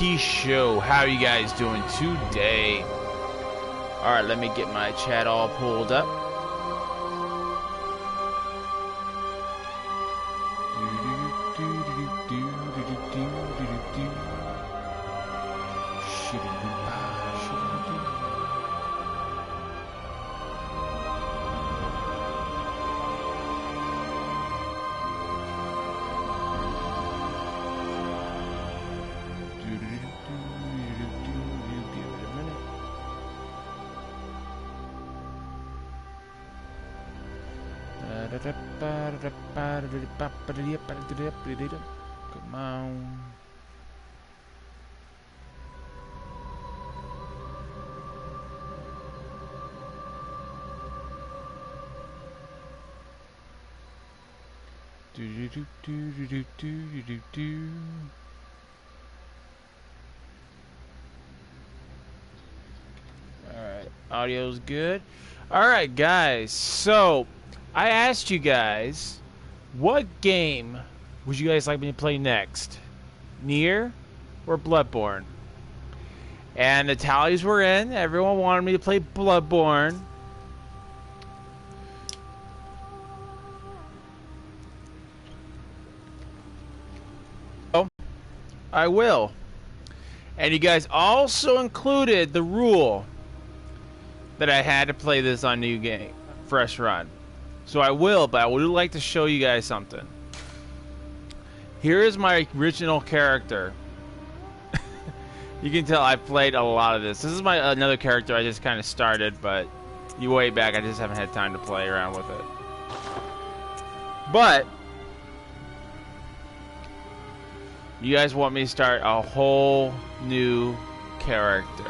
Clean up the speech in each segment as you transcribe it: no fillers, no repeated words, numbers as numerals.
Show. How are you guys doing today? Alright, let me get my chat all pulled up. Come on. Alright, audio's good. Alright, guys, so I asked you guys, what game would you guys like me to play next? Nier or Bloodborne? And the tallies were in. Everyone wanted me to play Bloodborne. So, I will. And you guys also included the rule that I had to play this on New Game Fresh Run. So I will, but I would like to show you guys something. Here is my original character. You can tell I've played a lot of this. This is my another character I just kind of started, but you way back, I just haven't had time to play around with it. But you guys want me to start a whole new character.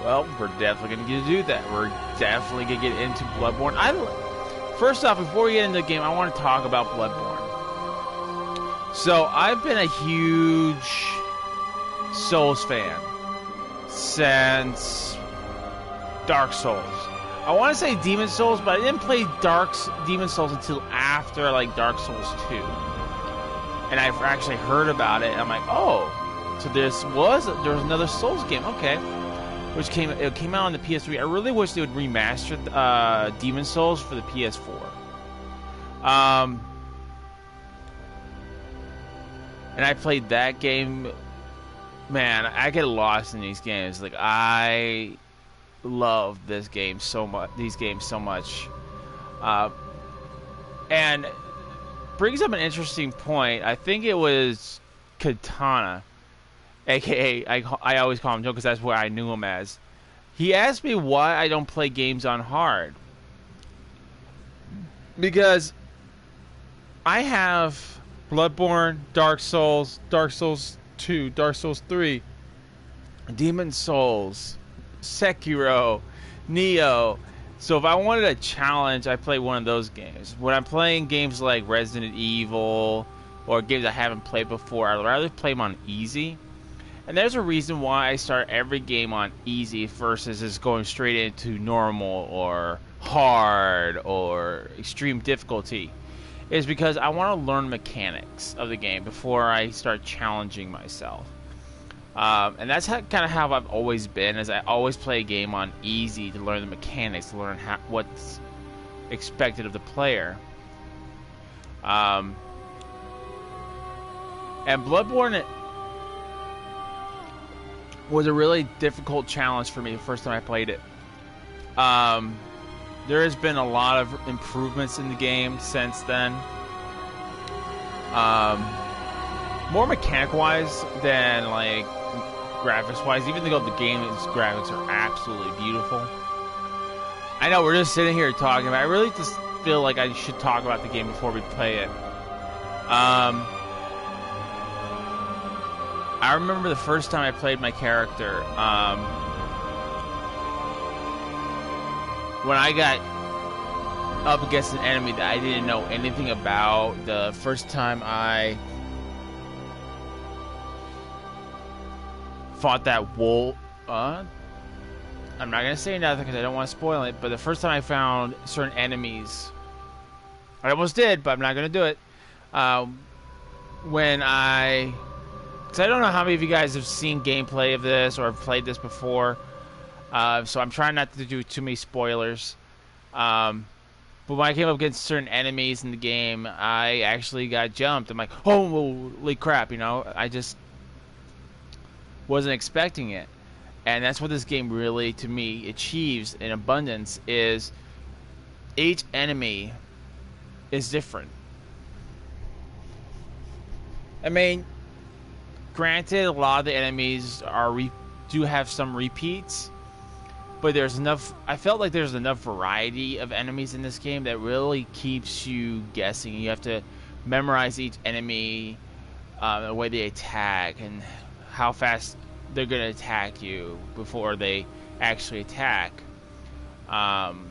Well, we're definitely going to do that. We're definitely going to get into Bloodborne. First off, before we get into the game, I want to talk about Bloodborne. So, I've been a huge Souls fan since Dark Souls. I want to say Demon Souls, but I didn't play Demon Souls until after, like, Dark Souls 2. And I've actually heard about it, and I'm like, oh, so there was another Souls game, okay. Which came out on the PS3. I really wish they would remaster Demon Souls for the PS4. And I played that game. Man, I get lost in these games. Like, I love this game so much. These games so much. And brings up an interesting point. I think it was Katana, aka I always call him Joe because that's where I knew him as. He asked me why I don't play games on hard. Because I have Bloodborne, Dark Souls 2, Dark Souls 3, Demon Souls, Sekiro, Neo. So if I wanted a challenge, I play one of those games. When I'm playing games like Resident Evil or games I haven't played before, I'd rather play them on easy. And there's a reason why I start every game on easy versus just going straight into normal or hard or extreme difficulty. Is because I want to learn mechanics of the game before I start challenging myself. And that's kind of how I've always been, is I always play a game on easy to learn the mechanics, to learn what's expected of the player. And Bloodborne was a really difficult challenge for me the first time I played it. There has been a lot of improvements in the game since then. More mechanic-wise than, like, graphics-wise. Even though the game's graphics are absolutely beautiful. I know, we're just sitting here talking about it. I really just feel like I should talk about the game before we play it. I remember the first time I played my character, when I got up against an enemy that I didn't know anything about. The first time I fought that wolf, I'm not going to say nothing because I don't want to spoil it, but the first time I found certain enemies, I almost did, but I'm not going to do it, when I because I don't know how many of you guys have seen gameplay of this or have played this before. So I'm trying not to do too many spoilers. But when I came up against certain enemies in the game, I actually got jumped. I'm like, holy crap, you know? I just wasn't expecting it. And that's what this game really, to me, achieves in abundance, is each enemy is different. I mean, granted, a lot of the enemies do have some repeats, but there's enough. I felt like there's enough variety of enemies in this game that really keeps you guessing. You have to memorize each enemy, the way they attack, and how fast they're going to attack you before they actually attack. And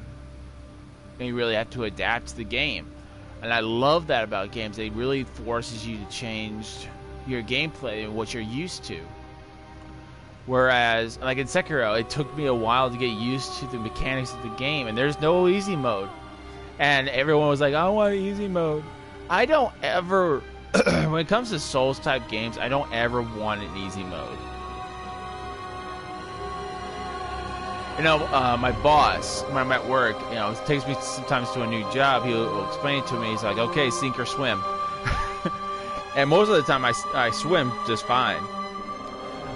you really have to adapt to the game. And I love that about games. It really forces you to change your gameplay and what you're used to. Whereas, like in Sekiro, it took me a while to get used to the mechanics of the game, and there's no easy mode. And everyone was like, I want an easy mode. I don't ever, when it comes to Souls-type games, I don't ever want an easy mode. You know, my boss, when I'm at work, you know, it takes me sometimes to a new job. He'll explain it to me. He's like, okay, sink or swim. And most of the time, I swim just fine.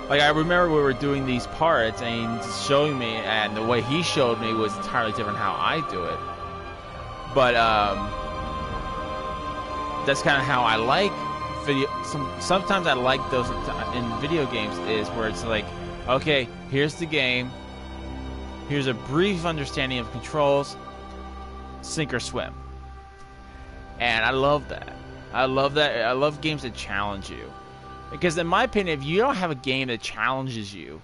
Like, I remember we were doing these parts, and he's showing me, and the way he showed me was entirely different how I do it. But, that's kind of how I like video. Sometimes I like those in video games, is where it's like, okay, here's the game. Here's a brief understanding of controls, sink or swim. And I love that. I love that. I love games that challenge you. Because in my opinion, if you don't have a game that challenges you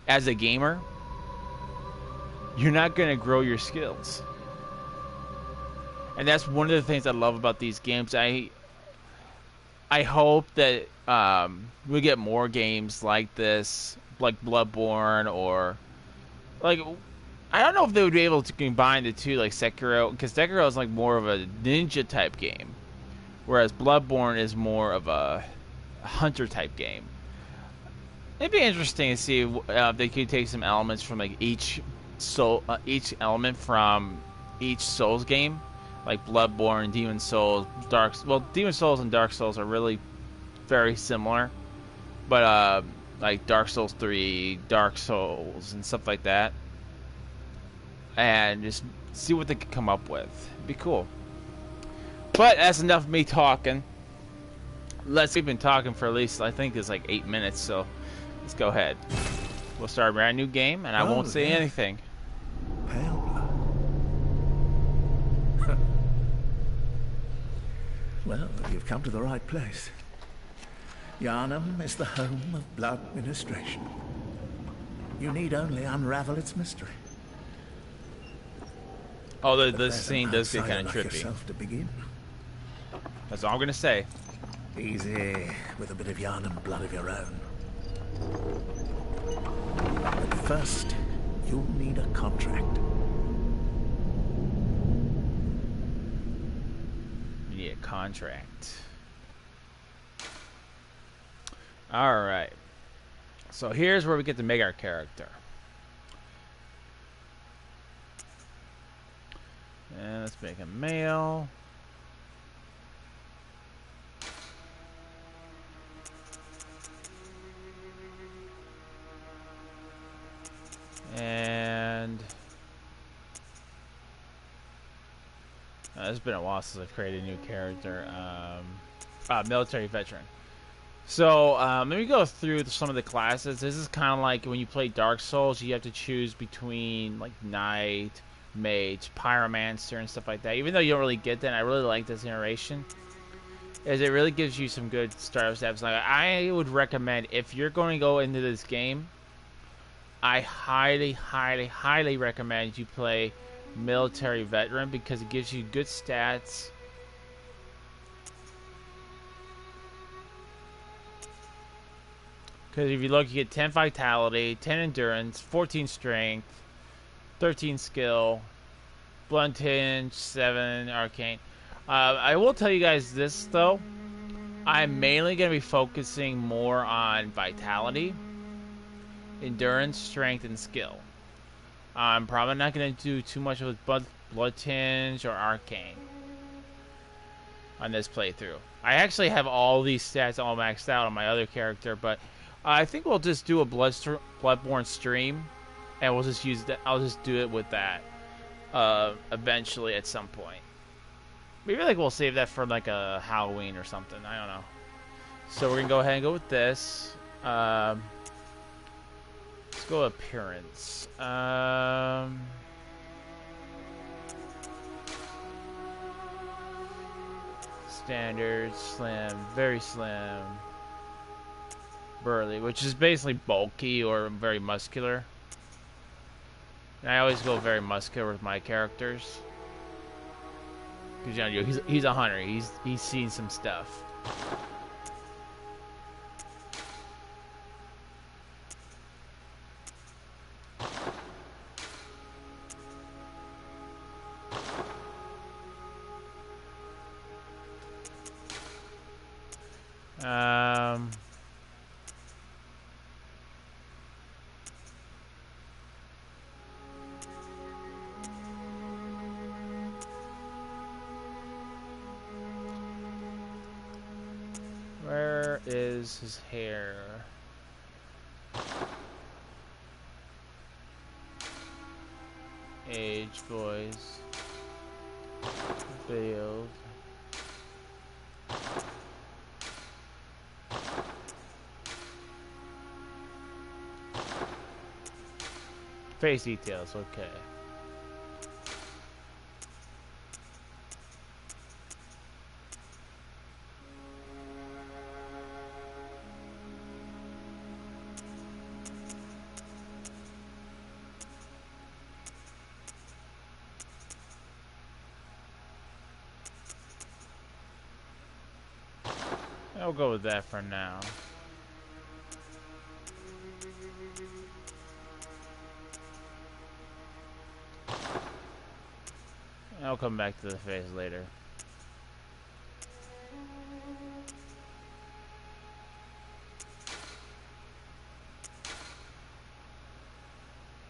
as a gamer, you're not going to grow your skills. And that's one of the things I love about these games. I hope that we get more games like this, like Bloodborne, or like, I don't know if they would be able to combine the two, like Sekiro, because Sekiro is like more of a ninja type game, whereas Bloodborne is more of a hunter type game. It'd be interesting to see if they could take some elements from like each element from each Souls game, like Bloodborne, Demon Souls, Demon Souls and Dark Souls are really very similar, but like Dark Souls 3, Dark Souls, and stuff like that. And just see what they could come up with. It'd be cool. But that's enough of me talking. We've been talking for at least, I think it's like 8 minutes, so let's go ahead. We'll start a brand new game, and I won't say anything. Pale blood. Well, you've come to the right place. Yharnam is the home of blood ministration. You need only unravel its mystery. Oh, this scene does get kind of like trippy. Yourself to begin. That's all I'm gonna say. Easy, with a bit of Yharnam blood of your own. But first, you'll need a contract. You need a contract. Alright. So here's where we get to make our character. And let's make a male. And it's been a while since I've created a new character. Military veteran. So let me go through some of the classes. This is kind of like when you play Dark Souls, you have to choose between like Knight, Mage, Pyromancer, and stuff like that. Even though you don't really get that, I really like this iteration, as it really gives you some good startup steps. Like, I would recommend, if you're going to go into this game, I highly, highly, highly recommend you play Military Veteran, because it gives you good stats. Because if you look, you get 10 Vitality, 10 Endurance, 14 Strength, 13 Skill, Blunt Hinge, 7 Arcane. I will tell you guys this, though. I'm mainly going to be focusing more on vitality, endurance, strength, and skill. I'm probably not going to do too much with blood tinge or arcane on this playthrough. I actually have all these stats all maxed out on my other character, but I think we'll just do a Bloodborne stream, and we'll just use that. I'll just do it with that eventually at some point. Maybe like we'll save that for like a Halloween or something. I don't know. So we're gonna go ahead and go with this. Let's go appearance. Standard, slim, very slim, burly, which is basically bulky or very muscular. And I always go very muscular with my characters. Because you know, he's a hunter. He's seen some stuff. Where is his hair? Age, voice, videos. Face details, okay. I'll go with that for now. I'll come back to the face later.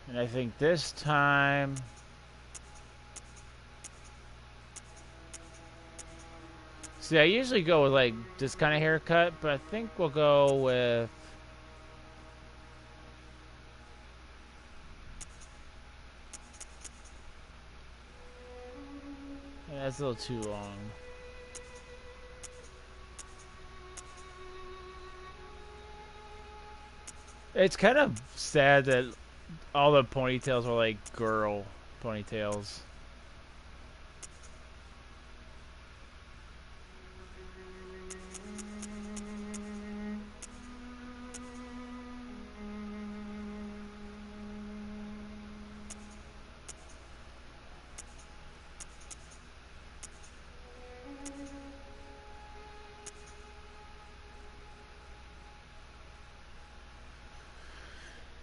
And I think this time... See, I usually go with like this kind of haircut, but I think we'll go with... Yeah, that's a little too long. It's kind of sad that all the ponytails are like girl ponytails.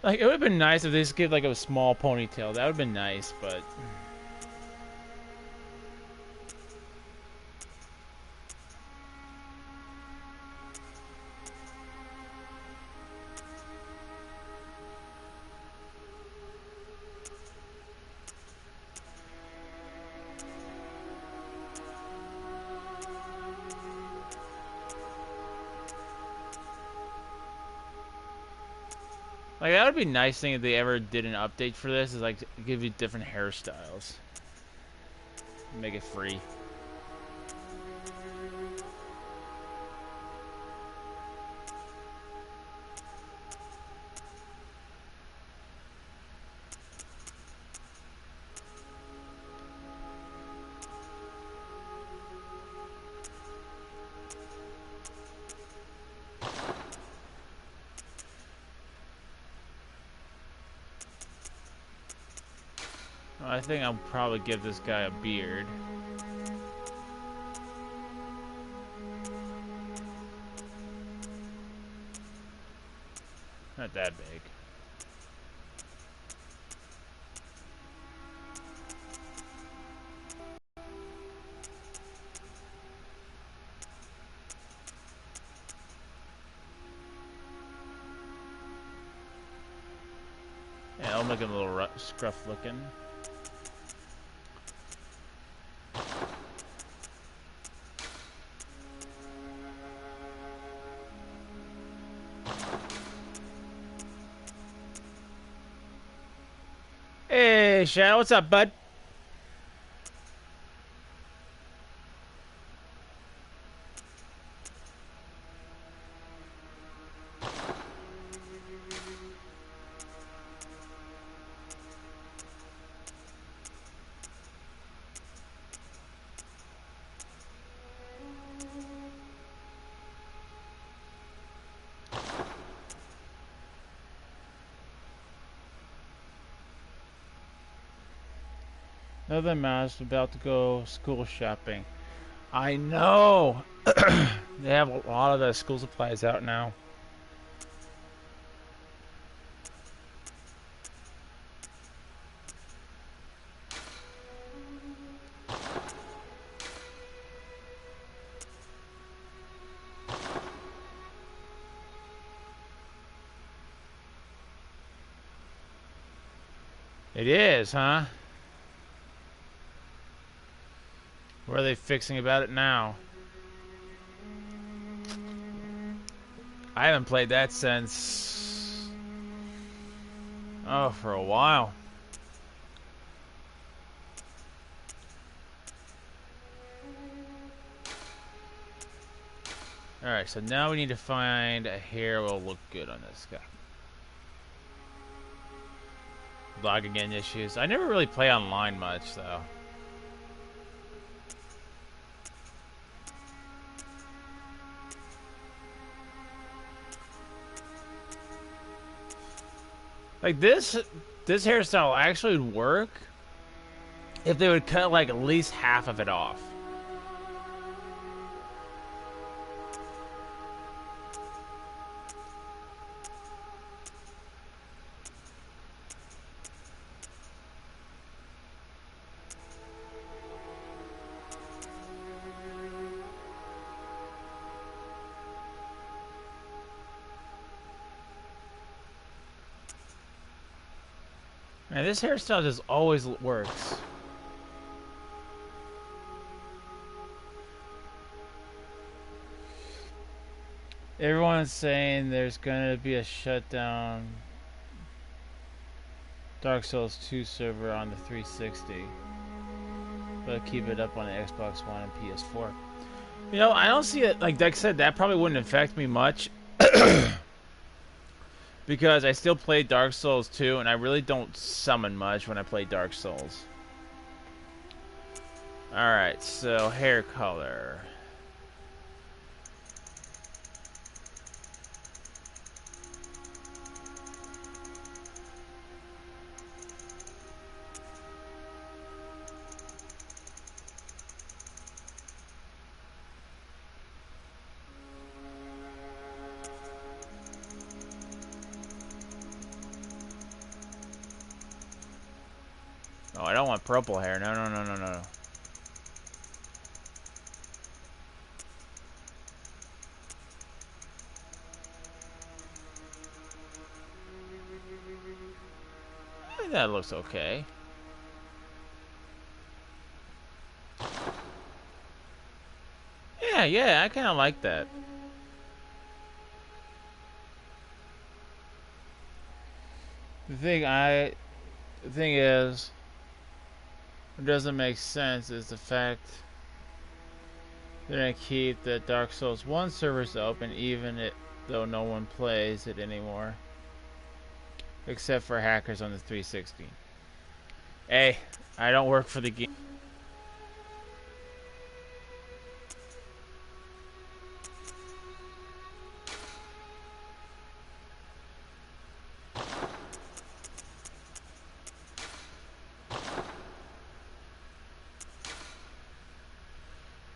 Like, it would have been nice if they just gave like a small ponytail. That would have been nice, but... Like, that would be a nice thing if they ever did an update for this, is like give you different hairstyles. Make it free. I think I'll probably give this guy a beard. Not that big. I'll make him a little scruff looking. Hey, Shadow, what's up, bud? Another mouse about to go school shopping. I know! They have a lot of the school supplies out now. It is, huh? What are they fixing about it now? I haven't played that since... oh, for a while. Alright, so now we need to find a hair will look good on this guy. Logging in issues. I never really play online much, though. Like this hairstyle actually would work if they would cut like at least half of it off. Man, this hairstyle just always works. Everyone's saying there's gonna be a shutdown Dark Souls 2 server on the 360, but keep it up on the Xbox One and PS4. You know, I don't see it, like Dex said, that probably wouldn't affect me much. Because I still play Dark Souls 2, and I really don't summon much when I play Dark Souls. Alright, so hair color. Oh, I don't want purple hair. No, no, no, no, no. I think that looks okay. Yeah, I kind of like that. The thing is, what doesn't make sense is the fact they're gonna keep the Dark Souls 1 servers open even though no one plays it anymore. Except for hackers on the 360. Hey, I don't work for the game.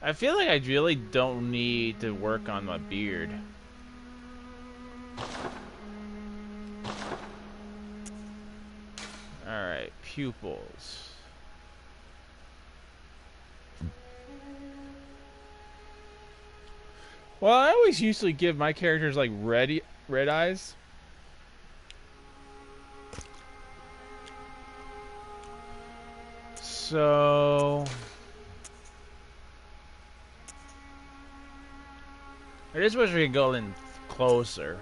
I feel like I really don't need to work on my beard. Alright, pupils. Well, I always usually give my characters like red eyes. So I just wish we could go in closer.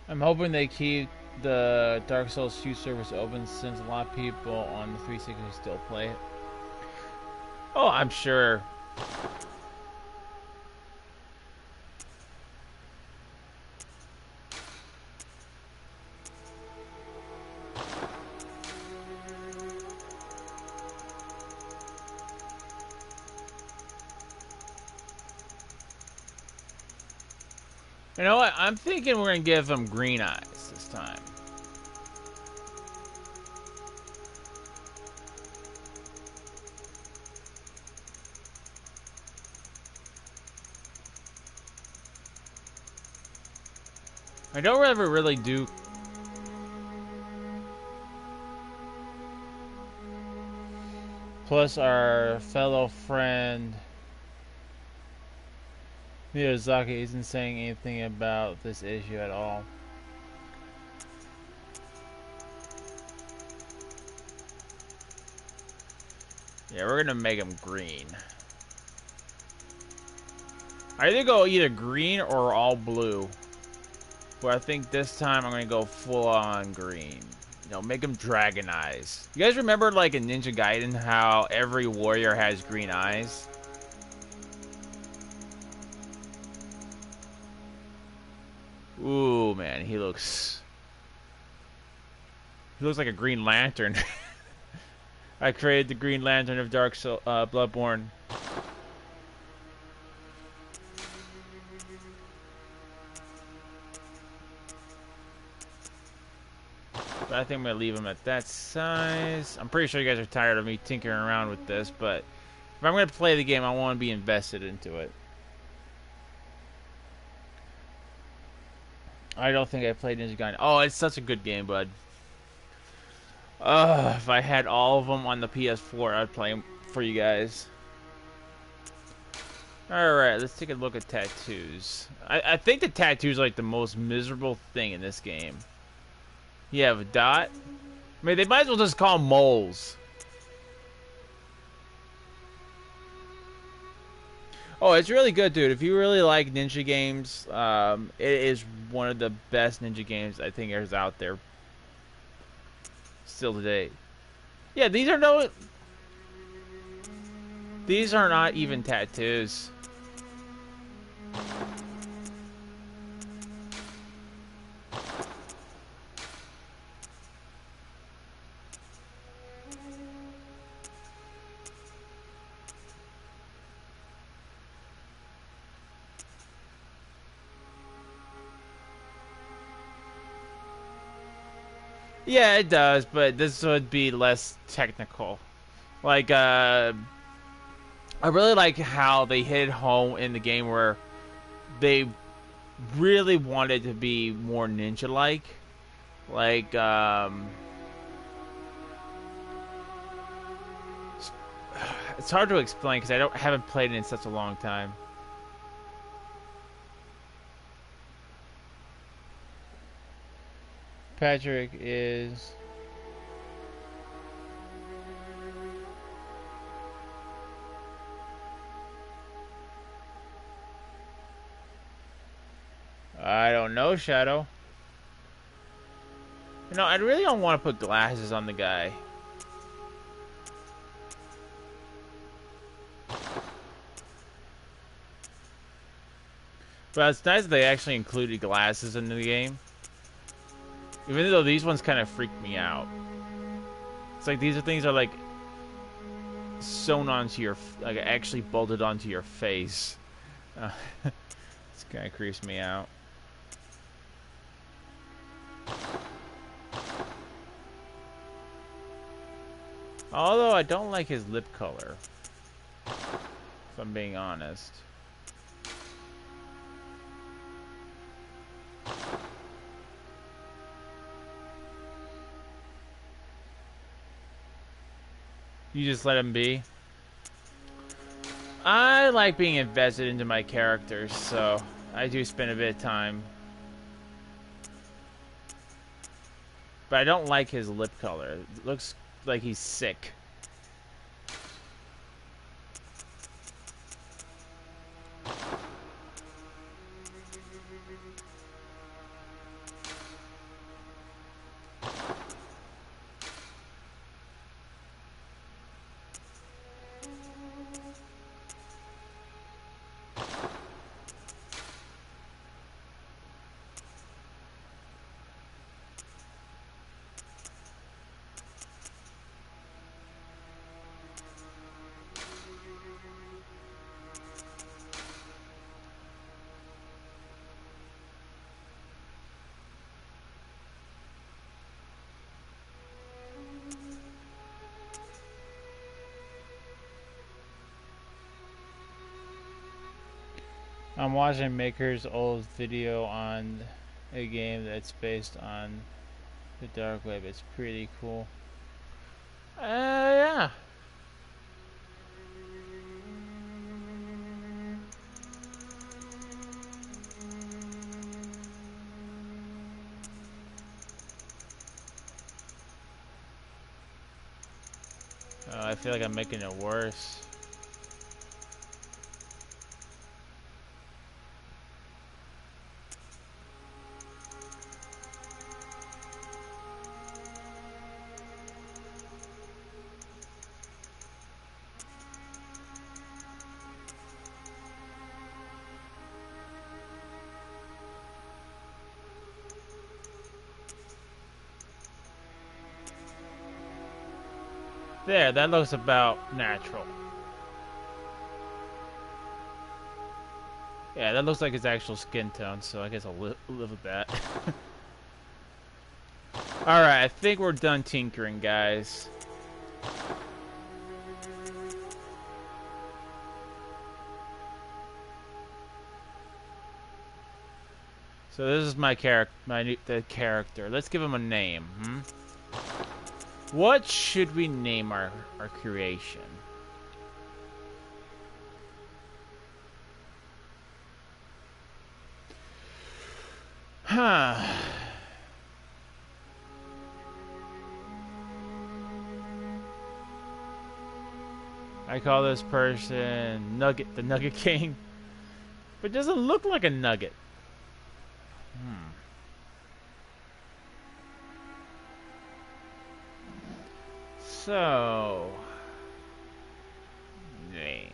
I'm hoping they keep the Dark Souls 2 service open since a lot of people on the 360 still play it. Oh, I'm sure. You know what? I'm thinking we're gonna give them green eyes this time. I don't ever really do. Plus, our fellow friend Miyazaki isn't saying anything about this issue at all. Yeah, we're gonna make them green. I either go either green or all blue. But I think this time I'm gonna go full on green. You know, make them dragon eyes. You guys remember, like in Ninja Gaiden, how every warrior has green eyes? Ooh, man, he looks like a Green Lantern. I created the Green Lantern of Bloodborne. But I think I'm gonna leave him at that size. I'm pretty sure you guys are tired of me tinkering around with this, but if I'm gonna play the game, I want to be invested into it. I don't think I played Ninja Gaiden. Oh, it's such a good game, bud. If I had all of them on the PS4, I'd play them for you guys. Alright, let's take a look at tattoos. I think the tattoos are like the most miserable thing in this game. You have a dot. I mean, they might as well just call them moles. Oh, it's really good, dude. If you really like ninja games, it is one of the best ninja games I think there's out there still today. Yeah, these are not even tattoos. Yeah, it does, but this would be less technical. Like, I really like how they hit home in the game where they really wanted to be more ninja-like. Like, it's hard to explain because I haven't played it in such a long time. Patrick is... I don't know, Shadow. You know, I really don't want to put glasses on the guy. But it's nice that they actually included glasses in the game. Even though these ones kind of freak me out. It's like these things are like sewn onto your, like actually bolted onto your face. This kind of creeps me out. Although I don't like his lip color, if I'm being honest. You just let him be? I like being invested into my characters, so I do spend a bit of time. But I don't like his lip color. It looks like he's sick. I'm watching Maker's old video on a game that's based on the dark web. It's pretty cool. Yeah. I feel like I'm making it worse. There, that looks about natural. Yeah, that looks like his actual skin tone, so I guess I'll live with that. Alright, I think we're done tinkering, guys. So this is my character. Let's give him a name. What should we name our creation? Huh. I call this person Nugget, the Nugget King. But it doesn't look like a nugget. So, name.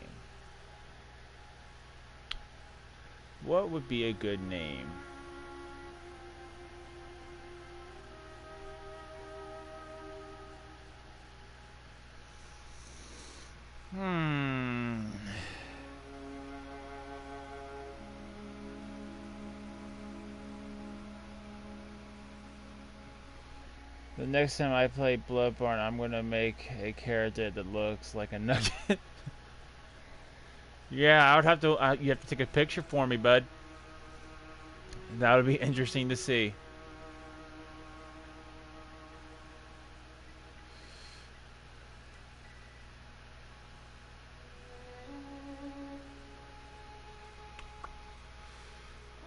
What would be a good name? The next time I play Bloodborne, I'm gonna make a character that looks like a nugget. Yeah, I would have to. You have to take a picture for me, bud. That would be interesting to see.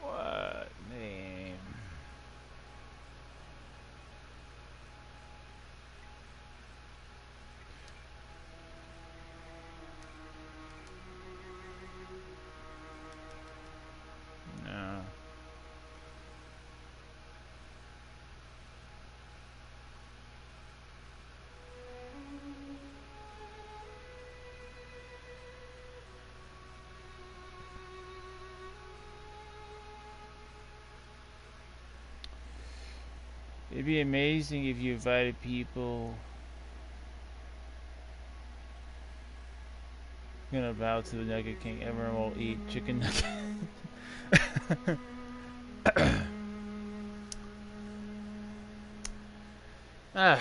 What name? No. It'd be amazing if you invited people. Gonna bow to the Nugget King. Everyone will eat chicken nugget. Ah.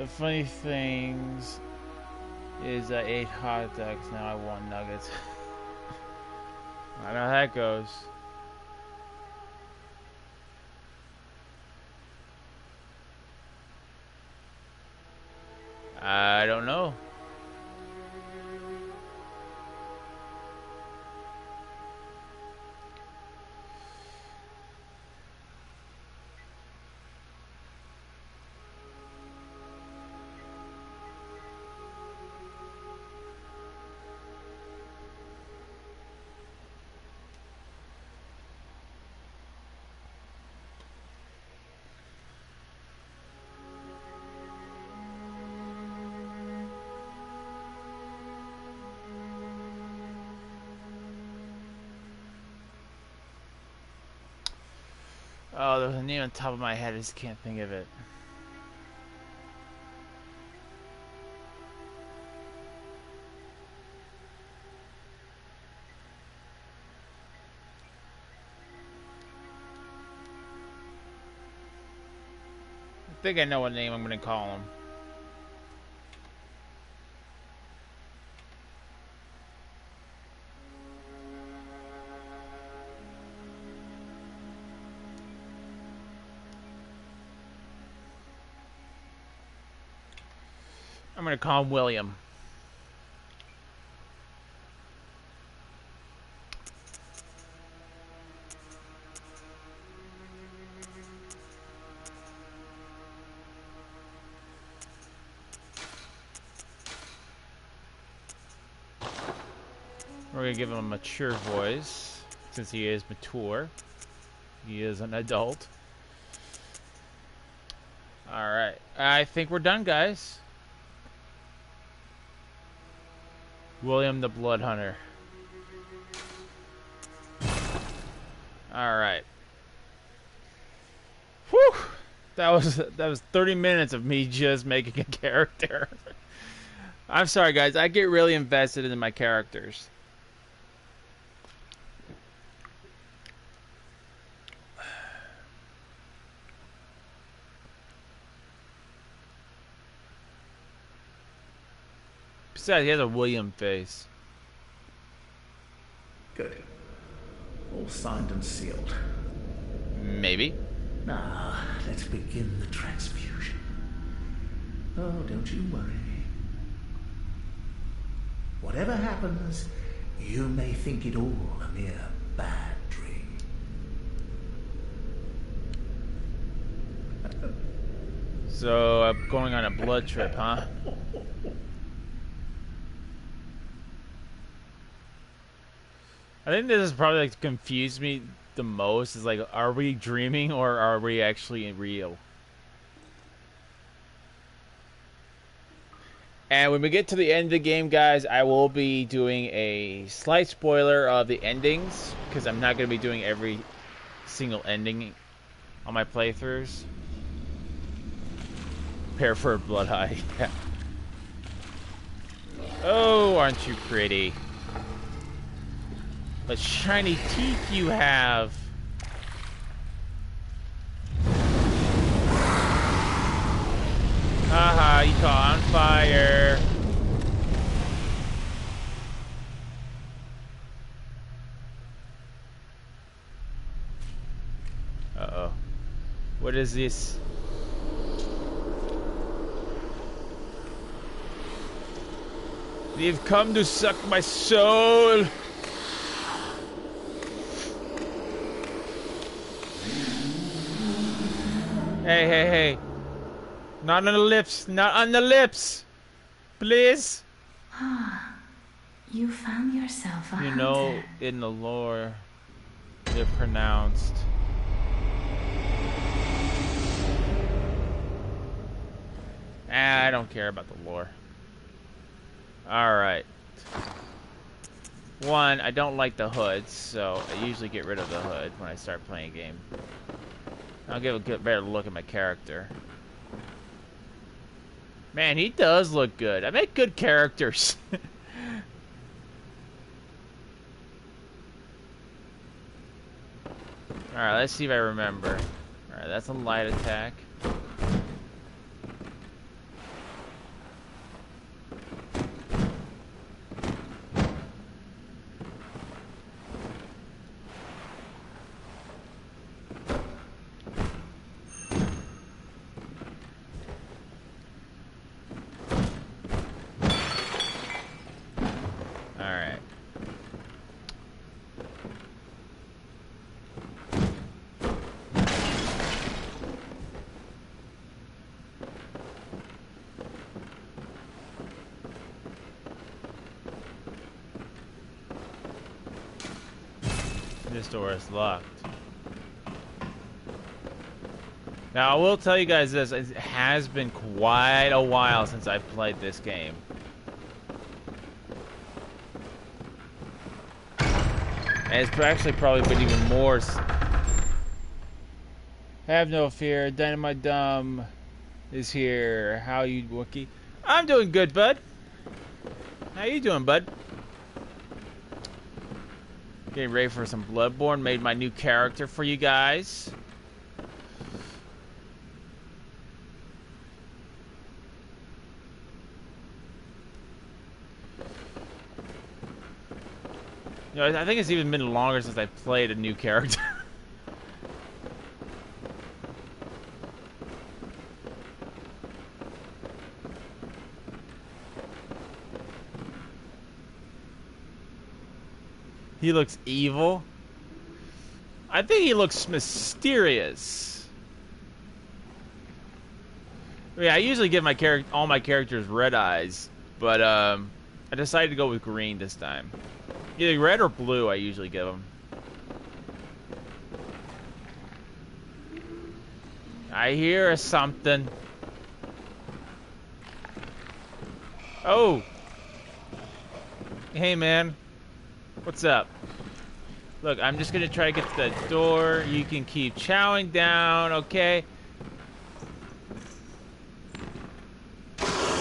The funny things is I ate hot dogs, now I want nuggets. I know how that goes. I don't know. Oh, there's a name on top of my head. I just can't think of it. I think I know what name I'm going to call him. I'm going to call him William. We're going to give him a mature voice, since he is mature. He is an adult. Alright, I think we're done, guys. William the Blood Hunter. Alright. Whew! That was 30 minutes of me just making a character. I'm sorry, guys. I get really invested in my characters. Besides, he has a William face. Good. All signed and sealed. Maybe. Now, let's begin the transfusion. Oh, don't you worry. Whatever happens, you may think it all a mere bad dream. So, I'm going on a blood trip, huh? I think this is probably like confused me the most. Is like, are we dreaming or are we actually real? And when we get to the end of the game, guys, I will be doing a slight spoiler of the endings, because I'm not going to be doing every single ending on my playthroughs. Prepare for a blood eye. Yeah. Oh, aren't you pretty? What shiny teeth you have! Haha, you caught on fire! Uh-oh. What is this? You've come to suck my soul! Hey, hey, hey. Not on the lips. Not on the lips. Please. Ah, you found yourself a You hunter. know, in the lore, they're pronounced. I don't care about the lore. Alright. One, I don't like the hoods, so I usually get rid of the hood when I start playing a game. I'll give a better look at my character. Man, he does look good. I make good characters. Alright, let's see if I remember. Alright, that's a light attack. This door is locked. Now, I will tell you guys this. It has been quite a while since I've played this game. And it's actually probably been even more. Have no fear. Dynamite Dumb is here. How you, Wookie? I'm doing good, bud. How you doing, bud? Getting ready for some Bloodborne. Made my new character for you guys. You know, I think it's even been longer since I played a new character. He looks evil. I think he looks mysterious. Yeah, I usually give my all my characters red eyes, but I decided to go with green this time. Either red or blue, I usually give them. I hear something. Oh! Hey, man. What's up? Look, I'm just gonna try to get to the door. You can keep chowing down, okay?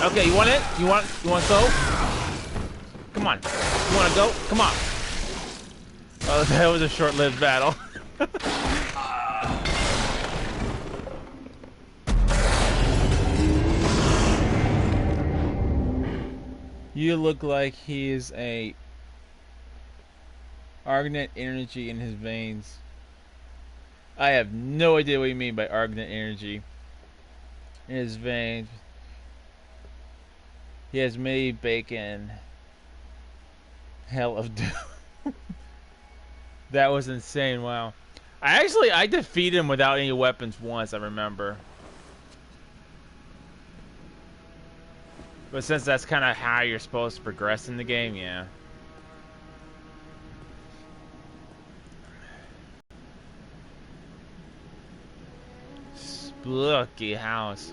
Okay, you want it? You want go? Come on. You wanna go? Come on. Oh, that was a short-lived battle. You look like he's a Argonite energy in his veins. I have no idea what you mean by Argonite energy in his veins. He has many bacon. Hell of doom. That was insane. Wow. I defeated him without any weapons once, I remember. But since that's kind of how you're supposed to progress in the game, yeah. Spooky house.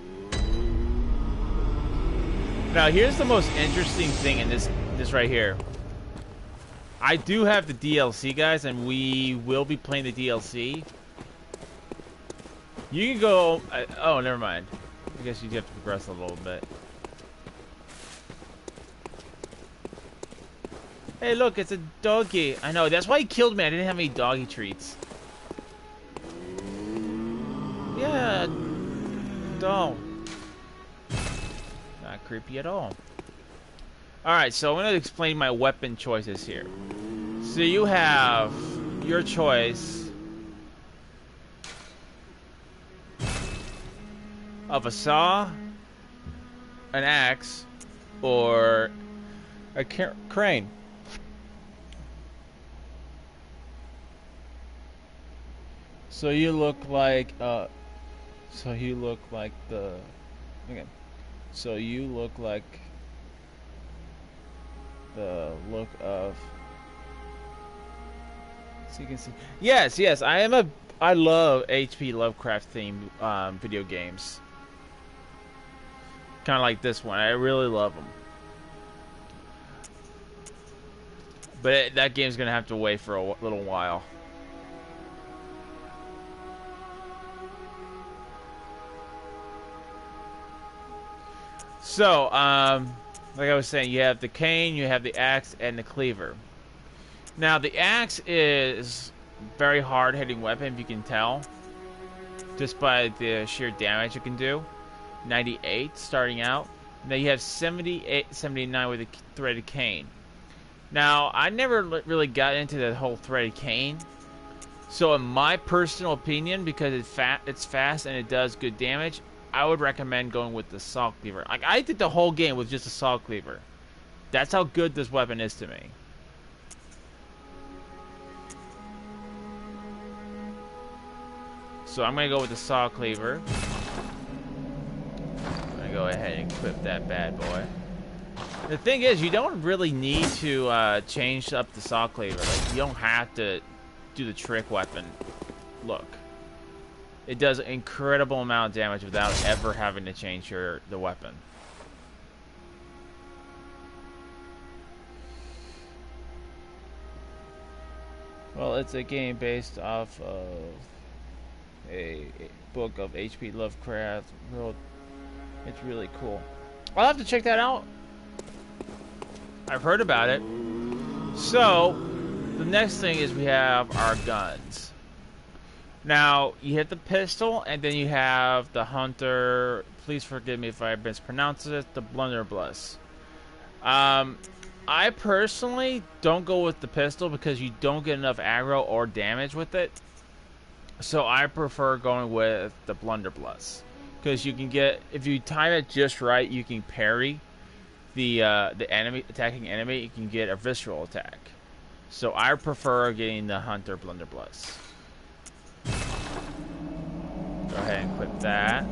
Now here's the most interesting thing in this right here. I do have the DLC, guys, and we will be playing the DLC. You can go. Oh, never mind. I guess you have to progress a little bit. Hey, look, it's a doggy. I know, that's why he killed me. I didn't have any doggy treats. Yeah, don't. Not creepy at all. Alright, so I'm going to explain my weapon choices here. So you have your choice of a saw, an axe, or a crane. So you look like okay. So you look like the look of, so you can see. Yes, I love H.P. Lovecraft themed video games. Kind of like this one. I really love them. But that game's gonna have to wait for a little while. So, like I was saying, you have the cane, you have the axe, and the cleaver. Now, the axe is very hard-hitting weapon, if you can tell, just by the sheer damage it can do. 98 starting out. Now you have 78, 79 with a threaded cane. Now, I never really got into the whole threaded cane. So, in my personal opinion, because it's fast and it does good damage, I would recommend going with the saw cleaver. Like, I did the whole game with just a saw cleaver. That's how good this weapon is to me. So I'm gonna go with the saw cleaver. I'm gonna go ahead and equip that bad boy. The thing is, you don't really need to change up the saw cleaver. Like, you don't have to do the trick weapon. Look. It does an incredible amount of damage without ever having to change the weapon. Well, it's a game based off of a book of H.P. Lovecraft. It's really cool. I'll have to check that out. I've heard about it. So, the next thing is we have our guns. Now, you hit the pistol, and then you have the hunter. Please forgive me if I mispronounce it. The blunderbuss. I personally don't go with the pistol because you don't get enough aggro or damage with it. So I prefer going with the blunderbuss because you can get, if you time it just right, you can parry the attacking enemy. You can get a visceral attack. So I prefer getting the hunter blunderbuss. Go ahead and clip that.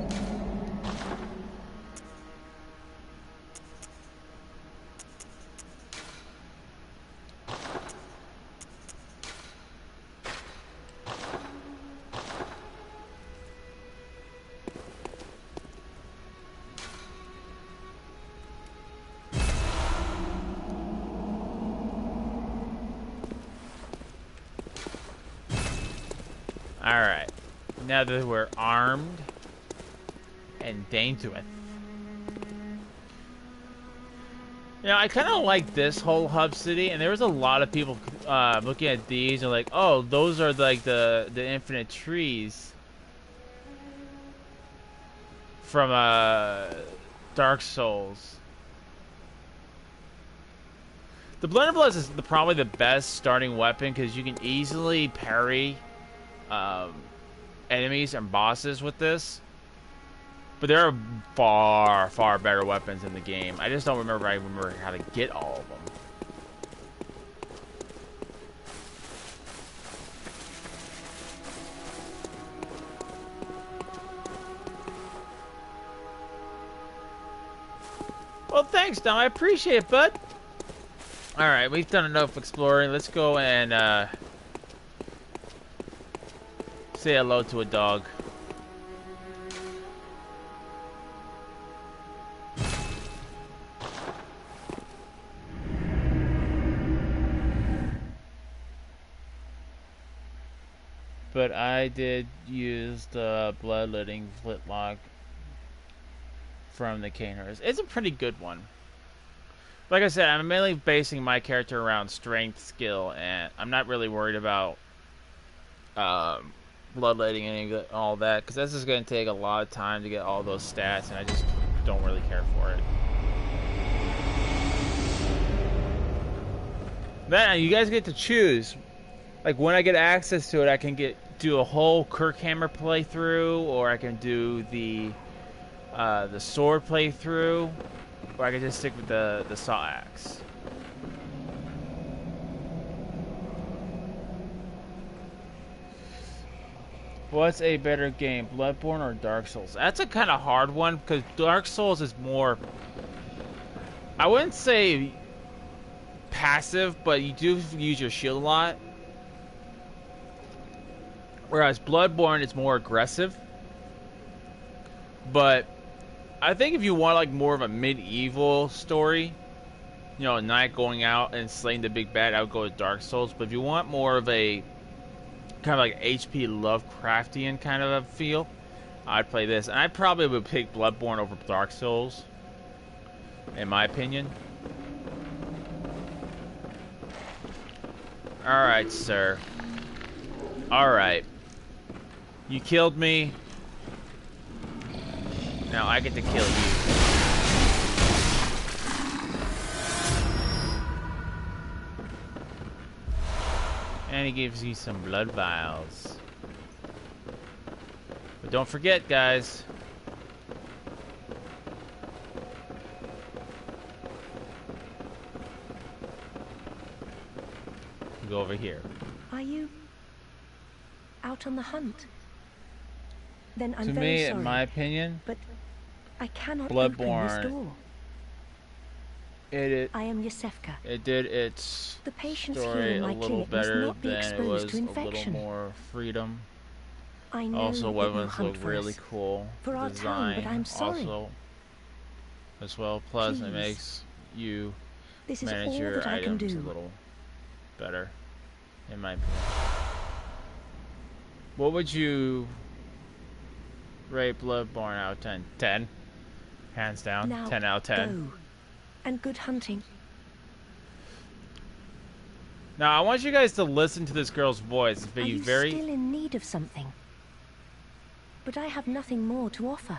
Alright, now that we're armed and dangerous. You know, I kind of like this whole hub city, and there was a lot of people looking at these and like, oh, those are like the infinite trees from Dark Souls. The blunderbuss is probably the best starting weapon because you can easily parry enemies and bosses with this, but there are far better weapons in the game. I just don't remember how to get all of them. Well, thanks, Dom. I appreciate it, bud. All right, we've done enough exploring. Let's go and say hello to a dog. But I did use the bloodletting flintlock from the Canehurst. It's a pretty good one. Like I said, I'm mainly basing my character around strength, skill, and I'm not really worried about bloodletting and all that, because this is going to take a lot of time to get all those stats, and I just don't really care for it. Then you guys get to choose. Like when I get access to it, I can do a whole Kirkhammer playthrough, or I can do the sword playthrough, or I can just stick with the saw axe. What's a better game, Bloodborne or Dark Souls? That's a kind of hard one because Dark Souls is more, I wouldn't say passive, but you do use your shield a lot. Whereas Bloodborne is more aggressive. But I think if you want like more of a medieval story, you know, a knight going out and slaying the big bad, I would go with Dark Souls. But if you want more of a kind of like H.P. Lovecraftian kind of a feel, I'd play this. And I probably would pick Bloodborne over Dark Souls, in my opinion. Alright, sir. Alright. You killed me. Now I get to kill you. And he gives you some blood vials. But don't forget, guys. Go over here. Are you out on the hunt? Then I'm to very me, sorry, in my opinion, but I cannot open this Bloodborne door. I am Yosefka. It did its The patients here story in a my little clinic must better not be than it exposed was to a little infection. more freedom. I know Also, that you weapons hunt look for really us, cool. for our town, but Design I'm sorry. also as well. Plus, it Please. makes you This is manage all your that I can items a do. little better, in my opinion. What would you rate Bloodborne out of 10? 10? Hands down. Now, 10 out of 10. go. And good hunting. Now, I want you guys to listen to this girl's voice. It's Are you very... still in need of something? But I have nothing more to offer.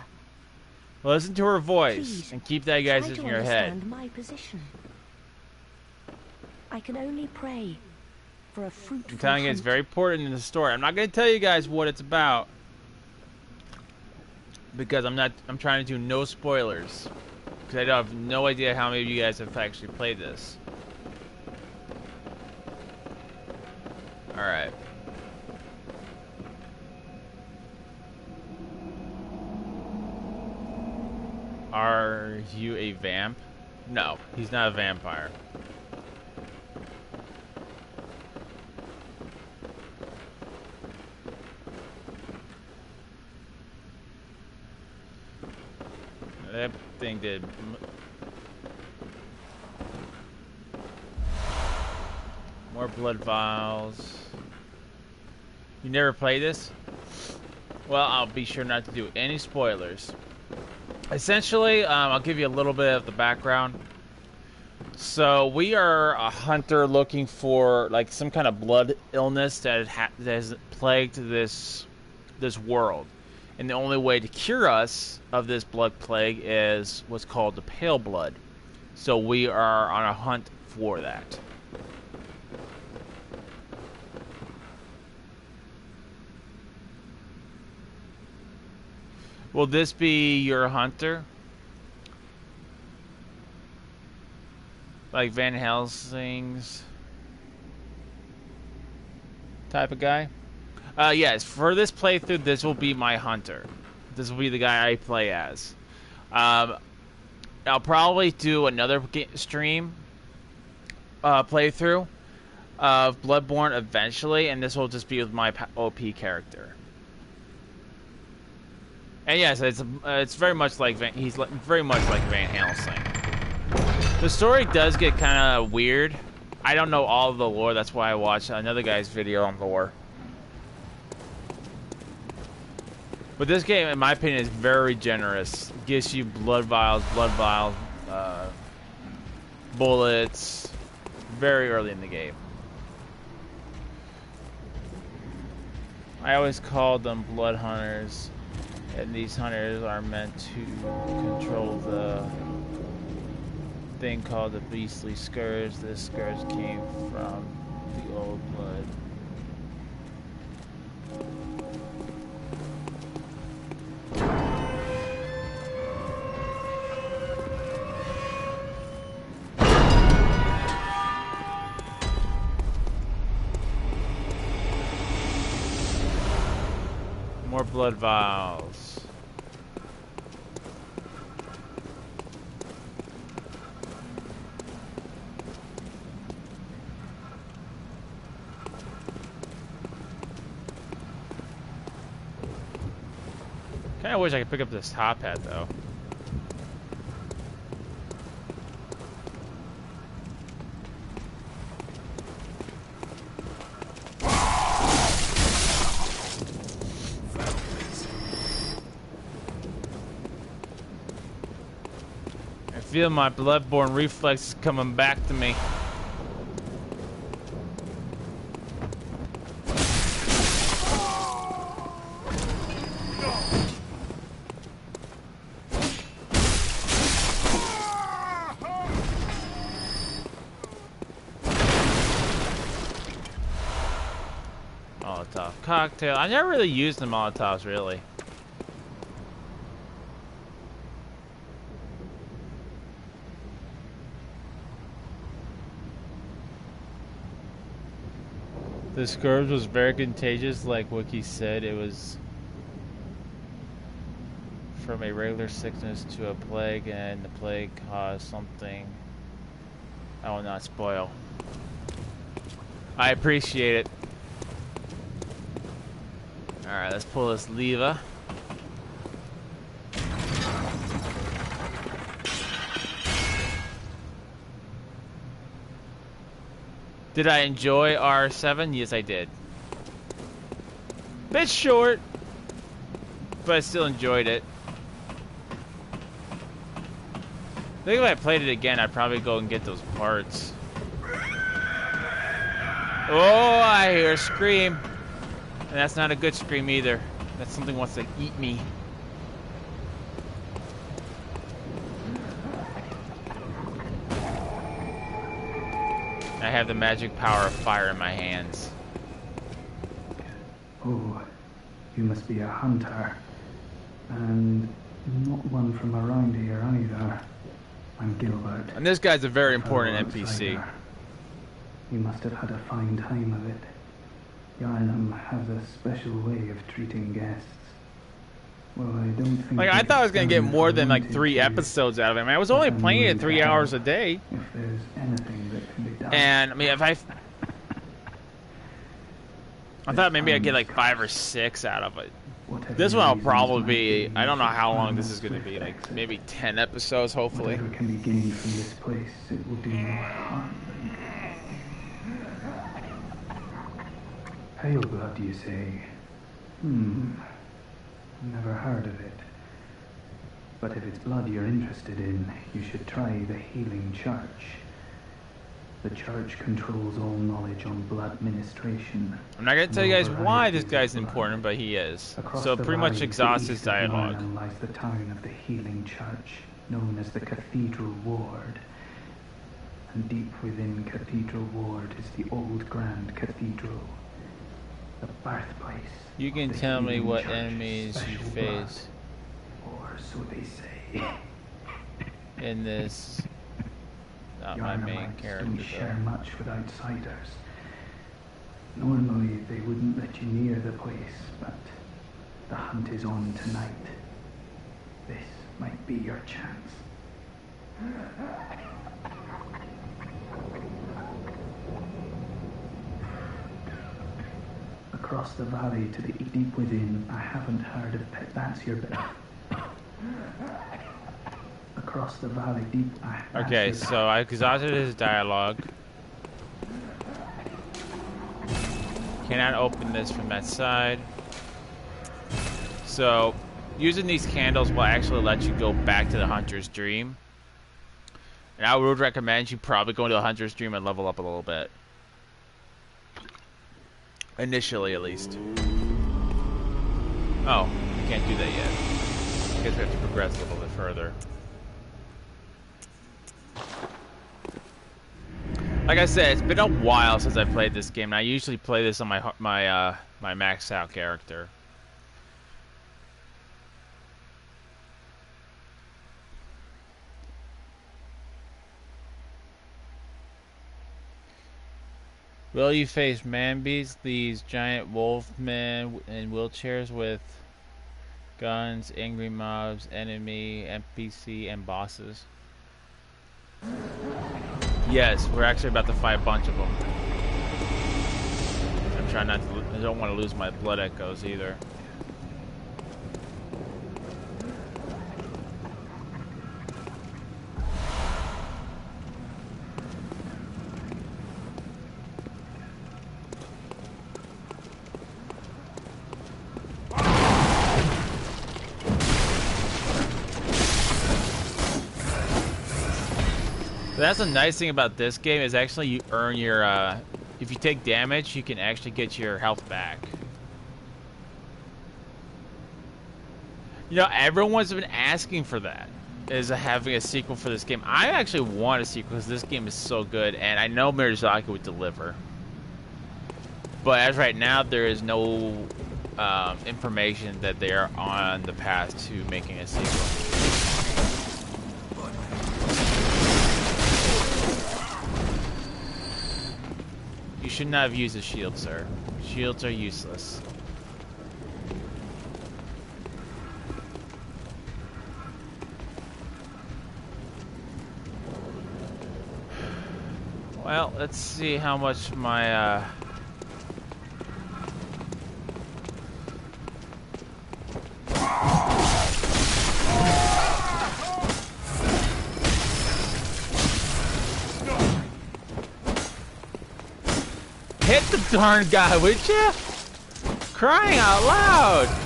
Listen to her voice Please, and keep that guys try in to your head. understand my position. I can only pray for a fruitful I'm telling you, it's hunt. very important in the story. I'm not going to tell you guys what it's about because I'm trying to do no spoilers because I have no idea how many of you guys have actually played this. All right. Are you a vamp? No, he's not a vampire. That thing did. More blood vials. You never played this? Well, I'll be sure not to do any spoilers. Essentially, I'll give you a little bit of the background. So we are a hunter looking for like some kind of blood illness that has plagued this world, and the only way to cure us of this blood plague is what's called the pale blood. So we are on a hunt for that. Will this be your hunter? Like Van Helsing's type of guy? Yes, for this playthrough, this will be my hunter. This will be the guy I play as. I'll probably do another stream playthrough of Bloodborne eventually, and this will just be with my OP character. And yes, it's very much like he's very much like Van Helsing. The story does get kind of weird. I don't know all of the lore. That's why I watched another guy's video on lore. But this game, in my opinion, is very generous. It gives you blood vials, bullets, very early in the game. I always called them blood hunters, and these hunters are meant to control the thing called the beastly scourge. This scourge came from the old blood. More blood vials. Kinda wish I could pick up this top hat though. I feel my bloodborne reflexes coming back to me. Molotov cocktail. I never really used the Molotovs, really. The scourge was very contagious, like Wookiee said. It was from a regular sickness to a plague, and the plague caused something I will not spoil. I appreciate it. Alright, let's pull this lever. Did I enjoy R7? Yes, I did. Bit short, but I still enjoyed it. I think if I played it again, I'd probably go and get those parts. Oh, I hear a scream. And that's not a good scream either. That's something that wants to eat me. I have the magic power of fire in my hands. Oh, you must be a hunter. And not one from around here either. I'm Gilbert. And this guy's a very important fellow NPC. outsider. You must have had a fine time of it. Yarnum has a special way of treating guests. Well, I don't think... Like, I thought I was going to get more than, like, 3 episodes out of him. I was only playing it 3 hours a day. If there's anything that can be done... And, I mean, if I thought maybe I'd get, like, 5 or 6 out of it. This one will probably be... I don't know how long this is going to be. Like, maybe 10 episodes, hopefully. Whatever can be gained from this place, it will do more harm than... Pale blood, you say? Never heard of it. But if it's blood you're interested in, you should try the Healing Church. The church controls all knowledge on blood ministration. I'm not going to tell you guys why this guy's important, but he is. So pretty much exhausts his dialogue. Lies the town of the Healing Church, known as the Cathedral Ward. And deep within Cathedral Ward is the old Grand Cathedral. The birthplace. You can tell me what enemies you face. Or so they say. In this, not my main character. Don't share much with outsiders. Normally they wouldn't let you near the place, but the hunt is on tonight. This might be your chance. Across the valley to the deep within, I haven't heard of that's your bit. Across the valley deep. Okay, so I exhausted his dialogue. Cannot open this from that side. So, using these candles will actually let you go back to the Hunter's Dream. And I would recommend you probably go into the Hunter's Dream and level up a little bit. Initially, at least. Oh, you can't do that yet. I guess we have to progress a little bit further. Like I said, it's been a while since I played this game, and I usually play this on my maxed out character. Will you face man-beasts, these giant wolfmen in wheelchairs with guns, angry mobs, enemy, NPC, and bosses? Yes, we're actually about to fight a bunch of them. I'm trying not to... I don't want to lose my blood echoes either. That's the nice thing about this game is actually you earn your, if you take damage, you can actually get your health back. You know, everyone's been asking for that, is having a sequel for this game. I actually want a sequel because this game is so good, and I know Miyazaki would deliver. But as right now, there is no information that they are on the path to making a sequel. You should not have used a shield, sir. Shields are useless. Well, let's see how much my hit the darn guy, would you? Crying out loud!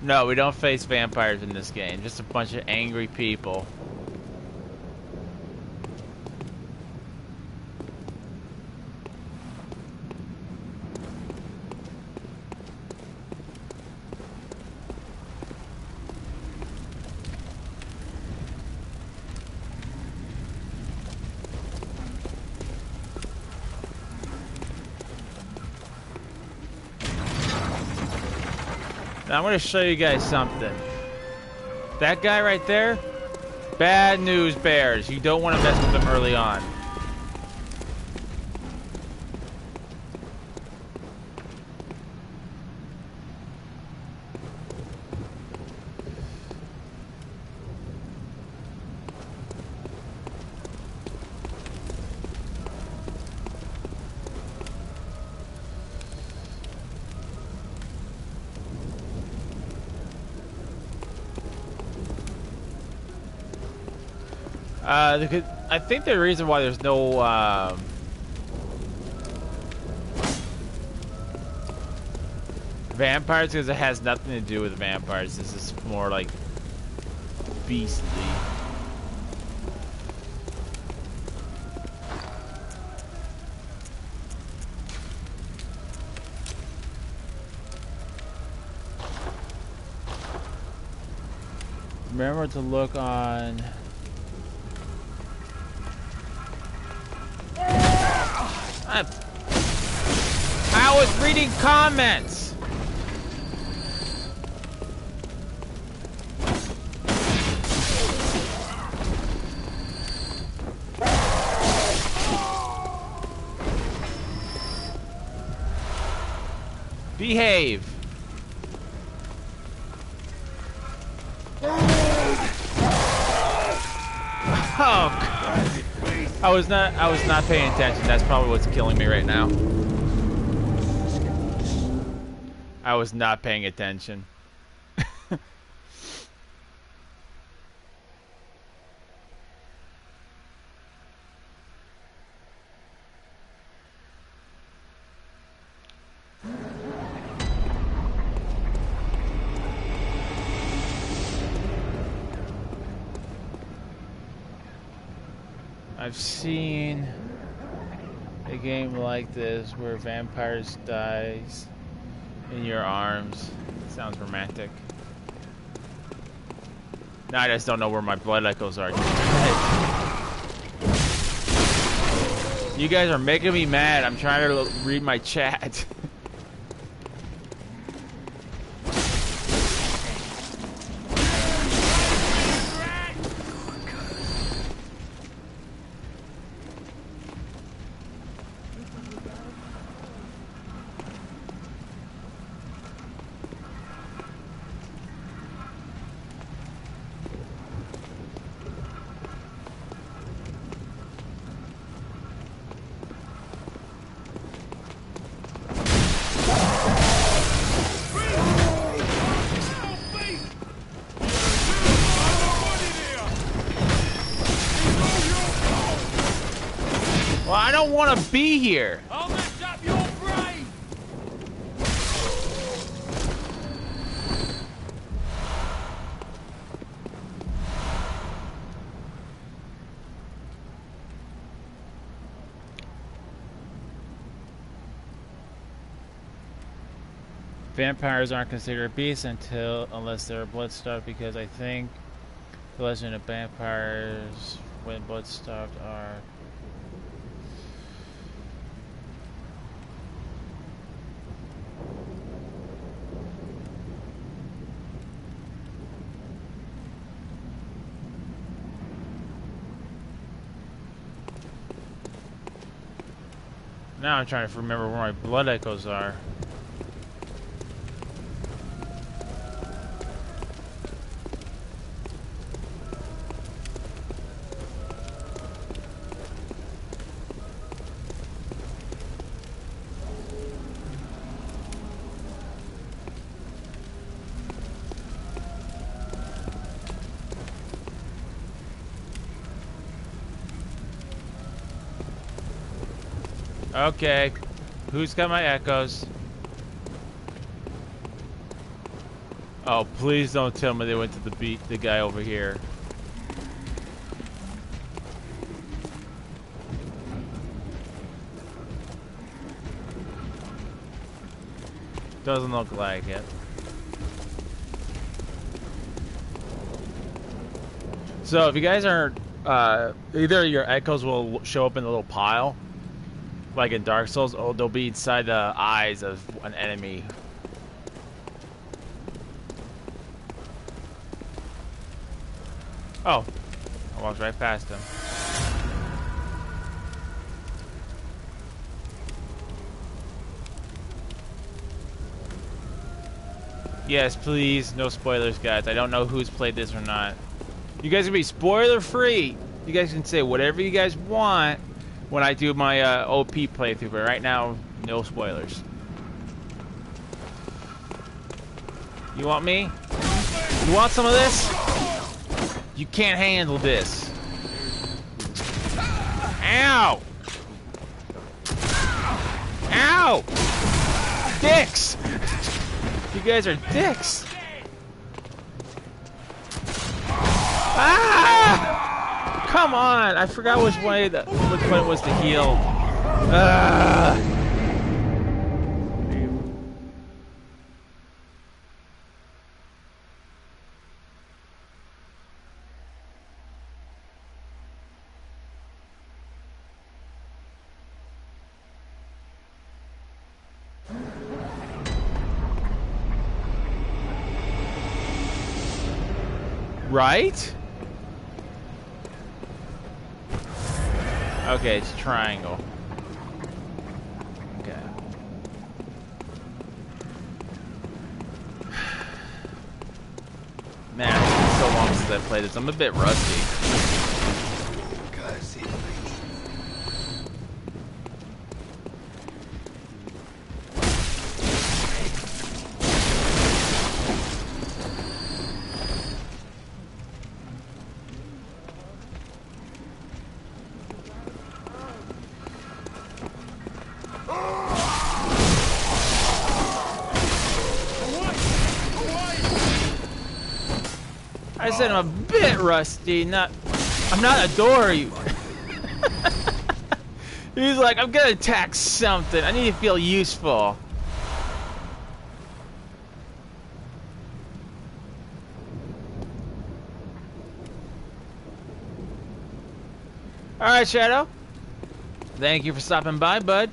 No, we don't face vampires in this game. Just a bunch of angry people. Now I'm going to show you guys something. That guy right there, bad news bears. You don't want to mess with him early on. I think the reason why there's no vampires is because it has nothing to do with vampires. This is more like beastly. Remember to look on. I was reading comments. Behave. Oh. I was not paying attention. That's probably what's killing me right now. I was not paying attention. I've seen a game like this where vampires dies in your arms. Sounds romantic. Now I just don't know where my blood echoes are. You guys are making me mad. I'm trying to read my chat. Well, I don't want to be here. I'll mess up your brain. Vampires aren't considered beasts unless they're blood-starved, because I think the legend of vampires when blood-starved are. Now I'm trying to remember where my blood echoes are. Okay. Who's got my echoes? Oh, please don't tell me they went to the guy over here. Doesn't look like it. So if you guys aren't, either your echoes will show up in a little pile, like in Dark Souls, or they'll be inside the eyes of an enemy. Oh, I walked right past him. Yes, please, no spoilers, guys. I don't know who's played this or not. You guys can be spoiler free. You guys can say whatever you guys want when I do my OP playthrough, but right now, no spoilers. You want me? You want some of this? You can't handle this. Ow! Ow! Dicks! You guys are dicks. Ah! Come on! I forgot which one it was to heal. Right? Okay, it's triangle. Okay. Man, it's been so long since I played this. I'm a bit rusty. I said I'm a bit rusty, I'm not a dory. He's like, I'm gonna attack something. I need to feel useful. Alright, Shadow. Thank you for stopping by, bud.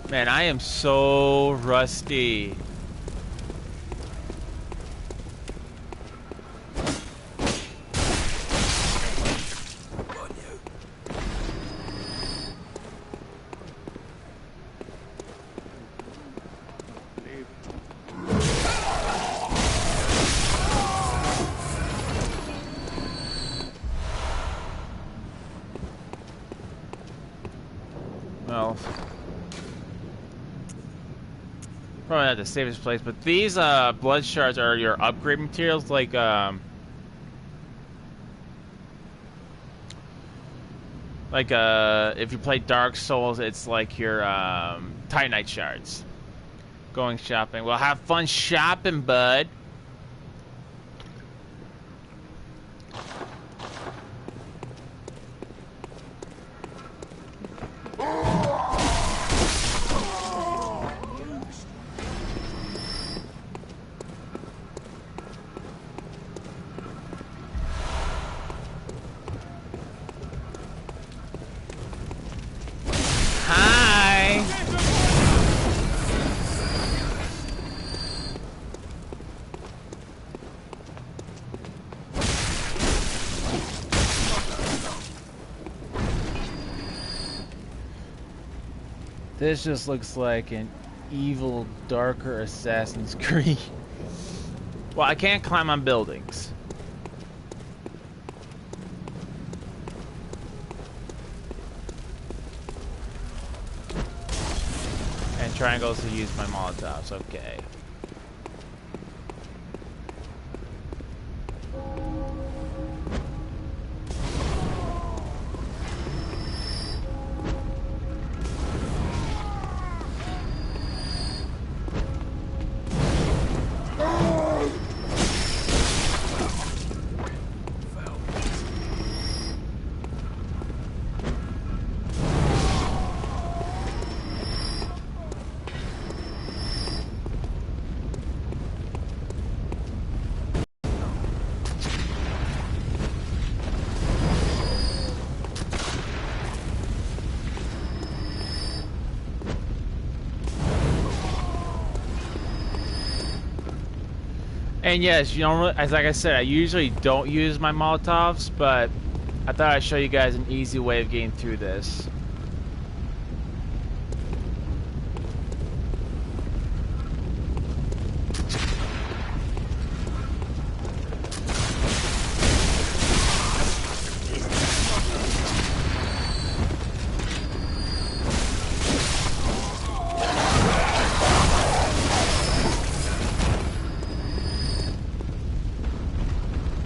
Man, I am so rusty. Well, probably not the safest place, but these blood shards are your upgrade materials, like if you play Dark Souls, it's like your Titanite shards. Going shopping. Well, have fun shopping, bud. This just looks like an evil, darker Assassin's Creed. Well, I can't climb on buildings. And triangles to use my Molotovs, okay. And yes, you know, as like I said, I usually don't use my Molotovs, but I thought I'd show you guys an easy way of getting through this.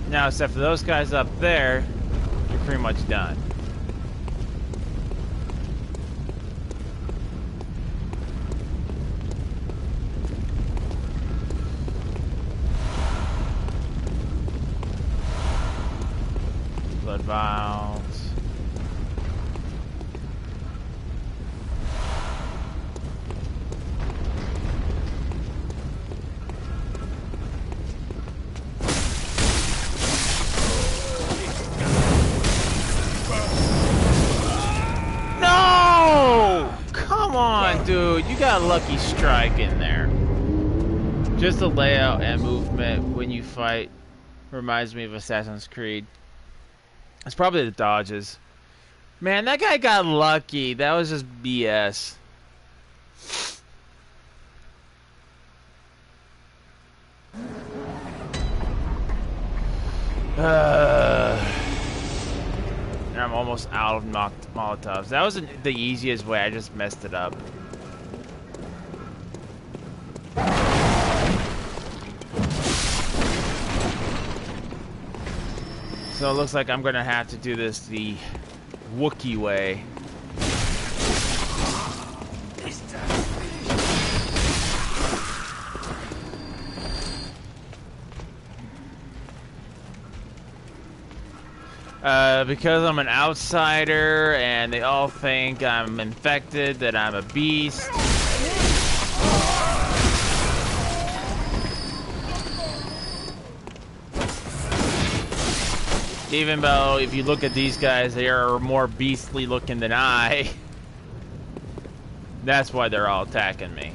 Now, except for those guys up there, you're pretty much done. Blood vials. Dude, you got a lucky strike in there. Just the layout and movement when you fight reminds me of Assassin's Creed. It's probably the dodges. Man, that guy got lucky. That was just BS. And I'm almost out of Molotovs. That was the easiest way. I just messed it up. So it looks like I'm gonna have to do this the Wookiee way. Because I'm an outsider and they all think I'm infected, that I'm a beast. Even though, if you look at these guys, they are more beastly looking than I. That's why they're all attacking me.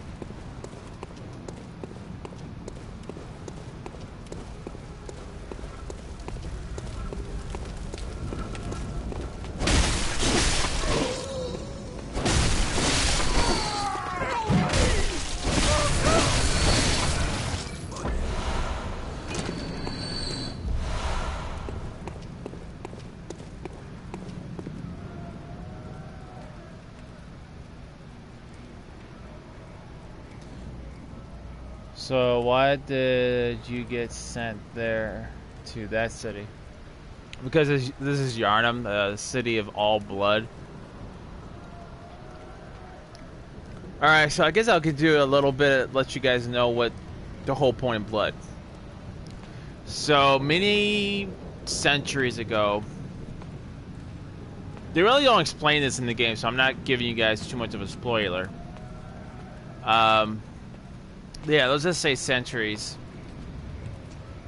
So why did you get sent there to that city? Because this is Yharnam, the city of all blood. Alright, so I guess I could do a little bit, let you guys know what the whole point of blood. So many centuries ago, they really don't explain this in the game, so I'm not giving you guys too much of a spoiler. Yeah, let's just say centuries.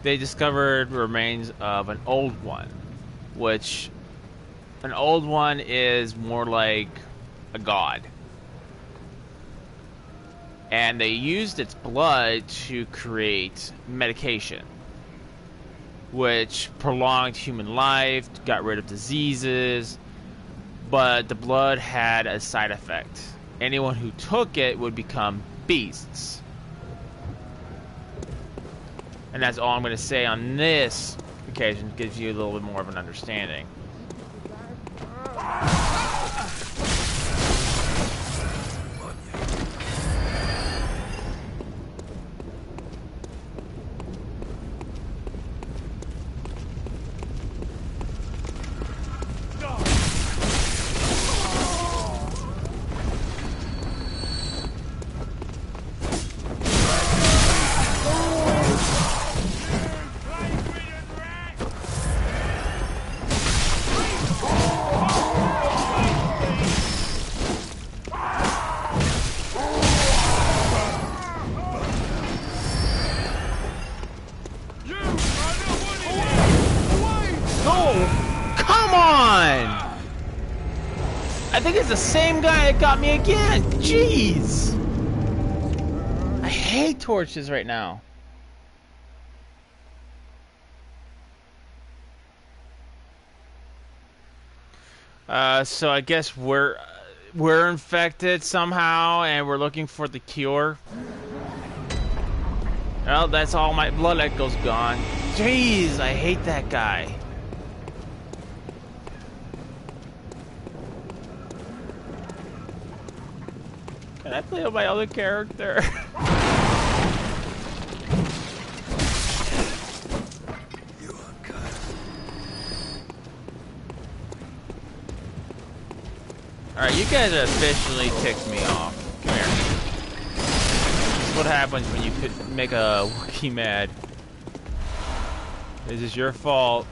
They discovered remains of an old one, which an old one is more like a god. And they used its blood to create medication, which prolonged human life, got rid of diseases, but the blood had a side effect. Anyone who took it would become beasts. And that's all I'm going to say on this occasion. Gives you a little bit more of an understanding. I think it's the same guy that got me again. Jeez. I hate torches right now. So I guess we're infected somehow, and we're looking for the cure. Well, that's all my blood echo's gone. Jeez, I hate that guy. Can I play with my other character? Alright, you guys have officially ticked me off. Come here. This is what happens when you make a Wookiee mad. This is your fault.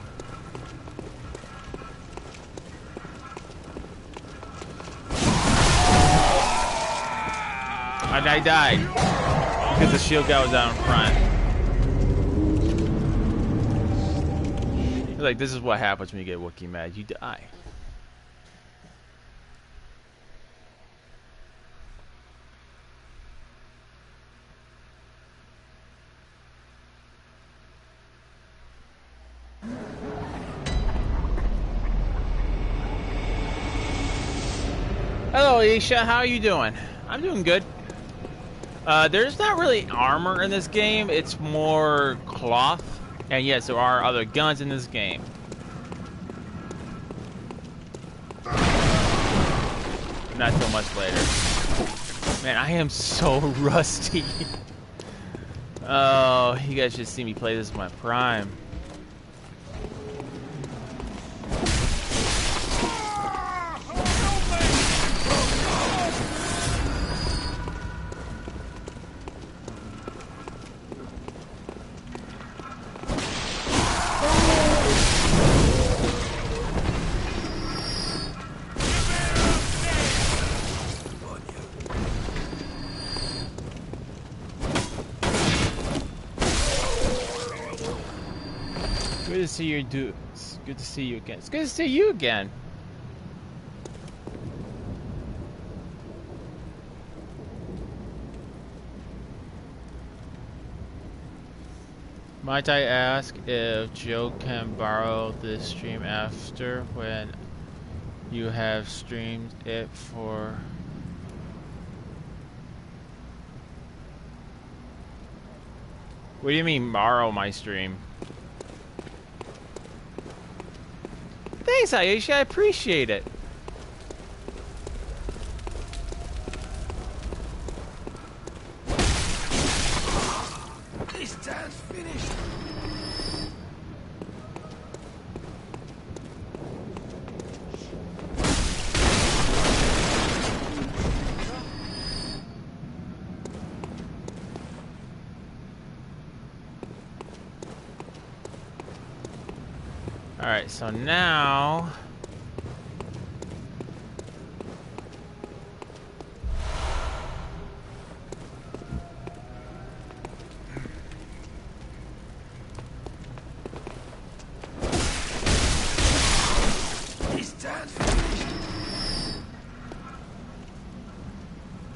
And I died. Because the shield guy was down in front. Like, this is what happens when you get Wookiee mad. You die. Hello, Isha. How are you doing? I'm doing good. There's not really armor in this game. It's more cloth. And yes, there are other guns in this game. Not so much later. Man, I am so rusty. Oh, you guys should see me play this in my prime. Good to see you, dude. It's good to see you again. It's good to see you again. Might I ask if Joe can borrow this stream after when you have streamed it for... What do you mean borrow my stream? Thanks, Aisha. I appreciate it. This time's finished. Alright, so now...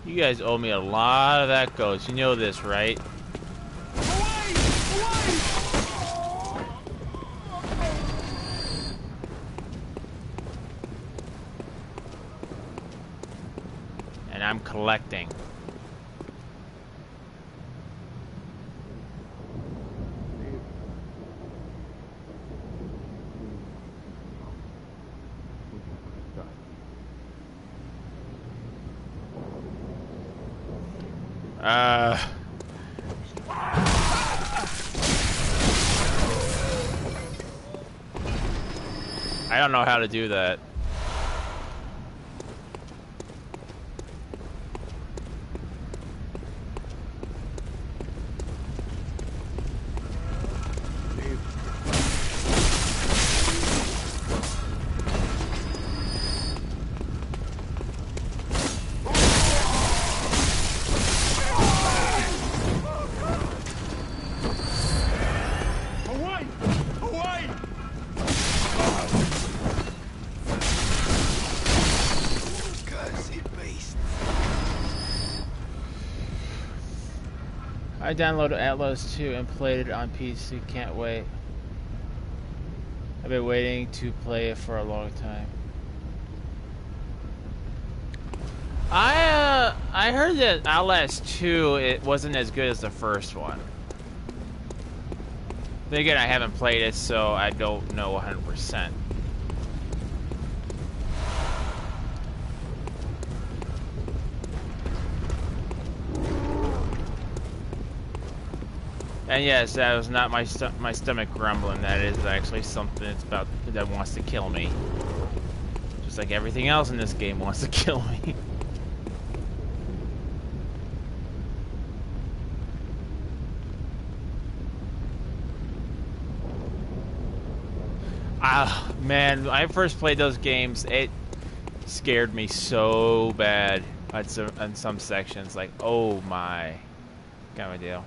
You guys owe me a lot of that ghost. You know this, right? And I'm collecting. I don't know how to do that. I downloaded Atlas 2 and played it on PC. Can't wait. I've been waiting to play it for a long time. I heard that Outlast 2 it wasn't as good as the first one. Then again, I haven't played it, so I don't know 100%. And yes, that was not my stomach grumbling. That is actually something that's about that wants to kill me. Just like everything else in this game wants to kill me. Ah, man, when I first played those games, it scared me so bad on some sections. Like, oh my, kind of a deal.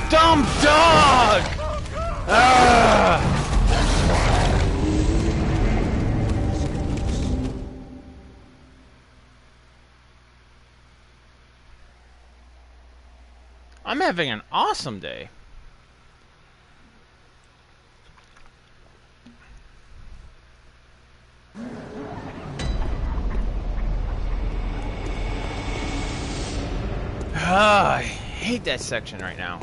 Dumb dog! I'm having an awesome day. I hate that section right now.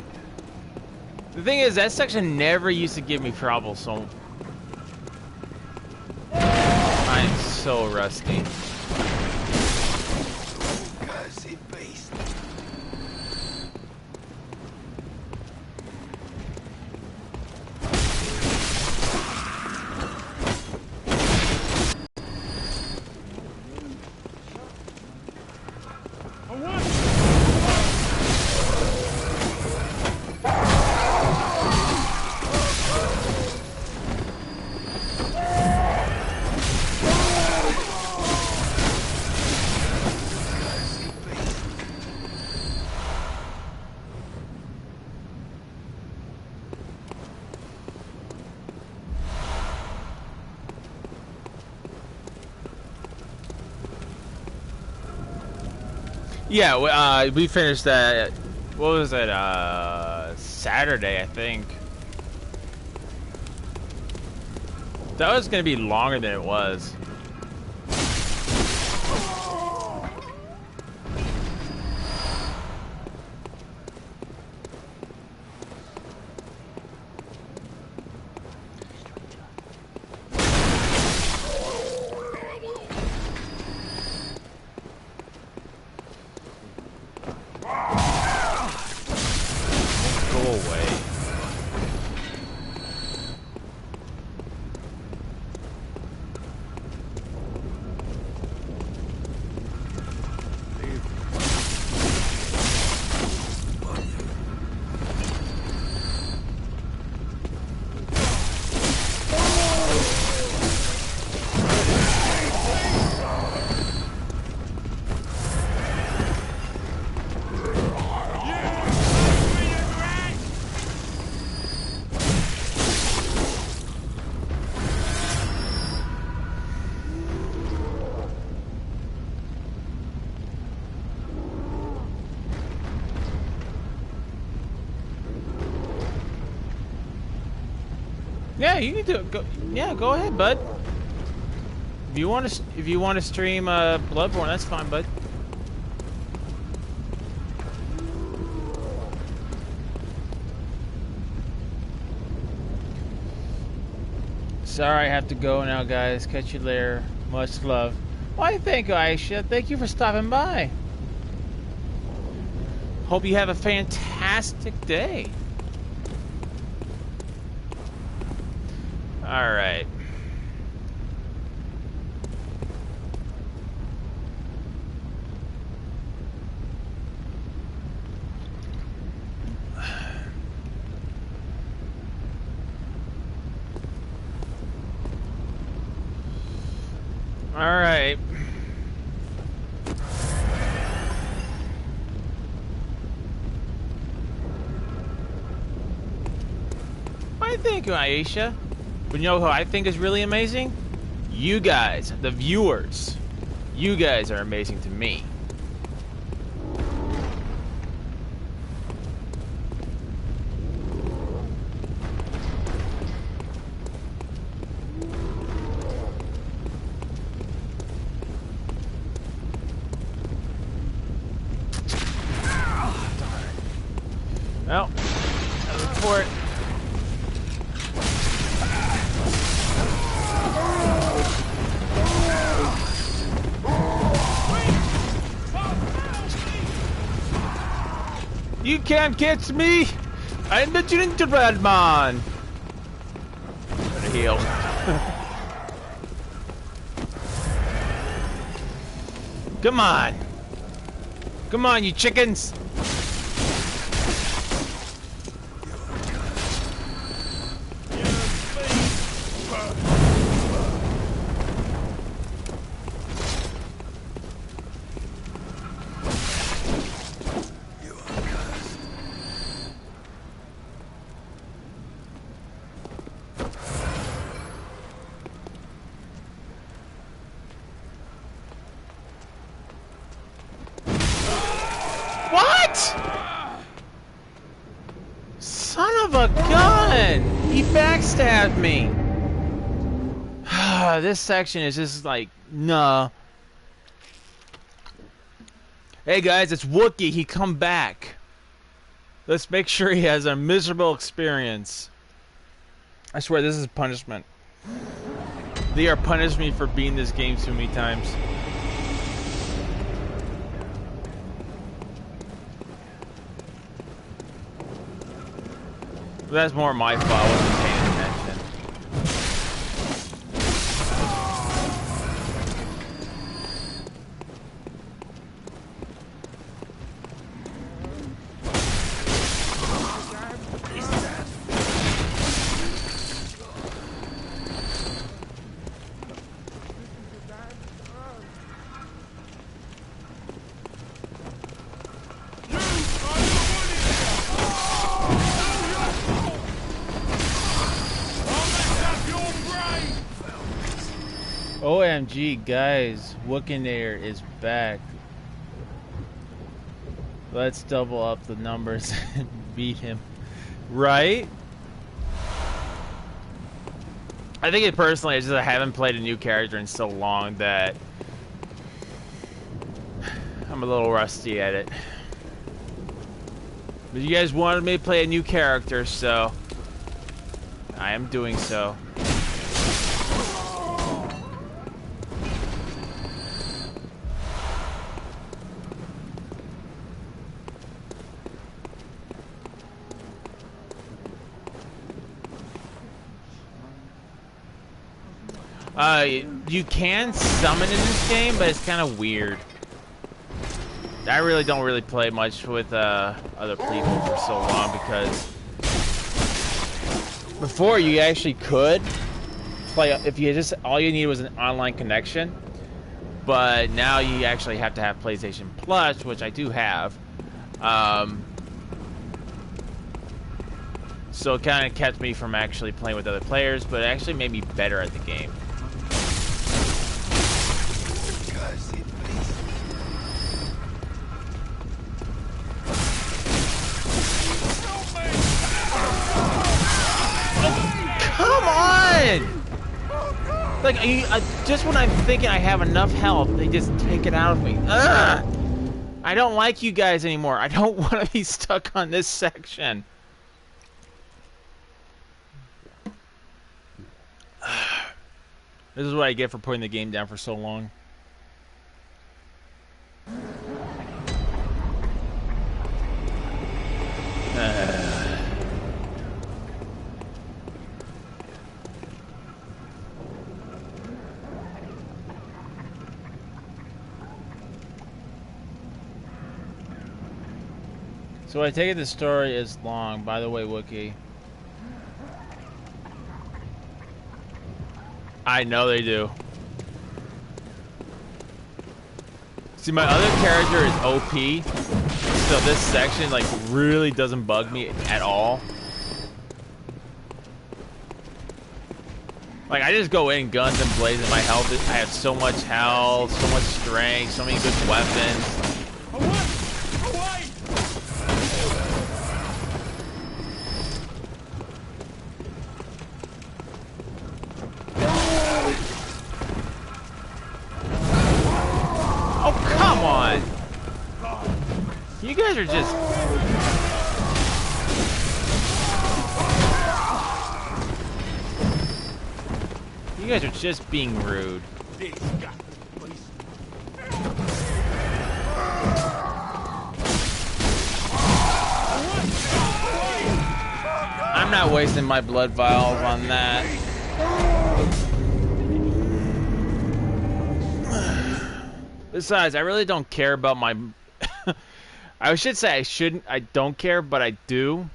The thing is, that section never used to give me trouble, so I'm so rusty. Yeah, we finished that. What was it? Saturday, I think. That was gonna be longer than it was. Yeah, you need to go. Yeah, go ahead, bud. If you want to stream Bloodborne, that's fine, bud. Sorry, I have to go now, guys. Catch you later. Much love. Why, thank you, Aisha. Thank you for stopping by. hope you have a fantastic day. Alright. Alright. I think, Aisha. But you know who I think is really amazing? You guys, the viewers. You guys are amazing to me. Well, I report. You can't get me! I'm the gingerbread man! Gonna heal. Come on! Come on, you chickens! Backstabbed me. This section is just like, nah. Hey guys, it's Wookiee. He come back. Let's make sure he has a miserable experience. I swear this is punishment. They are punishing me for beating this game too many times. But that's more my fault. I wasn't paying attention. OMG, guys, Wookinator is back. Let's double up the numbers and beat him. Right? I think it personally, it's just I haven't played a new character in so long that I'm a little rusty at it. But you guys wanted me to play a new character, so I am doing so. You can summon in this game, but it's kind of weird. I really don't play much with other people for so long because before you actually could play if you just all you need was an online connection, but now you actually have to have PlayStation Plus, which I do have. So it kind of kept me from actually playing with other players, but it actually made me better at the game. Like, just when I'm thinking I have enough health, they just take it out of me. Ugh! I don't like you guys anymore. I don't want to be stuck on this section. This is what I get for putting the game down for so long. So I take it the story is long, by the way, Wookiee. I know they do. See, my other character is OP, so this section, like, really doesn't bug me at all. Like, I just go in guns and blazing. My health is, I have so much health, so much strength, so many good weapons. You guys are just... You guys are just being rude. I'm not wasting my blood vials on that. Besides, I really don't care about my... I should say I don't care, but I do.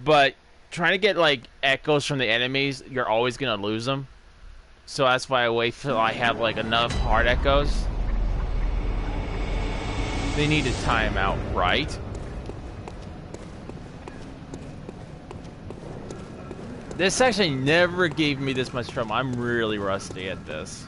But trying to get, like, echoes from the enemies, you're always going to lose them. So that's why I wait till I have, like, enough hard echoes. They need to time out right. This actually never gave me this much trouble. I'm really rusty at this.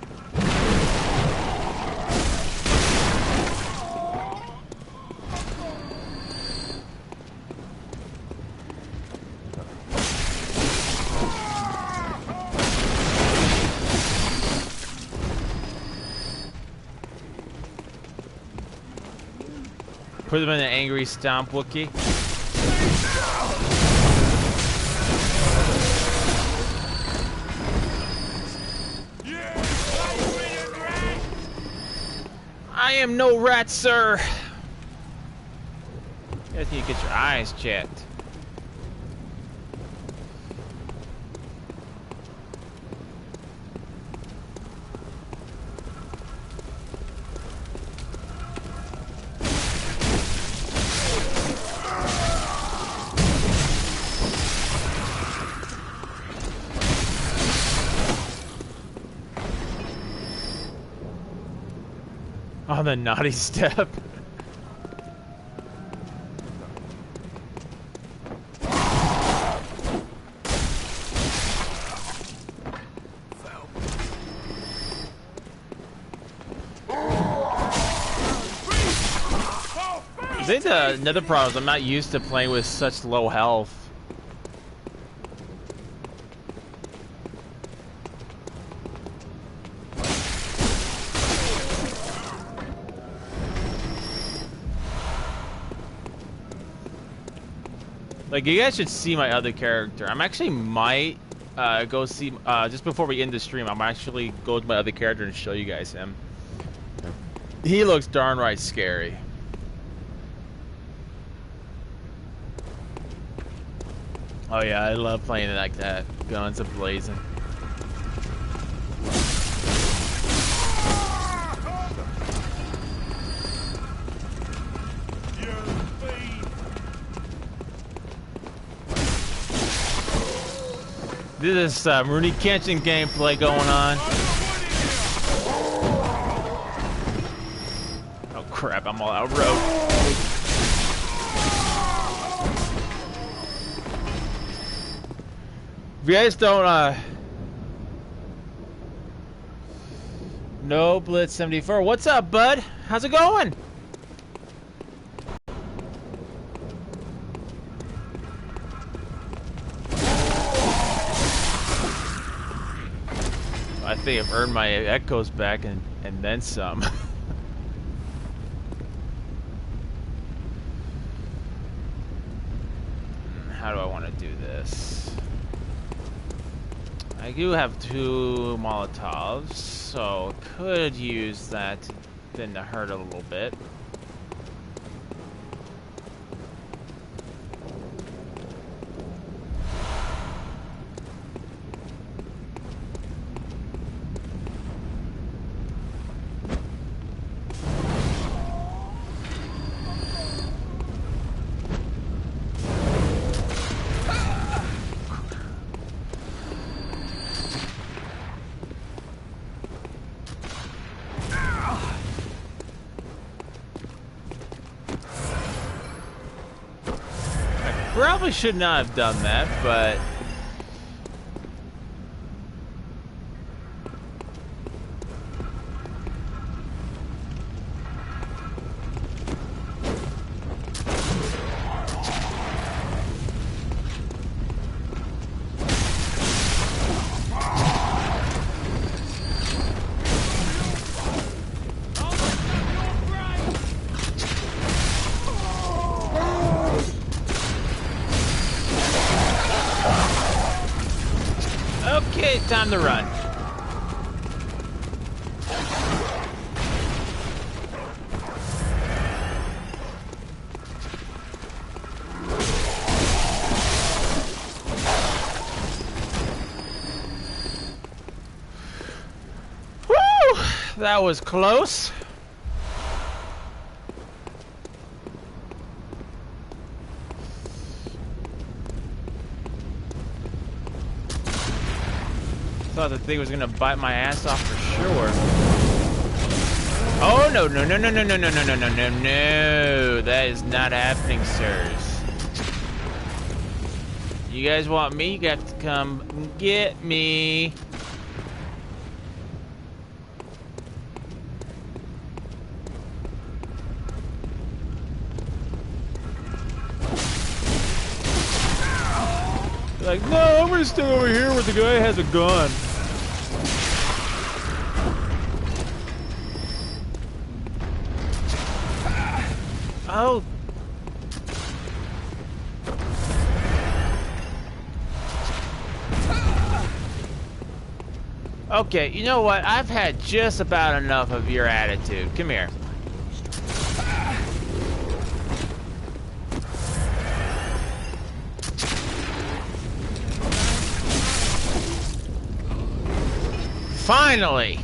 Put them in an angry stomp, Wookiee. I am no rat, sir. You guys need to get your eyes checked. On the naughty step. I think another problem is I'm not used to playing with such low health. Like, you guys should see my other character. I'm actually might go see, just before we end the stream, I'm actually go to my other character and show you guys him. He looks darn right scary. Oh yeah, I love playing it like that. Guns a-blazing. This is some Rooney Kenshin gameplay going on. Oh crap, I'm all out of road. If you guys don't, no Blitz 74. What's up, bud? How's it going? I think I've earned my echoes back and then some. How do I want to do this? I do have 2 Molotovs, so could use that then to hurt a little bit. probably should not have done that, but... Okay, time to run. Woo! That was close. Thought the thing was gonna bite my ass off for sure. Oh no no no no no no no no no no no no! That is not happening, sirs. You guys want me? You have to come get me. Like, no, I'm gonna stay over here where the guy has a gun. Oh. Okay, you know what? I've had just about enough of your attitude. Come here. Finally!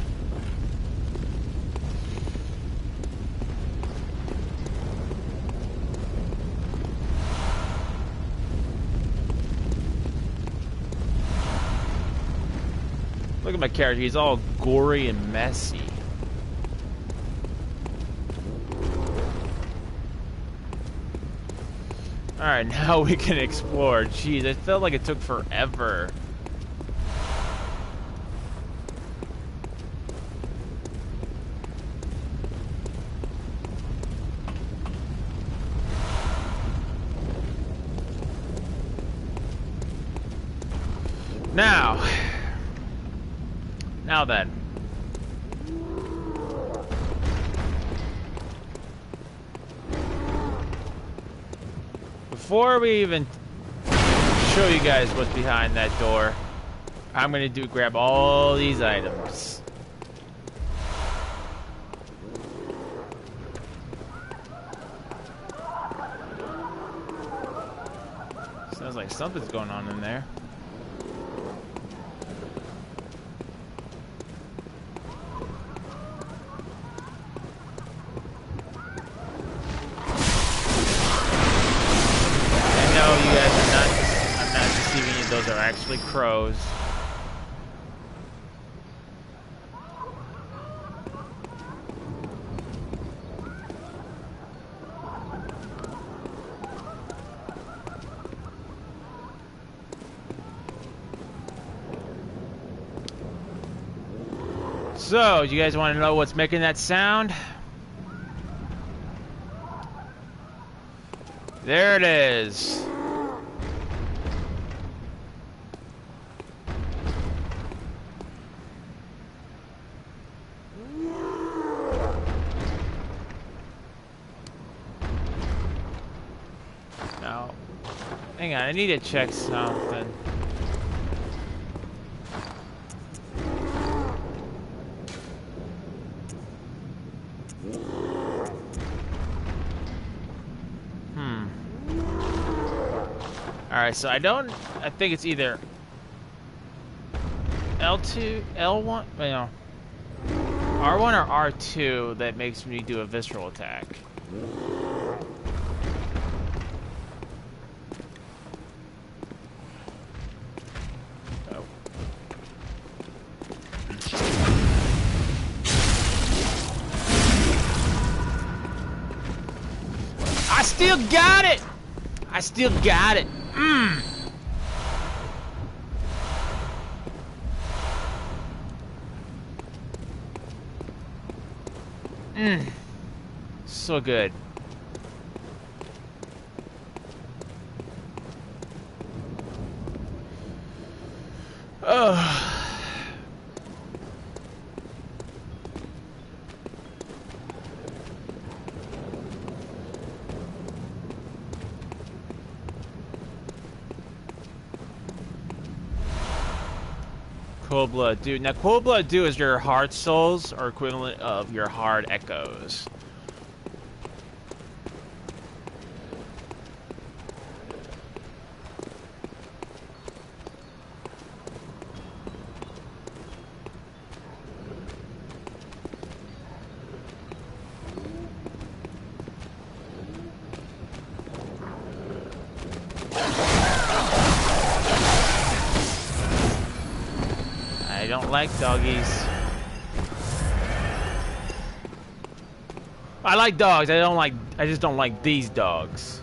Look at my character, he's all gory and messy. Alright, now we can explore. Jeez, it felt like it took forever. Now then. Before we even show you guys what's behind that door, I'm gonna grab all these items. Sounds like something's going on in there. Those are actually crows. So, you guys want to know what's making that sound? There it is. Hang on, I need to check something. Alright, so I think it's either L2, L1, no, R1 or R2 that makes me do a visceral attack. I still got it! I still got it. So good. Ugh. Cold Blood Dew. Now, Cold Blood Dew is your hard souls or equivalent of your hard echoes. I don't like doggies. I like dogs. I just don't like these dogs.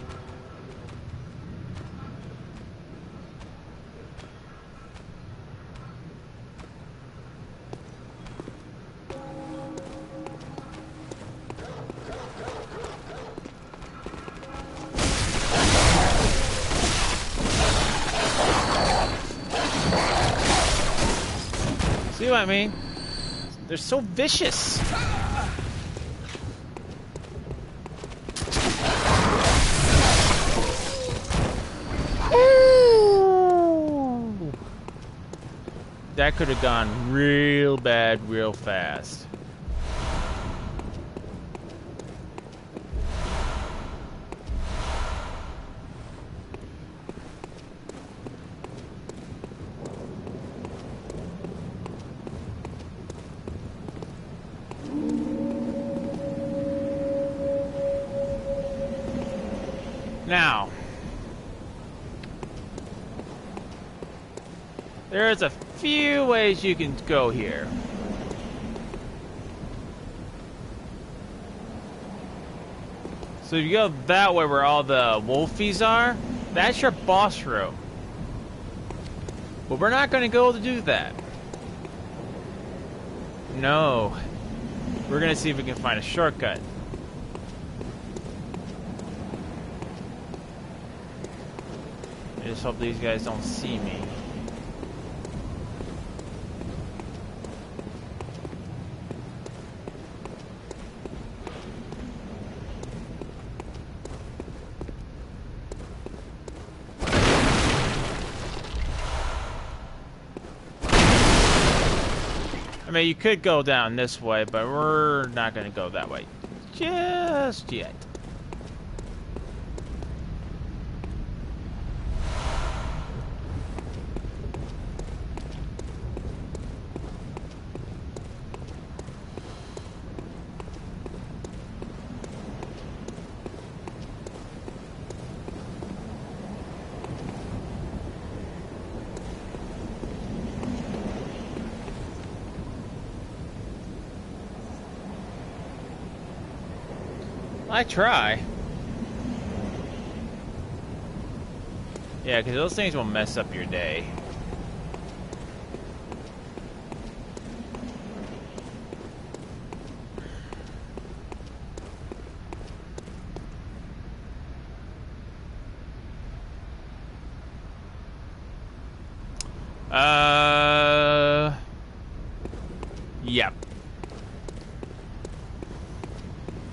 See what I mean? They're so vicious. Ooh. That could have gone real bad real fast. Now, there's a few ways you can go here. So if you go that way where all the wolfies are, that's your boss room. But we're not going to go to do that. No. We're going to see if we can find a shortcut. I just hope these guys don't see me. I mean, you could go down this way, but we're not going to go that way just yet. I try. Yeah, because those things will mess up your day. Yep.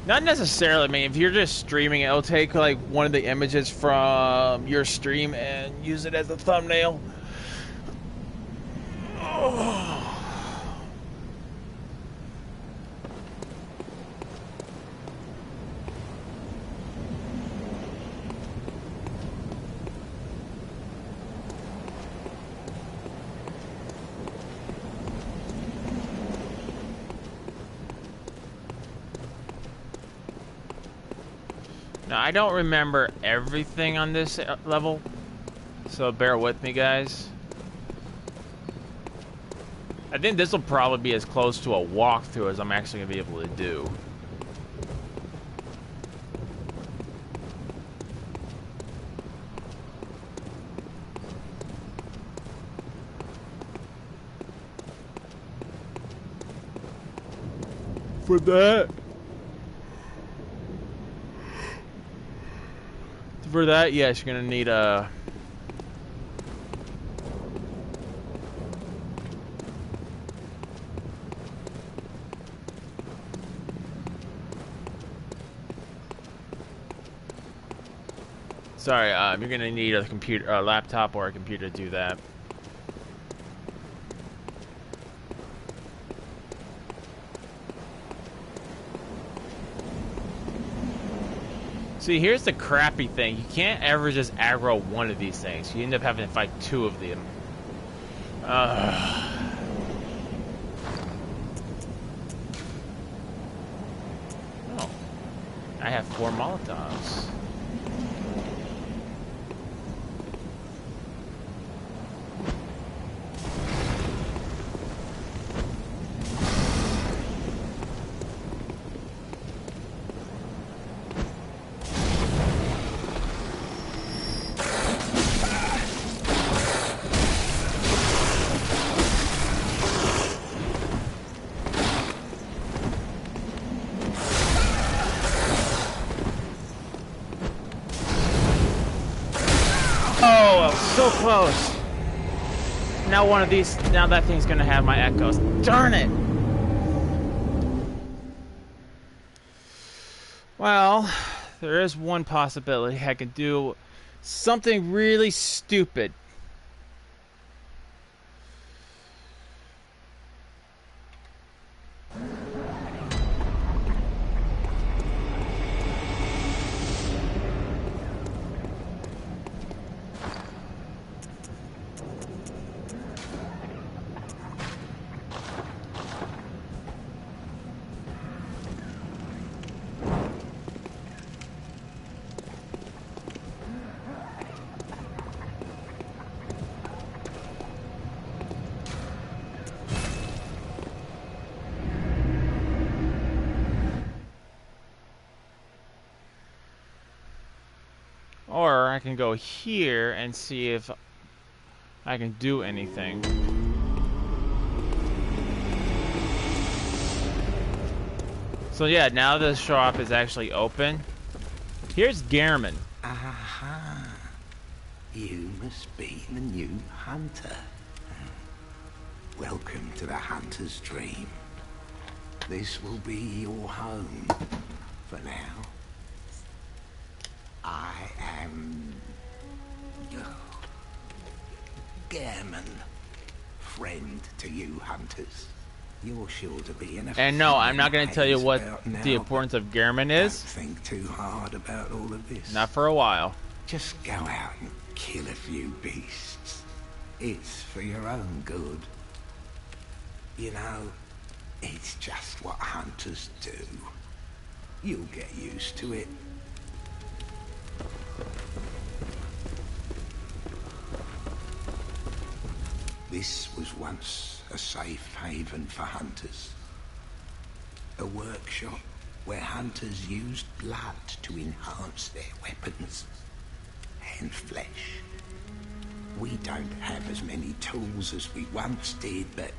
Not necessarily. I mean, if you're just streaming, it'll take like one of the images from your stream and use it as a thumbnail. Oh. Now, I don't remember everything on this level, so bear with me, guys. I think this will probably be as close to a walkthrough as I'm actually going to be able to do. For that. For that, yes, you're gonna need a. Sorry, you're gonna need a computer, a laptop, or a computer to do that. See, here's the crappy thing. You can't ever just aggro one of these things. You end up having to fight two of them. Oh, I have 4 Molotovs. So close. Now one of these, now that thing's gonna have my echoes. Darn it! Well, there is one possibility. I can do something really stupid. Or I can go here and see if I can do anything. So yeah, now the shop is actually open. Here's Gehrman. Aha. You must be the new hunter. Welcome to the hunter's dream. This will be your home for now. I am Gehrman, friend to you hunters. You're sure to be in a. And no, I'm not going to tell you what the importance of Gehrman is. Don't think too hard about all of this. Not for a while. Just go out and kill a few beasts. It's for your own good. You know, it's just what hunters do. You'll get used to it. This was once a safe haven for hunters. A workshop where hunters used blood to enhance their weapons and flesh. We don't have as many tools as we once did, but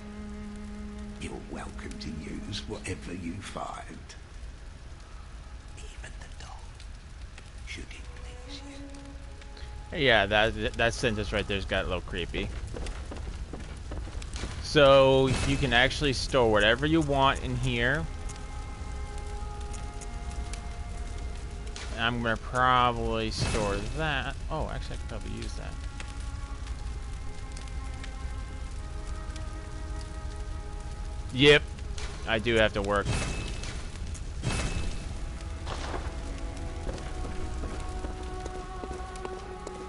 you're welcome to use whatever you find. Even the dog, should it please you. Yeah, that sentence right there's got a little creepy. So you can actually store whatever you want in here. I'm gonna probably store that. Oh, actually I could probably use that. Yep, I do have to work.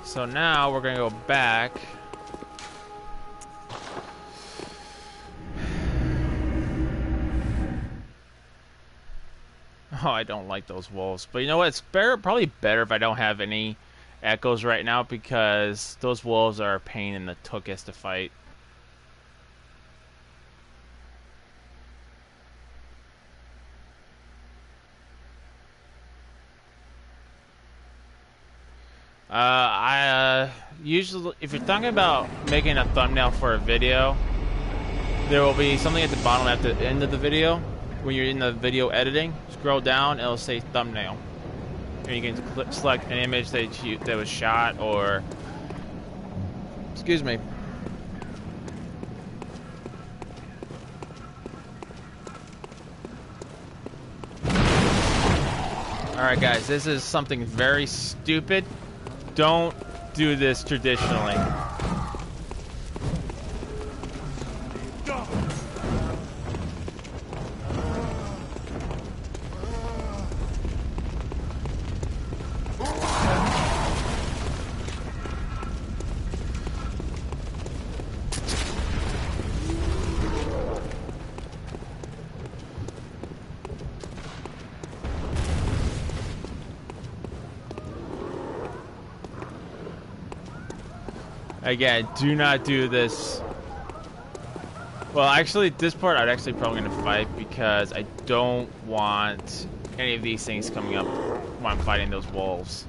So now we're gonna go back. Oh, I don't like those wolves. But you know what? It's probably better if I don't have any echoes right now, because those wolves are a pain in the tuchus to fight. Usually, if you're talking about making a thumbnail for a video, there will be something at the bottom at the end of the video. when you're in the video editing, scroll down, it'll say thumbnail. And you can select an image that was shot, or excuse me. Alright guys, this is something very stupid. Don't do this traditionally. Again, do not do this. Well, actually, this part I'm actually probably going to fight because I don't want any of these things coming up when I'm fighting those wolves.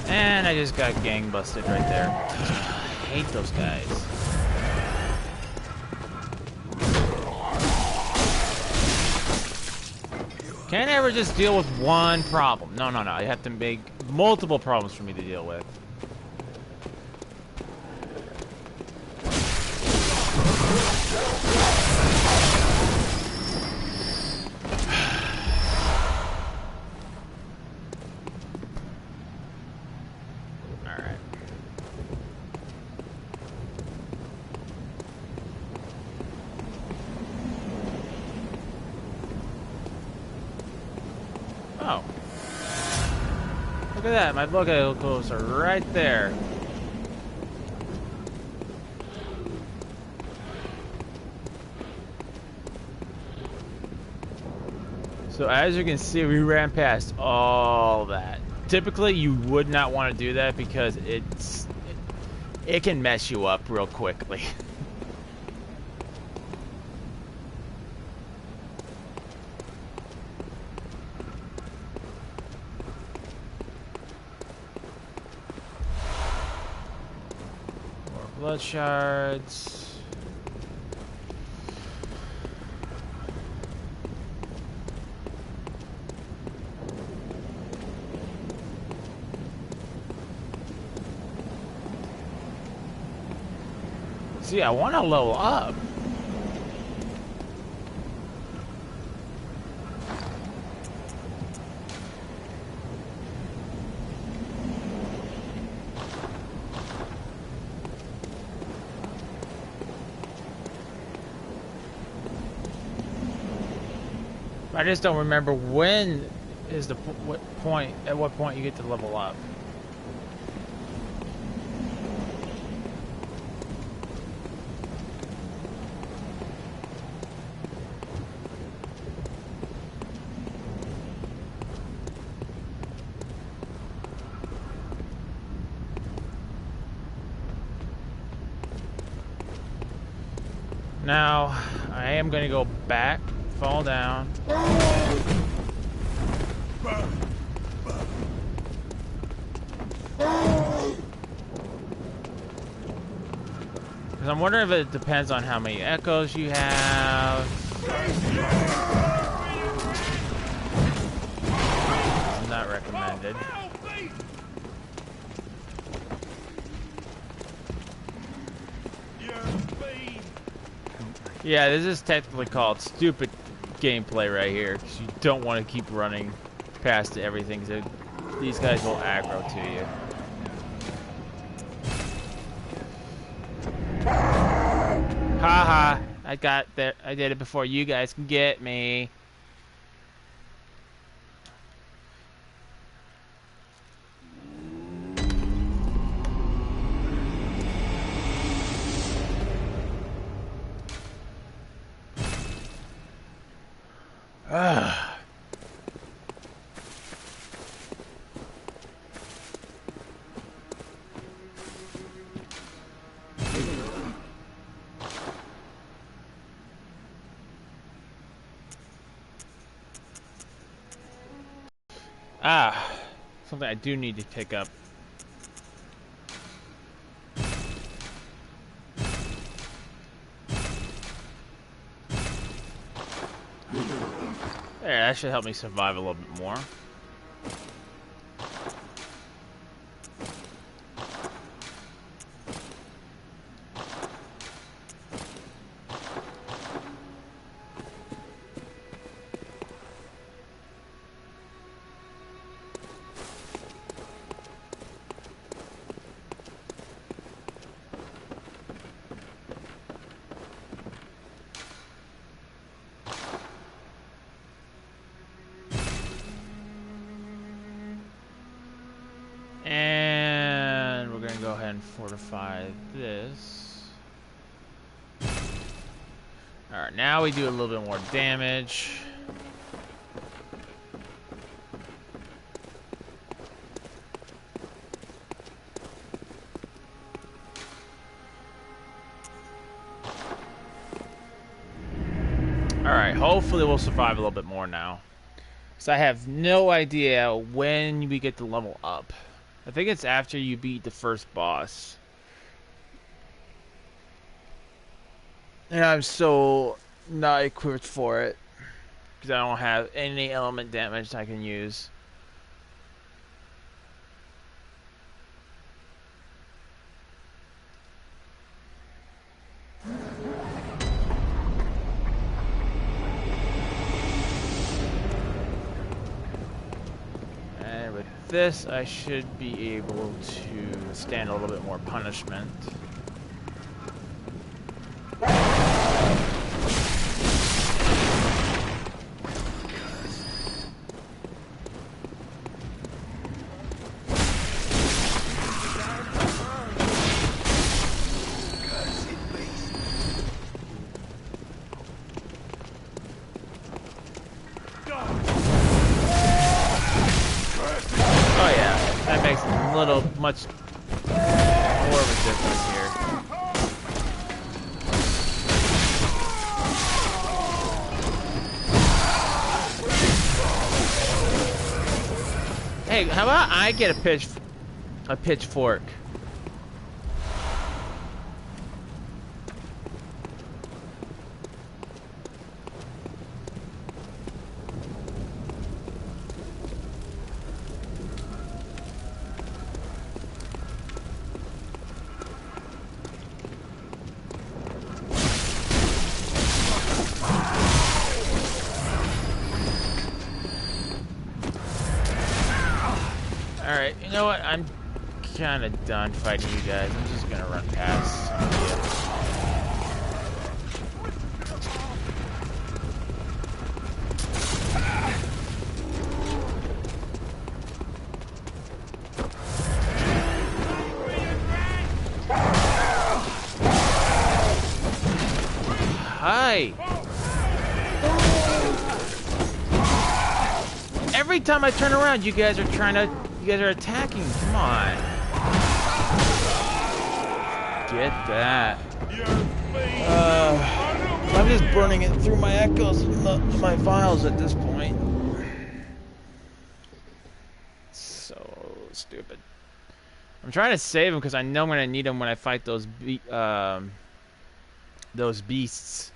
And I just got gang busted right there. I hate those guys. Can't ever just deal with one problem. No, no, no. You have to make multiple problems for me to deal with. Oh. Look at that, my locals are right there. So as you can see, we ran past all that. Typically, you would not want to do that because it can mess you up real quickly. Blood shards. See, I want to level up. I just don't remember when is the at what point you get to level up. Now, I am going to go back, fall down. Because I'm wondering if it depends on how many echoes you have. Not recommended. Yeah, this is technically called stupid gameplay right here, because you don't want to keep running past everything, so these guys will aggro to you. Haha, I got there. I did it before you guys can get me. Something I do need to pick up. There, that should help me survive a little bit more. And we're gonna go ahead and fortify this. Alright, now we do a little bit more damage. Alright, hopefully we'll survive a little bit more now. So I have no idea when we get to level up. I think it's after you beat the first boss. And I'm so not equipped for it. Because I don't have any element damage I can use. This, I should be able to stand a little bit more punishment. Much more of a difference here. Hey, how about I get a pitchfork? Alright, you know what? I'm kind of done fighting you guys. I'm just gonna run past. Hi! Every time I turn around, you guys are attacking. Come on. Get that. I'm just burning it through my echoes and my files at this point. So stupid. I'm trying to save them because I know I'm going to need them when I fight those beasts.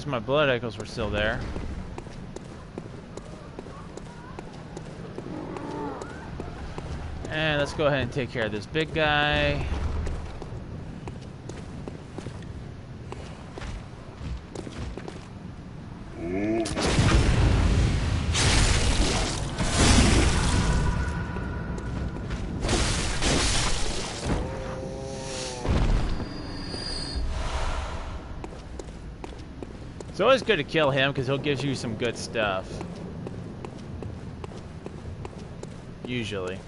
wish my blood echoes were still there. And let's go ahead and take care of this big guy. It's always good to kill him because he'll give you some good stuff. Usually.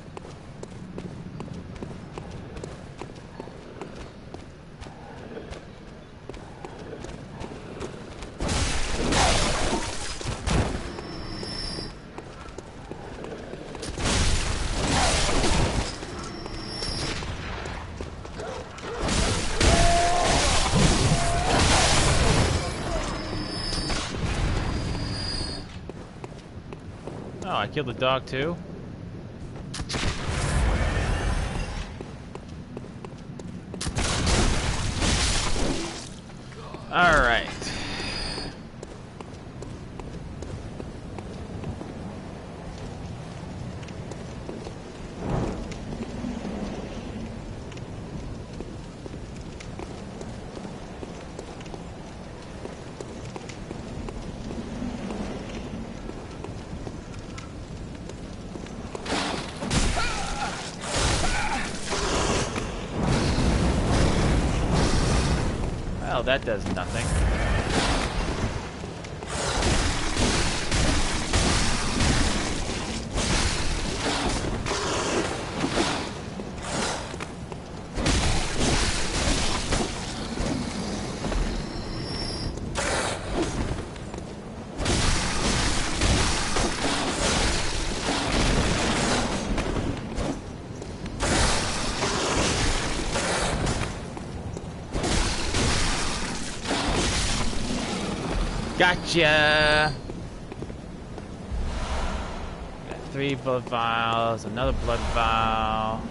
Oh, I killed the dog too? Alright. Well, that does nothing. Gotcha! Got 3 blood vials, another blood vial.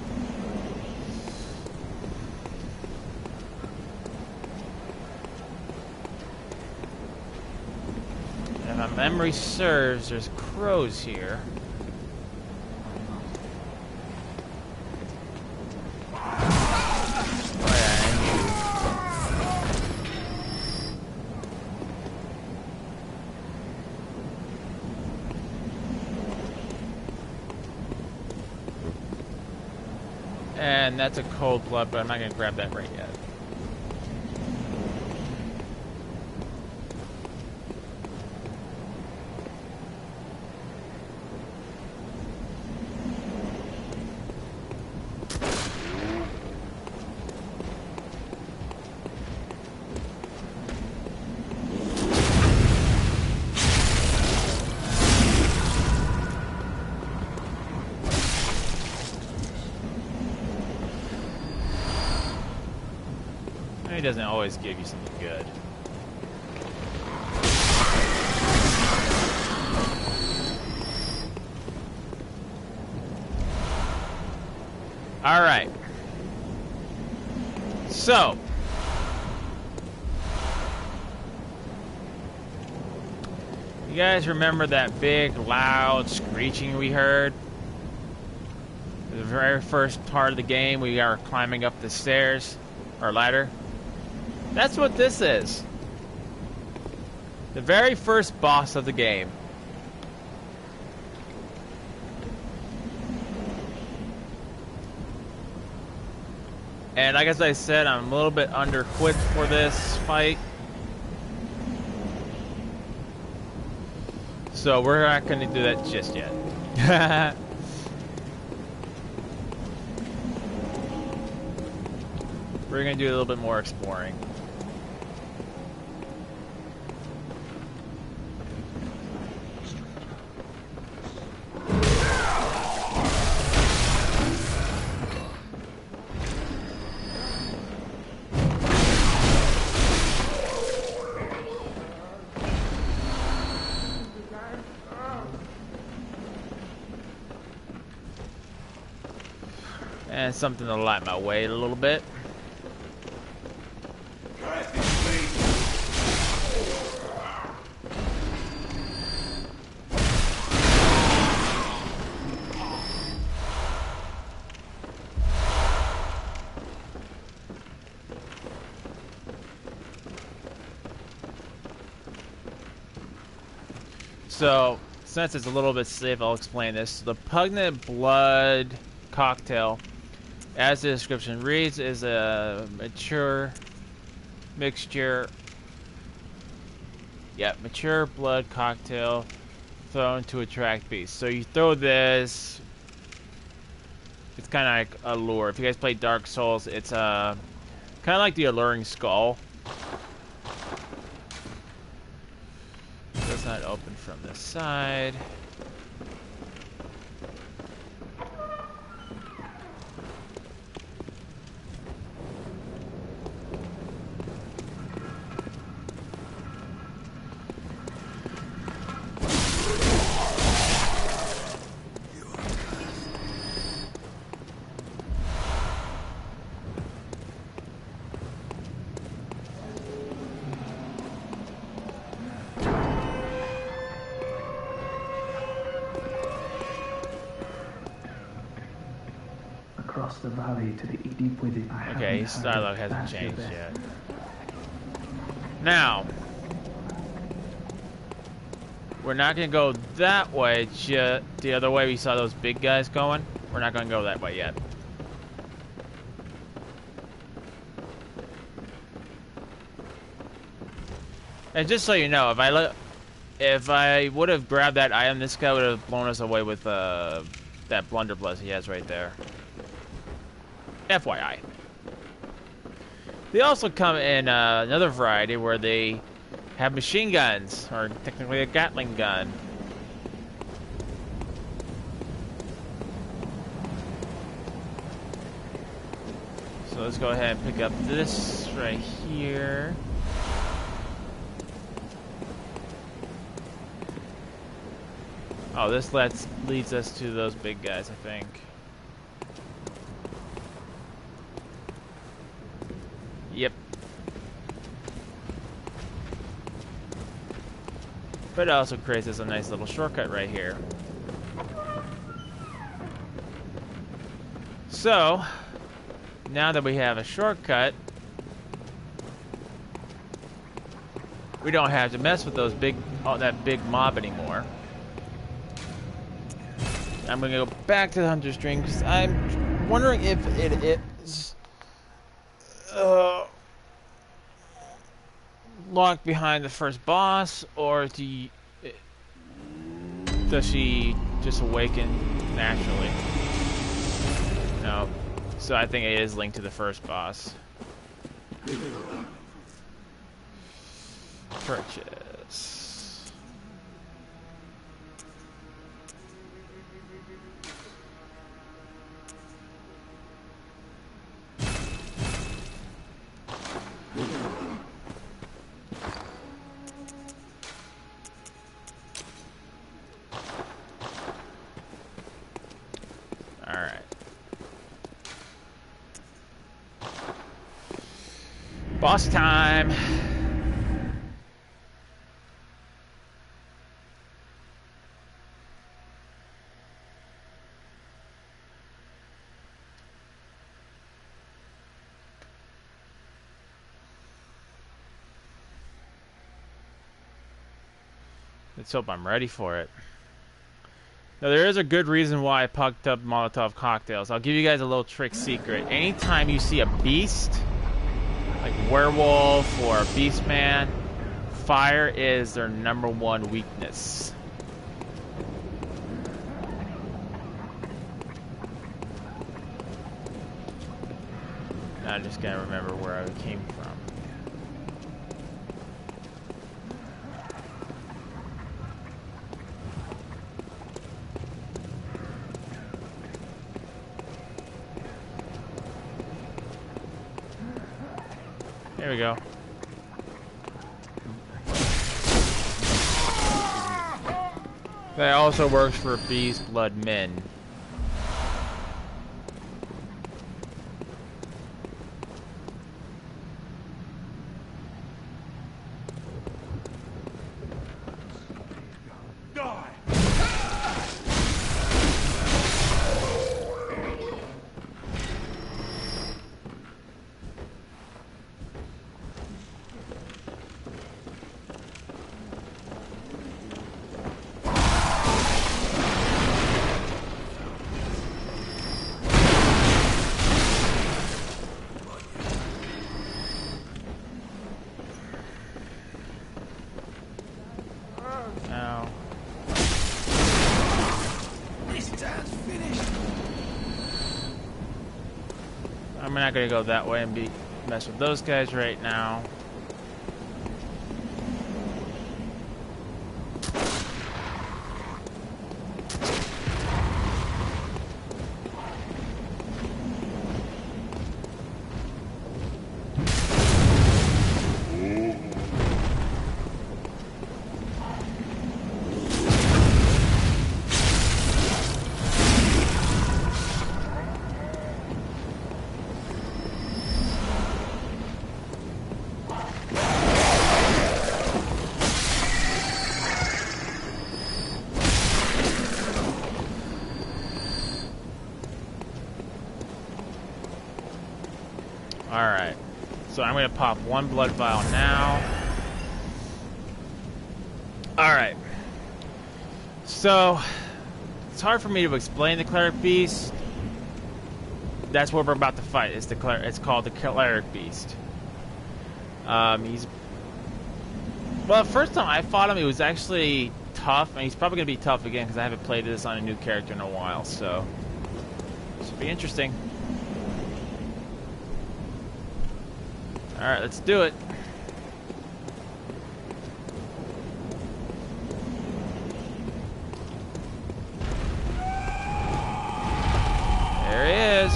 If my memory serves, there's crows here. And that's a cold blood, but I'm not going to grab that right yet. He doesn't always give you something good. All right. So, you guys remember that big, loud screeching we heard? The very first part of the game, we are climbing up the stairs, or ladder. That's what this is. The very first boss of the game. And like as I said, I'm a little bit under-equipped for this fight. So we're not going to do that just yet. We're going to do a little bit more exploring. And something to light my weight a little bit. So, since it's a little bit safe, I'll explain this. The Pungent Blood cocktail, as the description reads, is a mature mixture. Yeah, mature blood cocktail thrown to attract beasts. So you throw this. It's kind of like a lure. If you guys play Dark Souls, it's kind of like the alluring skull. Does not open from this side. Across the valley to the deep within. Okay, his dialogue hasn't changed yet. Now, we're not going to go that way, the other way we saw those big guys going. We're not going to go that way yet. And just so you know, if I would have grabbed that item, this guy would have blown us away with that blunderbuss he has right there. FYI. They also come in another variety where they have machine guns, or technically a Gatling gun. So let's go ahead and pick up this right here. Oh, this leads us to those big guys, I think. Yep. But it also creates us a nice little shortcut right here. So, now that we have a shortcut, we don't have to mess with those that big mob anymore. I'm gonna go back to the hunter's dream because I'm wondering if it is locked behind the first boss, or does she just awaken naturally? No. So I think it is linked to the first boss. Purchase. Alright. Boss time! Let's hope I'm ready for it. Now, there is a good reason why I pucked up Molotov cocktails. I'll give you guys a little trick secret. Anytime you see a beast, like werewolf or a beast man, fire is their #1 weakness. Now I just gotta remember where I came from. There we go. That also works for beast blood men. I'm not gonna go that way and mess with those guys right now. Alright, so I'm going to pop one blood vial now. Alright, so it's hard for me to explain the Cleric Beast. That's what we're about to fight. It's called the Cleric Beast. He's... Well, the first time I fought him, he was actually tough, and he's probably going to be tough again because I haven't played this on a new character in a while, so it should be interesting. Alright, let's do it. There he is.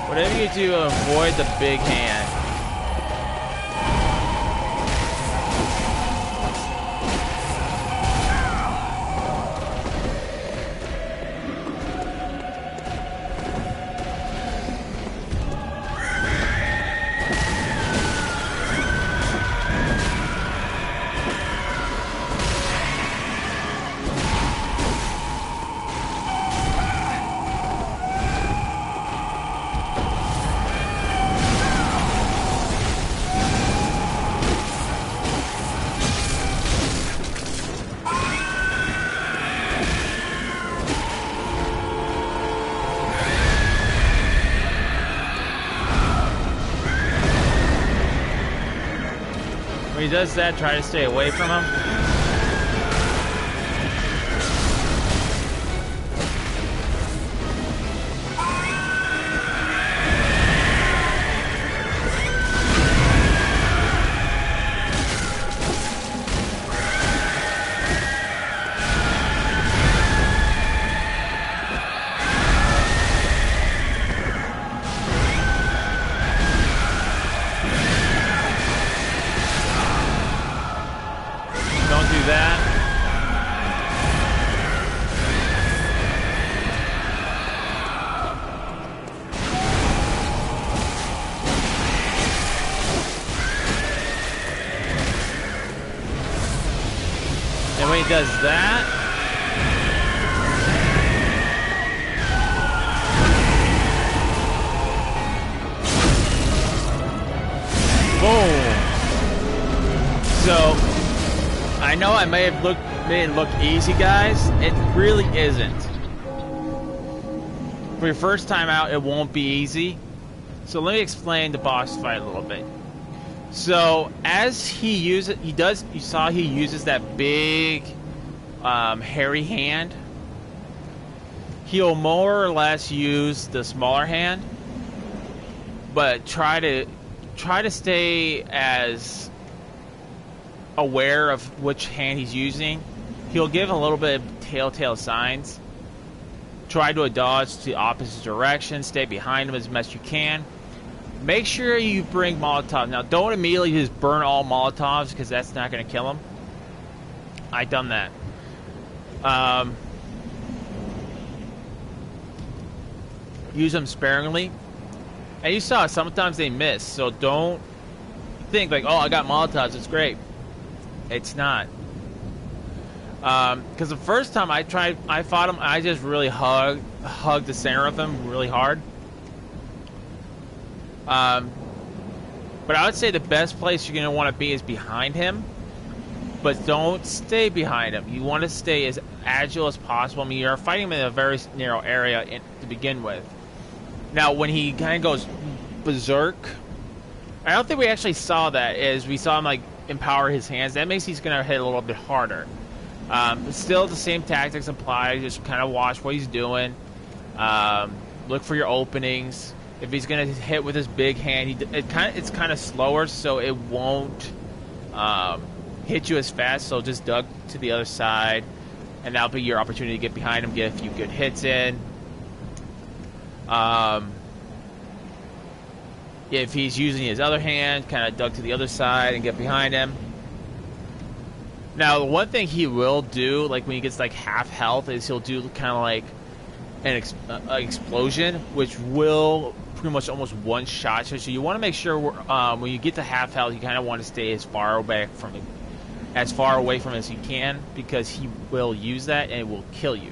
Whatever you do, avoid the big hand. When he does that, try to stay away from him. And when he does that, boom. So I know I may have made it look easy, guys. It really isn't. For your first time out, it won't be easy. So let me explain the boss fight a little bit. So as he uses, you saw he uses that big, hairy hand. He'll more or less use the smaller hand, but try to stay as aware of which hand he's using. He'll give a little bit of telltale signs. Try to dodge to the opposite direction. Stay behind him as best you can. Make sure you bring Molotovs. Now, don't immediately just burn all Molotovs because that's not going to kill him. I've done that. Use them sparingly. And you saw sometimes they miss, so don't think like, oh, I got Molotovs, it's great. It's not. Because the first time I fought him, I just really hugged the center of him really hard. But I would say the best place you're going to want to be is behind him. But don't stay behind him. You want to stay as agile as possible. I mean, you're fighting him in a very narrow area to begin with. Now, when he kind of goes berserk, I don't think we actually saw that. We saw him like empower his hands. That makes he's going to hit a little bit harder. But still, the same tactics apply. Just kind of watch what he's doing. Look for your openings. If he's gonna hit with his big hand, it's kind of slower, so it won't hit you as fast. So just duck to the other side, and that'll be your opportunity to get behind him, get a few good hits in. If he's using his other hand, kind of duck to the other side and get behind him. Now, the one thing he will do, like when he gets like half health, is he'll do kind of like an explosion, which will pretty much almost one shot. So you want to make sure when you get to half health, you kind of want to stay as far away from it as you can, because he will use that and it will kill you.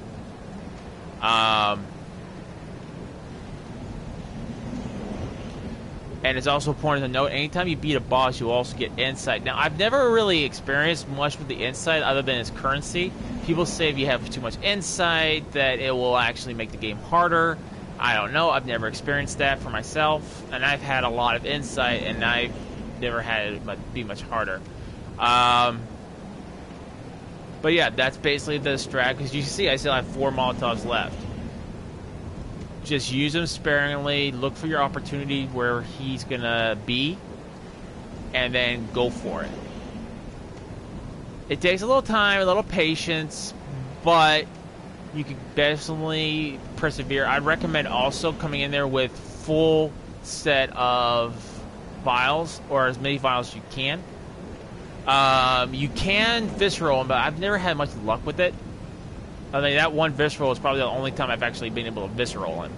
And it's also important to note, anytime you beat a boss, you also get insight. Now, I've never really experienced much with the insight other than its currency. People say if you have too much insight, that it will actually make the game harder. I don't know. I've never experienced that for myself. And I've had a lot of insight, and I've never had it be much harder. But yeah, that's basically the strat. Because you can see I still have 4 Molotovs left. Just use them sparingly, look for your opportunity where he's gonna be, and then go for it. It takes a little time, a little patience, but you can definitely persevere. I'd recommend also coming in there with full set of vials, or as many vials as you can. You can visceral them, but I've never had much luck with it. I mean, that one visceral is probably the only time I've actually been able to visceral him.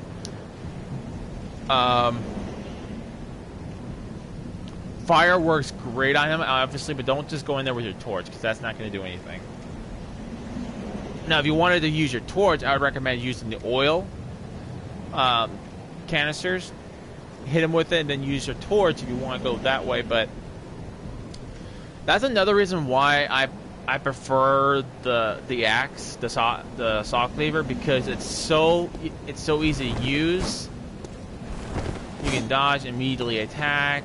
Fire works great on him, obviously, but don't just go in there with your torch, because that's not going to do anything. Now, if you wanted to use your torch, I would recommend using the oil canisters. Hit him with it, and then use your torch if you want to go that way. But that's another reason why I prefer the axe, the saw cleaver, because it's so easy to use. You can dodge, immediately attack.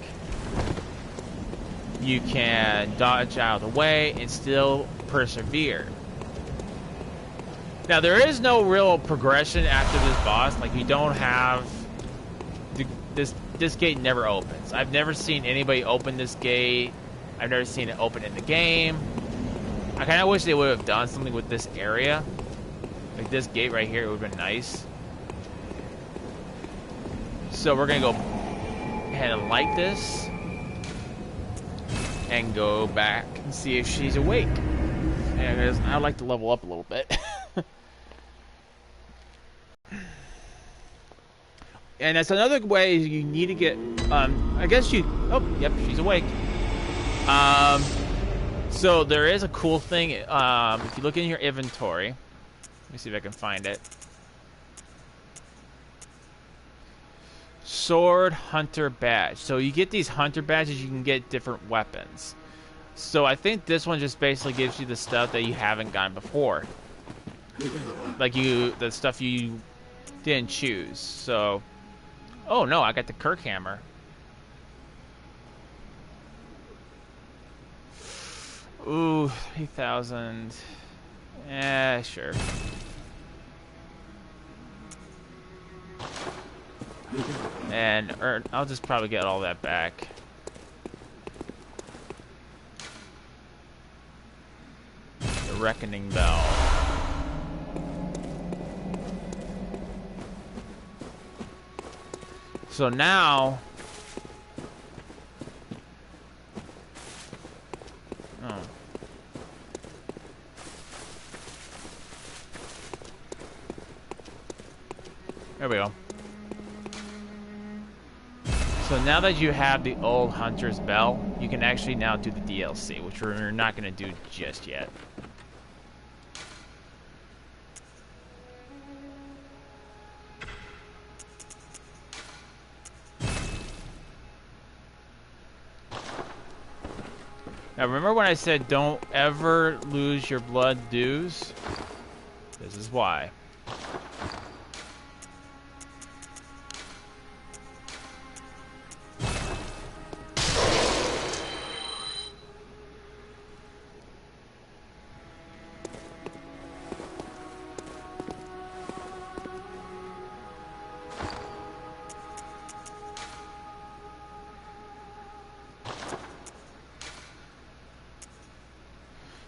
You can dodge out of the way and still persevere. Now, there is no real progression after this boss. Like, you don't have this gate never opens. I've never seen anybody open this gate. I've never seen it open in the game. I kind of wish they would have done something with this area. Like this gate right here, it would have been nice. So we're going to go ahead and light this. And go back and see if she's awake. And I'd like to level up a little bit. And that's another way you need to get... I guess you... Oh, yep, she's awake. So there is a cool thing. If you look in your inventory, let me see if I can find it. Sword Hunter Badge. So you get these Hunter Badges, you can get different weapons. So I think this one just basically gives you the stuff that you haven't gotten before. Like the stuff you didn't choose. So... Oh no, I got the Kirk Hammer. Ooh, 3,000. Yeah, sure. And I'll just probably get all that back. The Reckoning Bell. So now... Oh. There we go. So now that you have the old Hunter's Bell, you can actually now do the DLC, which we're not going to do just yet. Now remember when I said don't ever lose your blood dues? This is why.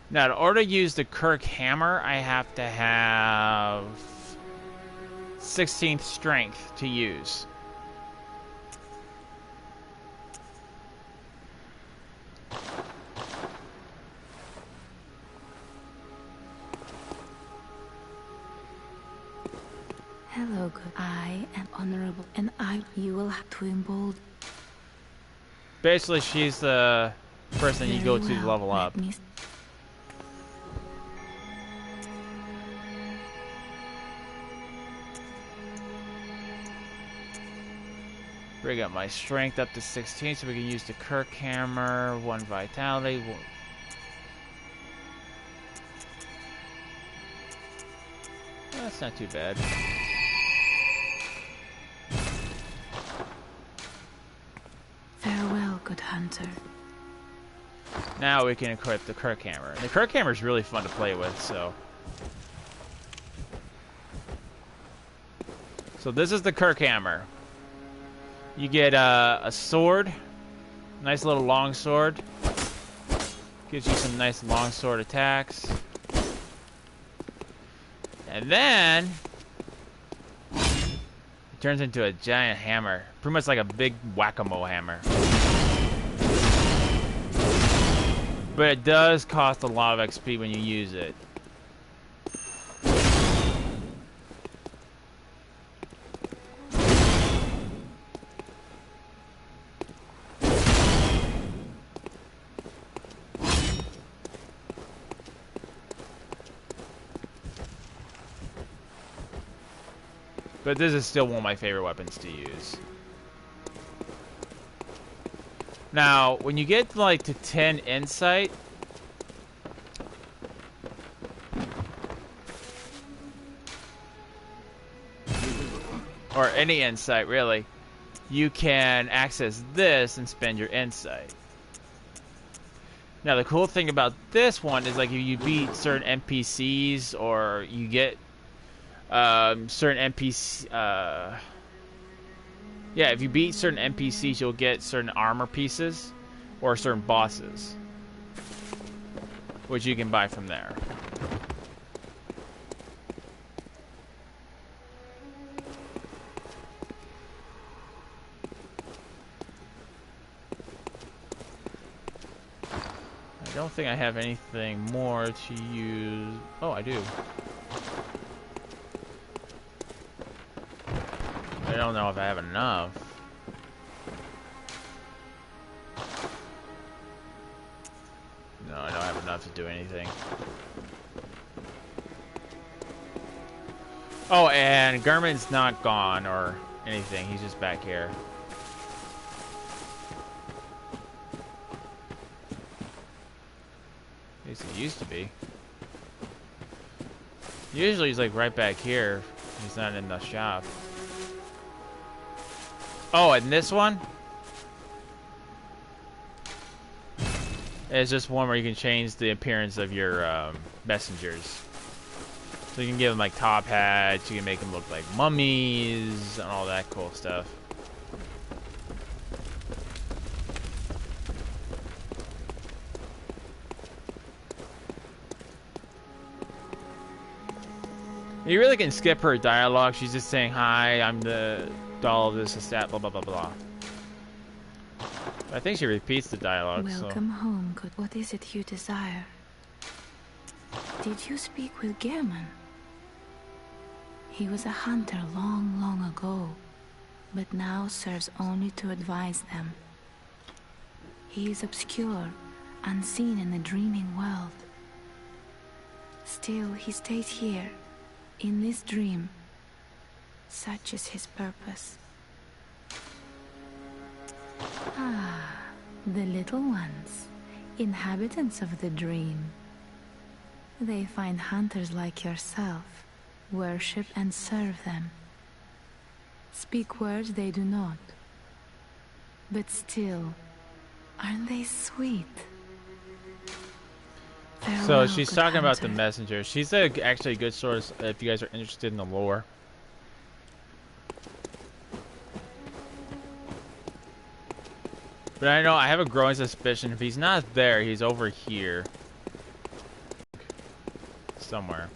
Now, in order to use the Kirk hammer, I have to have 16th strength to use. Hello, good. I am honorable, and you will have to embolden. Basically, she's the person you go to Very well. level up. Let me Bring up my strength up to 16 so we can use the Kirk hammer, 1 vitality. That's not too bad. Farewell, good hunter. Now we can equip the Kirk hammer. The Kirk hammer is really fun to play with, so. So this is the Kirk hammer. You get a sword, nice little long sword. Gives you some nice long sword attacks. And then it turns into a giant hammer. Pretty much like a big whack-a-mole hammer. But it does cost a lot of XP when you use it. But this is still one of my favorite weapons to use. Now, when you get like to 10 insight, or any insight really, you can access this and spend your insight. Now, the cool thing about this one is like if you beat certain NPCs or you get certain NPC, yeah, if you beat certain NPCs, you'll get certain armor pieces or certain bosses, which you can buy from there. I don't think I have anything more to use. Oh, I do. I don't know if I have enough. No, I don't have enough to do anything. Oh, and Garmin's not gone or anything. He's just back here. At least he used to be. Usually he's like right back here. He's not in the shop. Oh, and this one is just one where you can change the appearance of your messengers. So you can give them like top hats, you can make them look like mummies, and all that cool stuff. You really can skip her dialogue. She's just saying, "Hi, I'm the doll of this, that, blah, blah, blah, blah." I think she repeats the dialogue. Welcome home, good. What is it you desire? Did you speak with Gehrman? He was a hunter long, long ago, but now serves only to advise them. He is obscure, unseen in the dreaming world. Still, he stays here, in this dream. Such is his purpose. Ah, the little ones, inhabitants of the dream. They find hunters like yourself, worship and serve them. Speak words they do not. But still, aren't they sweet? So she's talking about the messenger. She's actually a good source if you guys are interested in the lore. But I know I have a growing suspicion if he's not there, he's over here. somewhere.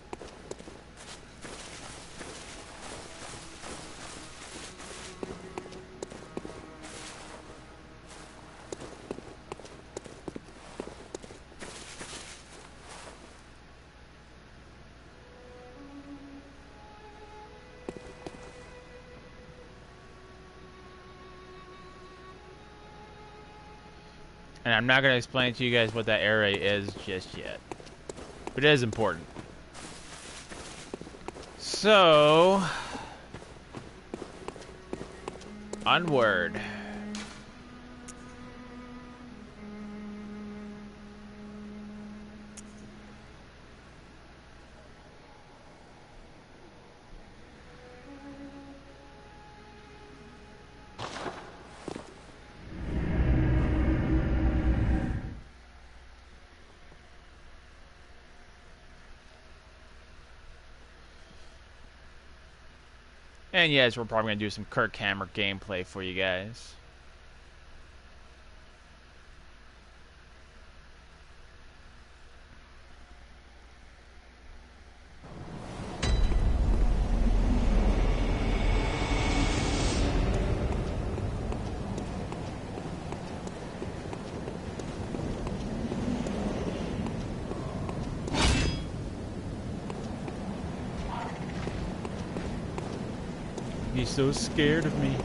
And I'm not going to explain to you guys what that area is just yet. But it is important. So... onward. And yes, we're probably going to do some Kirk Hammer gameplay for you guys. He's so scared of me.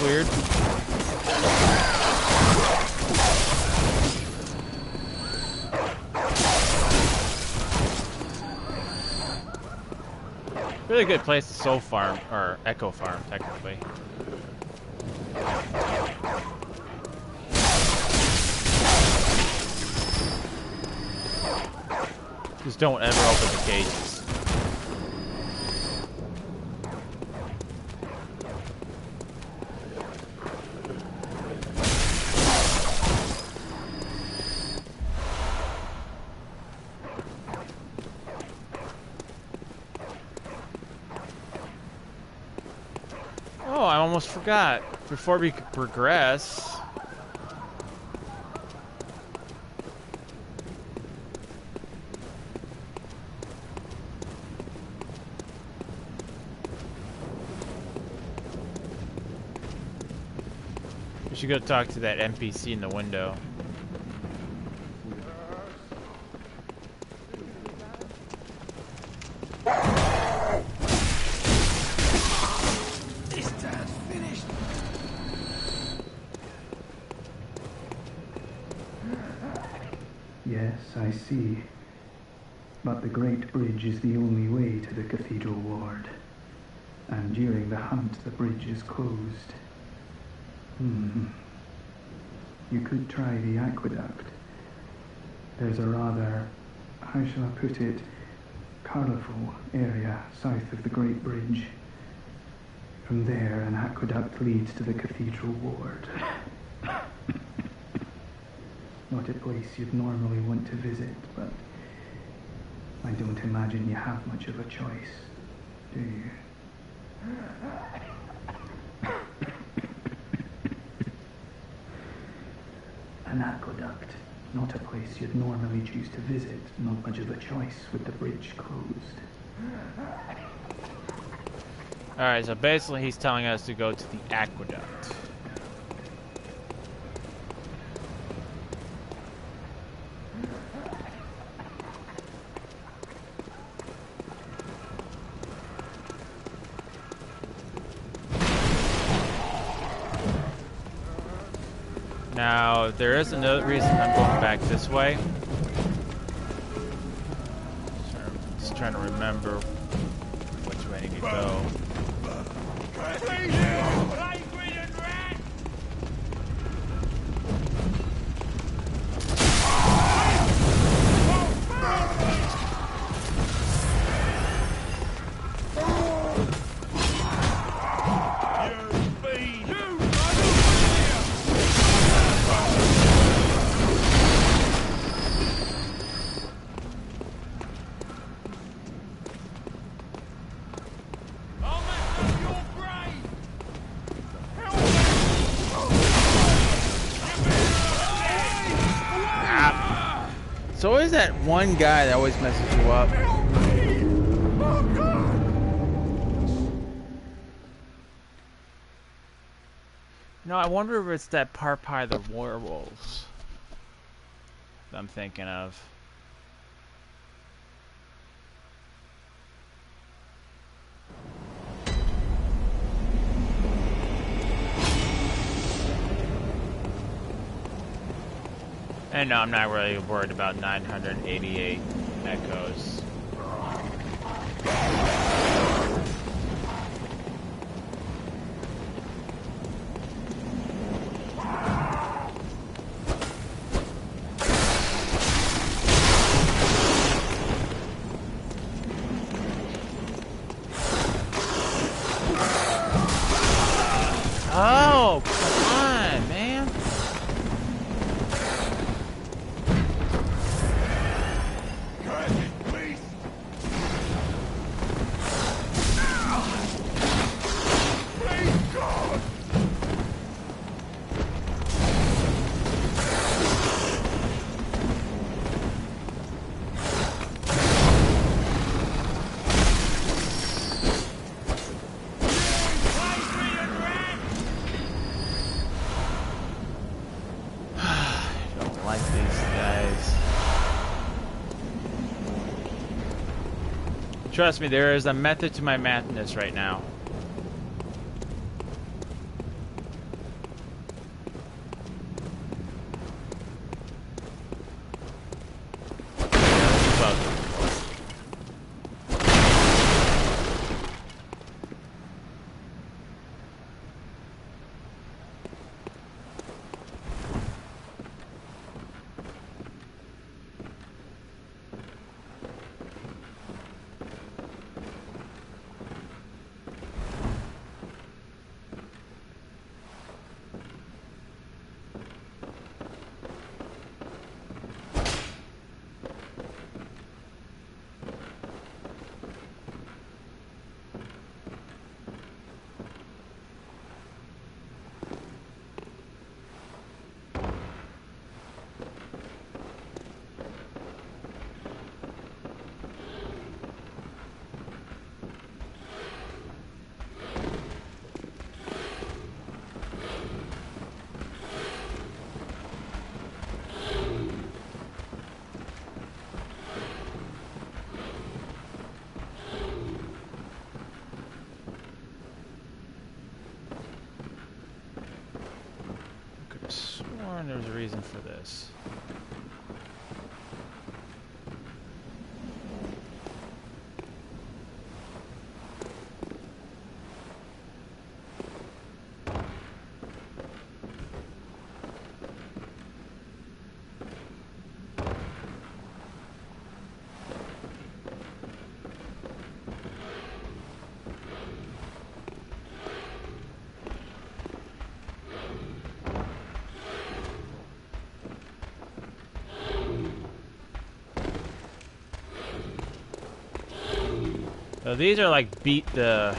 Weird. Really good place to soul farm, or echo farm, technically. Just don't ever open the cages. Oh, I almost forgot. Before we could progress... we should go talk to that NPC in the window. Yes, I see. But the Great Bridge is the only way to the Cathedral Ward. And during the hunt, the bridge is closed. You could try the aqueduct. There's a rather, how shall I put it, colourful area south of the Great Bridge. From there, an aqueduct leads to the Cathedral Ward. Not a place you'd normally want to visit, but I don't imagine you have much of a choice, do you? An aqueduct. Not a place you'd normally choose to visit. Not much of a choice with the bridge closed. Alright, so basically he's telling us to go to the aqueduct. Now, there is another reason I'm going back this way. Just trying to remember which way I need to go. It's always that one guy that always messes you up. No, I wonder if it's that Parpie the werewolves that I'm thinking of. And no, I'm not really worried about 988 echoes. Oh, come on, man. Trust me, there is a method to my madness right now. There's a reason for this. So these are like beat the...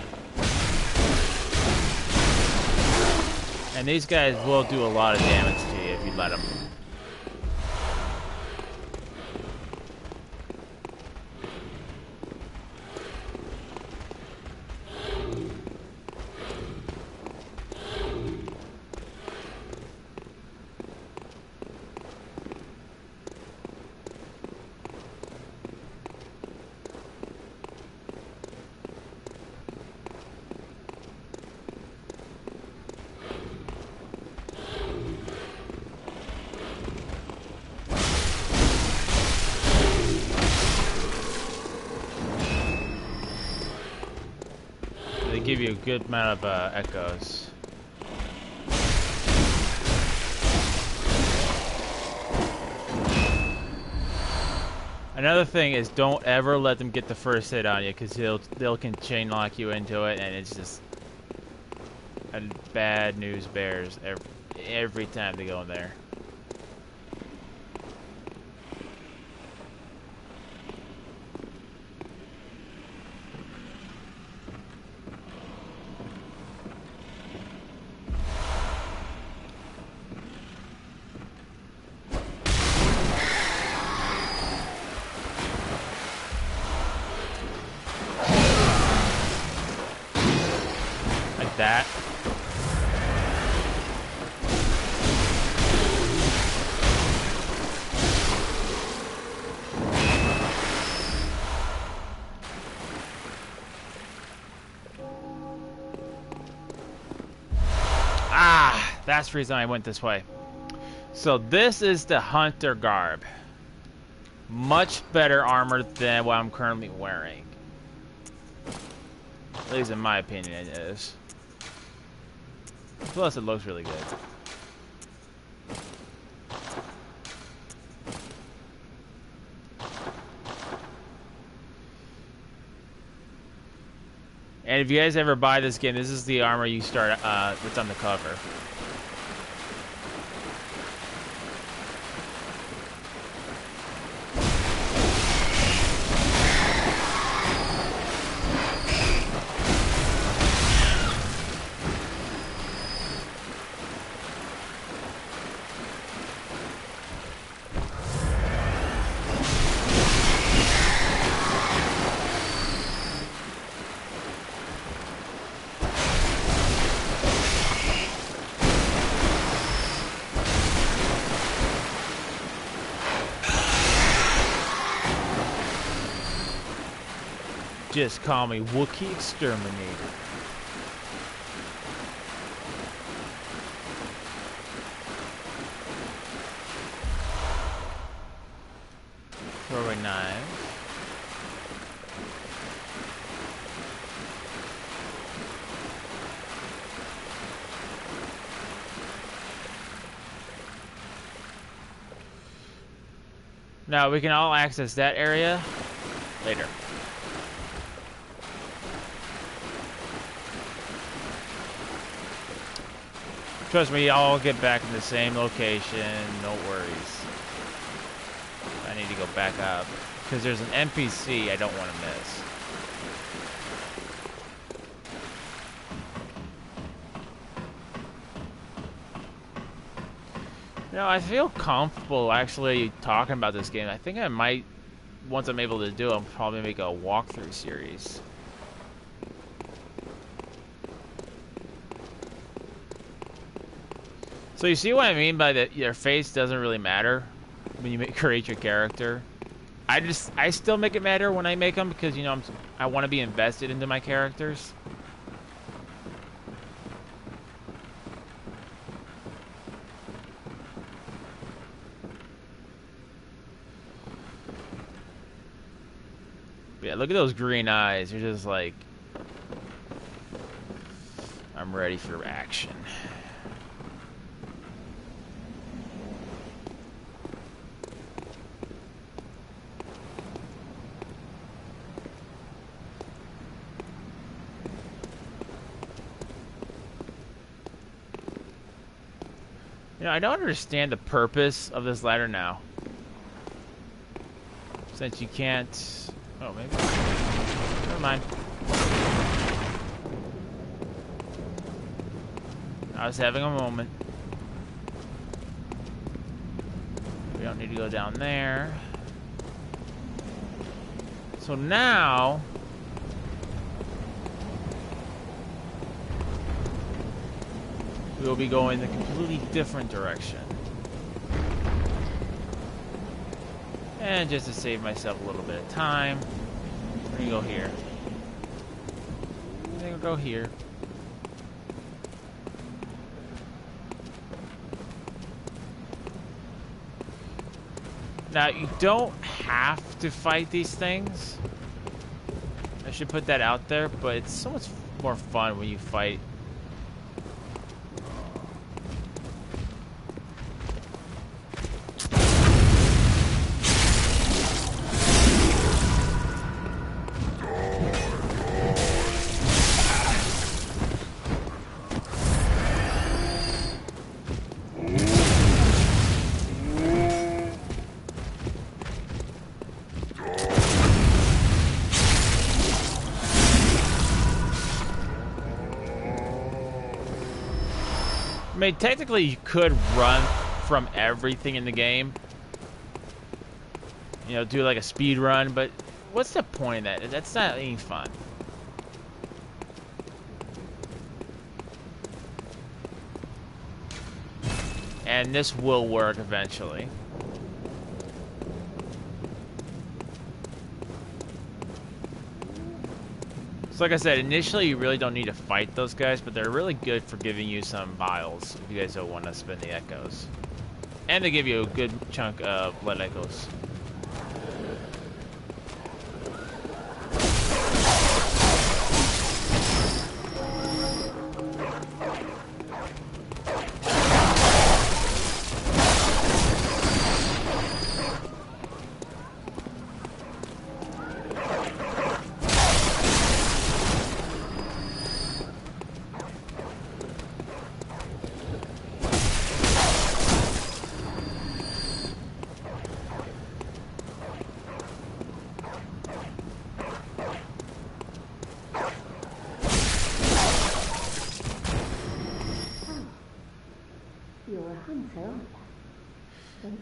And these guys will do a lot of damage to you if you let them. Give you a good amount of echoes. Another thing is don't ever let them get the first hit on you, because they'll can chain lock you into it, and it's just a bad news bears every time they go in there. That. Ah, that's the reason I went this way. So this is the hunter garb. Much better armor than what I'm currently wearing. At least in my opinion it is. Plus, it looks really good. And if you guys ever buy this game, this is the armor you start that's on the cover. Just call me Wookiee Exterminator. Throwing knives. Now we can all access that area later. Trust me, I'll get back in the same location, no worries. I need to go back up, because there's an NPC I don't want to miss. You know, I feel comfortable actually talking about this game. I think I might, once I'm able to do it, I'll probably make a walkthrough series. So you see what I mean by that? Your face doesn't really matter when you create your character. I still make it matter when I make them because you know I want to be invested into my characters. Yeah, look at those green eyes. They're just like, I'm ready for action. You know, I don't understand the purpose of this ladder now. Since you can't... Oh, maybe... Never mind. I was having a moment. We don't need to go down there. So now... we will be going the completely different direction. And just to save myself a little bit of time, we're gonna go here. We're gonna go here. Now, you don't have to fight these things. I should put that out there, but it's so much more fun when you fight. I mean, technically, you could run from everything in the game. You know, do like a speed run, but what's the point of that? That's not any fun. And this will work eventually. So like I said, initially you really don't need to fight those guys, but they're really good for giving you some vials if you guys don't want to spend the echoes. And they give you a good chunk of blood echoes.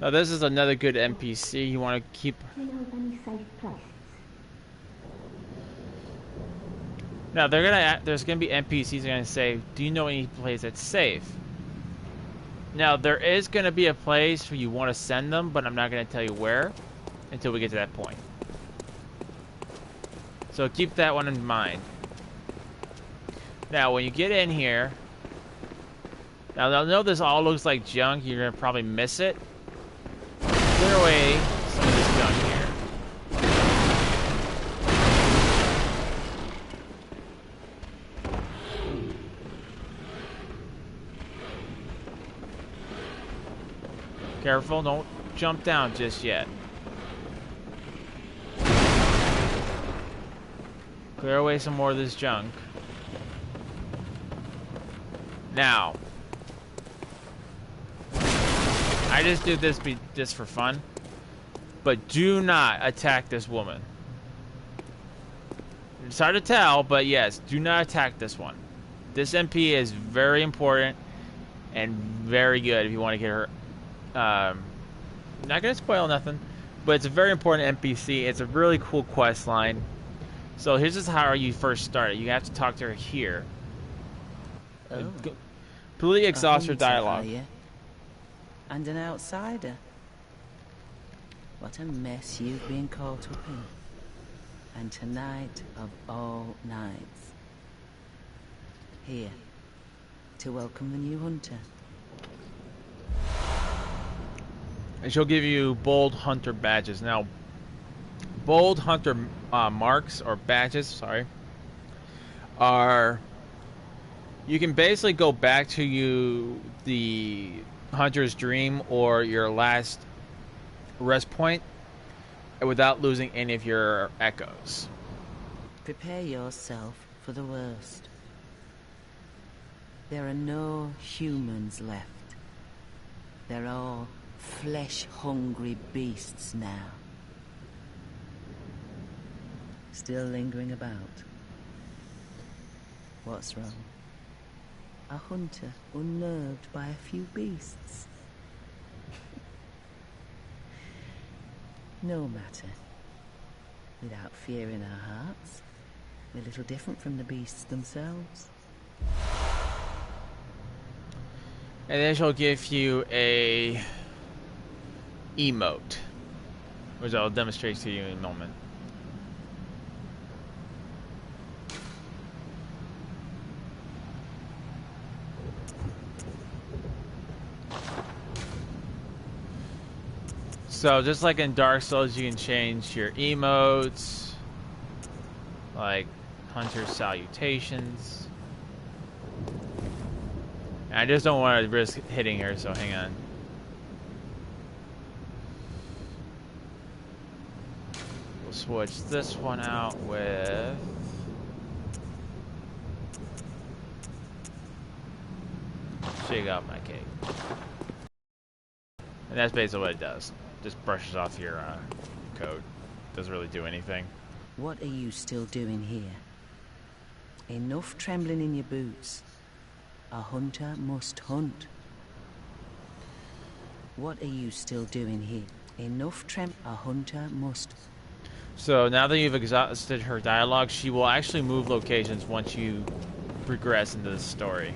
Now this is another good NPC you want to keep. Now there's gonna be NPCs that are gonna say, "Do you know any place that's safe?" Now there is gonna be a place where you want to send them, but I'm not gonna tell you where until we get to that point. So keep that one in mind. Now when you get in here, now I know this all looks like junk. You're gonna probably miss it. Clear away some of this junk here. Careful, don't jump down just yet. Clear away some more of this junk. Now, I just do this just for fun, but do not attack this woman. It's hard to tell, but yes, do not attack this one. This MP is very important and very good if you want to get her. Not gonna spoil nothing, but it's a very important NPC. It's a really cool quest line. So here's just how you first start it. You have to talk to her here. Oh. Completely exhaust her dialogue. And an outsider. What a mess you've been caught up in. And tonight of all nights. Here, to welcome the new hunter. And she'll give you bold hunter badges. Now, bold hunter marks or badges, sorry, are... you can basically go back to the hunter's dream or your last rest point without losing any of your echoes. Prepare yourself for the worst. There are no humans left. They're all flesh-hungry beasts now. Still lingering about. What's wrong? A hunter unnerved by a few beasts. No matter. Without fear in our hearts, we're little different from the beasts themselves. And then she'll give you a emote, which I'll demonstrate to you in a moment. So just like in Dark Souls, you can change your emotes, like Hunter Salutations. And I just don't want to risk hitting her, so hang on. We'll switch this one out with... Shake out my cake. And that's basically what it does. Just brushes off your code. Doesn't really do anything. What are you still doing here? Enough trembling in your boots. A hunter must hunt. What are you still doing here? Enough a hunter must. So now that you've exhausted her dialogue, she will actually move locations once you progress into the story.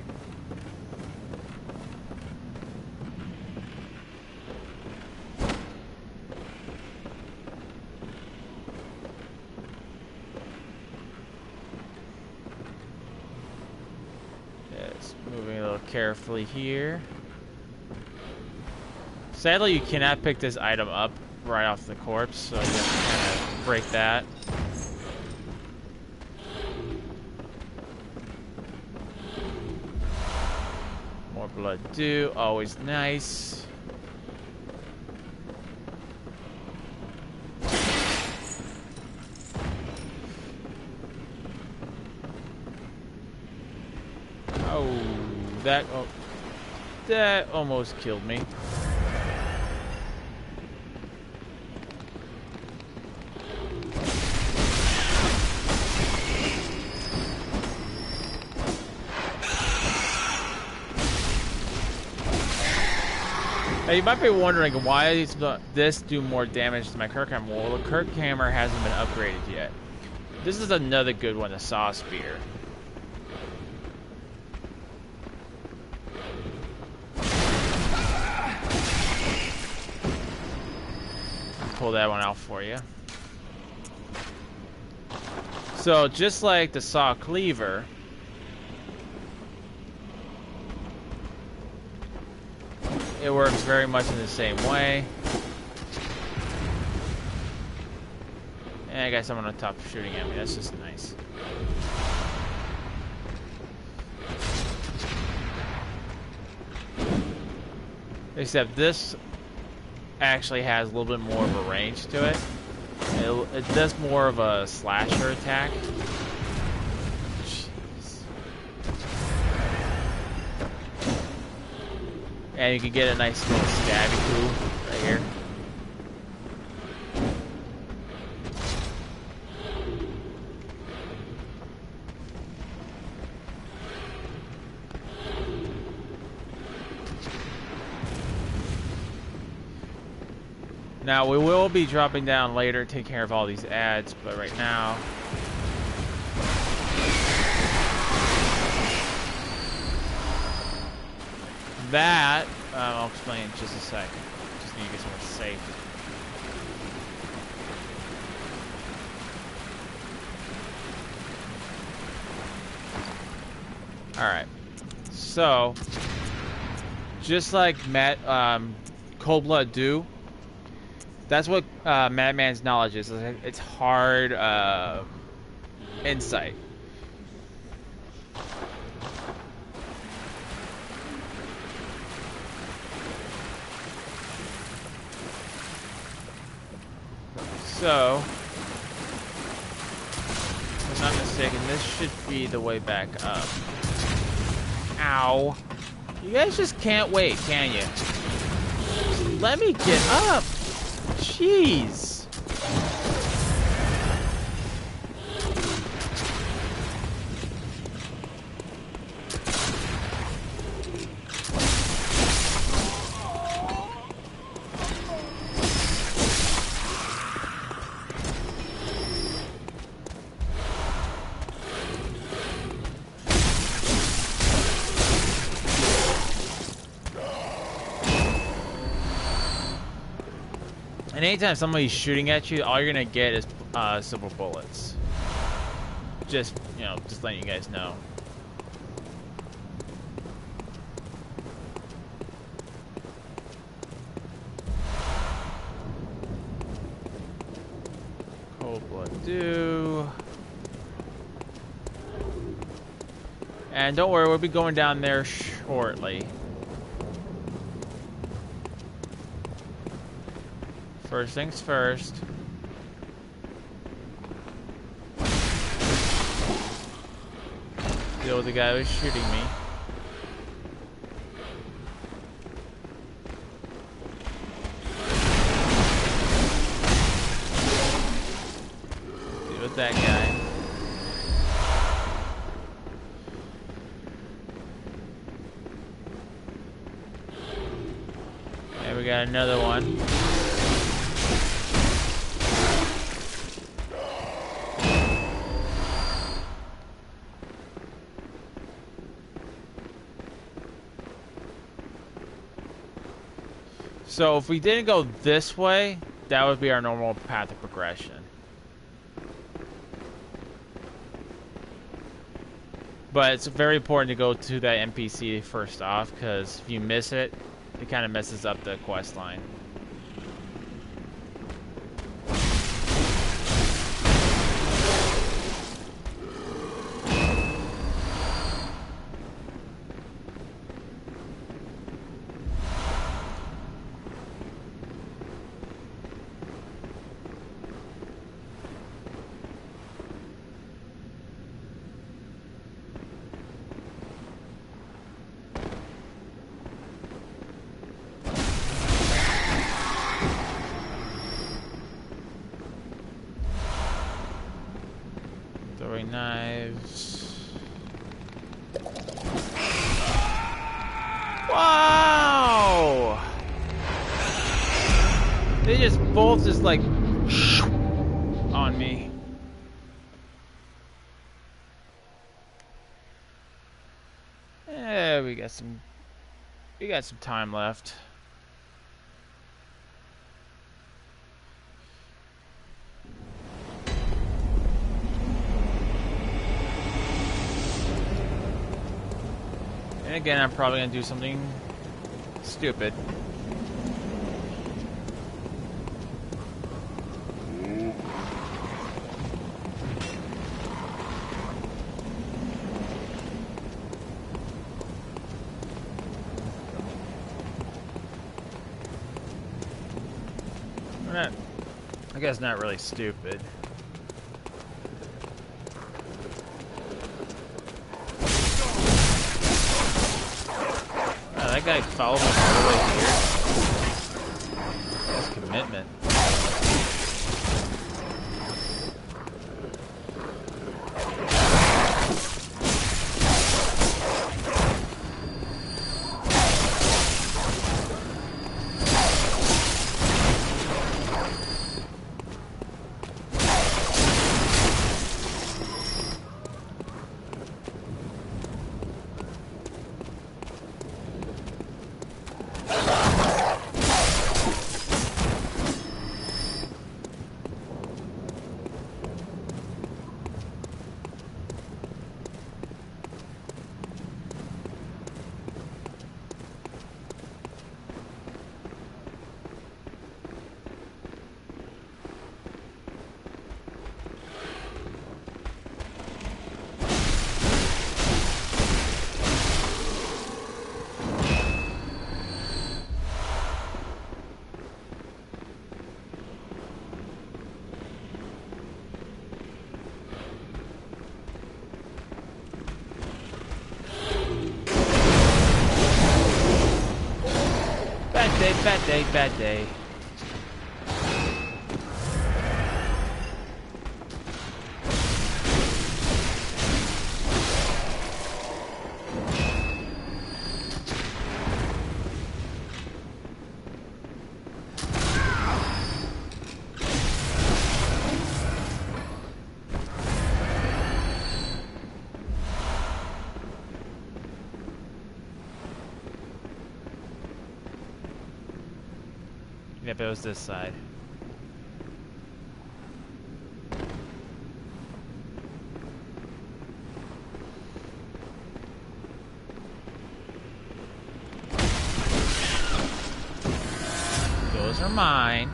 Carefully here. Sadly, you cannot pick this item up right off the corpse, so you have to kind of break that. More blood dew, always nice. That almost killed me. Now you might be wondering why does this do more damage to my Kirk Hammer? Well, the Kirk Hammer hasn't been upgraded yet. This is another good one, the Saw Spear. Pull that one out for you. So just like the Saw Cleaver, it works very much in the same way. And I got someone on top shooting at me. That's just nice. Except this actually has a little bit more of a range to it. It does more of a slasher attack. Jeez. And you can get a nice little stabby coup right here. Now, we will be dropping down later, take care of all these ads, but right now... That, I'll explain in just a second. Just need to get somewhere safe. Alright. So, just like Cold Blood do, that's what Madman's knowledge is. It's hard insight. So, if I'm not mistaken, this should be the way back up. Ow. You guys just can't wait, can you? Just let me get up. Jeez. And anytime somebody's shooting at you, all you're gonna get is silver bullets. Just, you know, just letting you guys know. Cold blood dew. And don't worry, we'll be going down there shortly. First things first. Deal with the guy who's shooting me. Deal with that guy. And we got another one. So if we didn't go this way, that would be our normal path of progression. But it's very important to go to that NPC first off, because if you miss it, it kind of messes up the quest line. Throwing knives. Wow! They just both just like on me. Yeah, we got some time left. And again, I'm probably gonna do something stupid. I guess not really stupid. That guy followed me all the way here. That's commitment. Bad day. Yep, it was this side. are mine.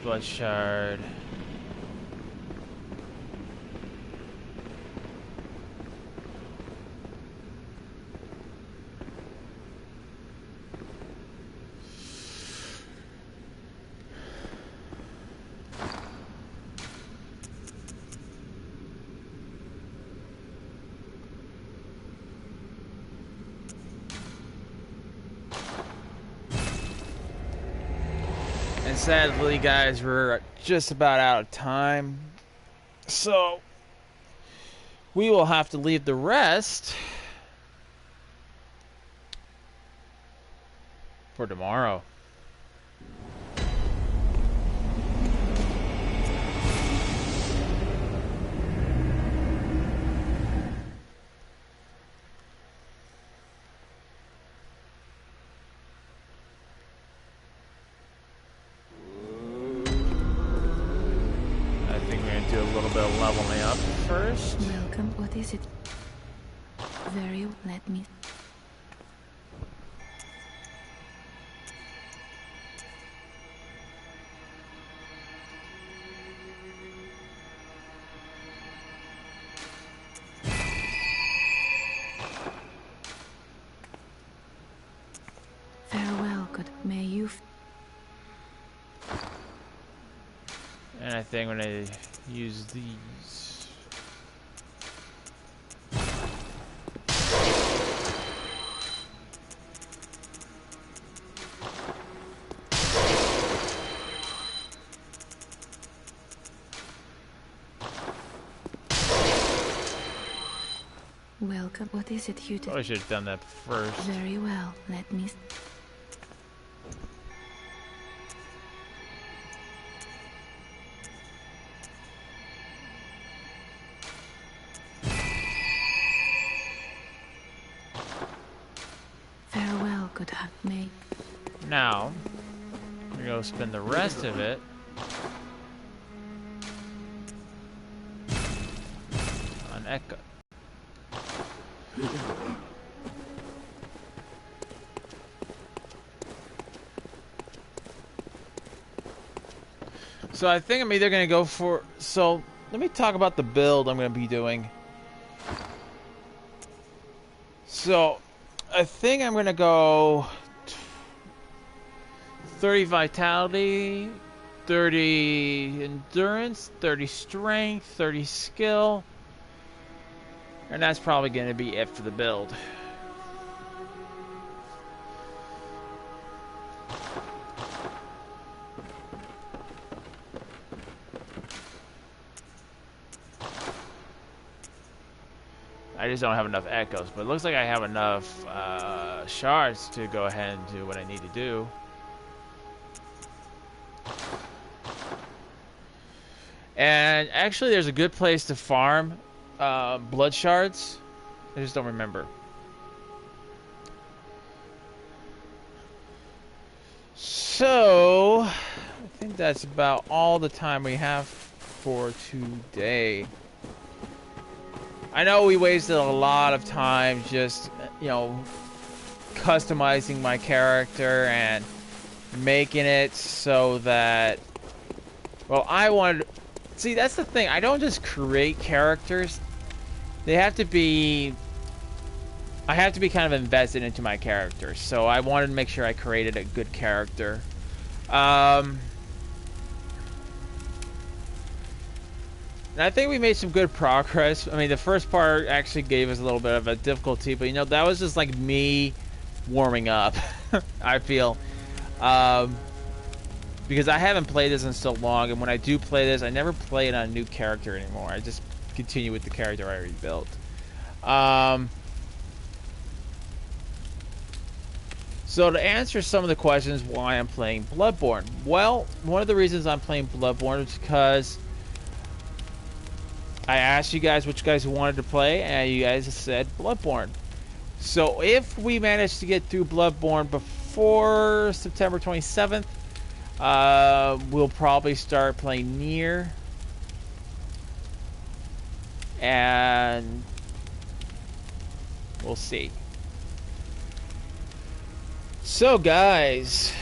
Blood shard. And sadly, guys, we're just about out of time. So, we will have to leave the rest for tomorrow. Do a little bit of leveling up first. Welcome. What is it? Very. Let me. Farewell. Good. May you. And I think when I use these, Welcome. What is it you did? I should have done that first. Very well. Let me. Farewell, good heart, may. Now, we're going to spend the rest of it on Echo. So I think I'm either going to go for... So, let me talk about the build I'm going to be doing. So, I think I'm going to go 30 vitality, 30 endurance, 30 strength, 30 skill. And that's probably going to be it for the build. I just don't have enough echoes, but it looks like I have enough shards to go ahead and do what I need to do. And actually, there's a good place to farm blood shards. I just don't remember. So, I think that's about all the time we have for today. I know we wasted a lot of time just, you know, customizing my character and making it so that, well, I wanted... See, that's the thing. I don't just create characters. They have to be... I have to be kind of invested into my character. So I wanted to make sure I created a good character. And I think we made some good progress. I mean, the first part actually gave us a little bit of a difficulty, but you know, that was just like me warming up, I feel. Because I haven't played this in so long, and when I do play this, I never play it on a new character anymore. I just continue with the character I already built. So to answer some of the questions why I'm playing Bloodborne. Well, one of the reasons I'm playing Bloodborne is because I asked you guys which guys wanted to play, and you guys said Bloodborne. So if we manage to get through Bloodborne before September 27th, We'll probably start playing Nier. And we'll see. So guys,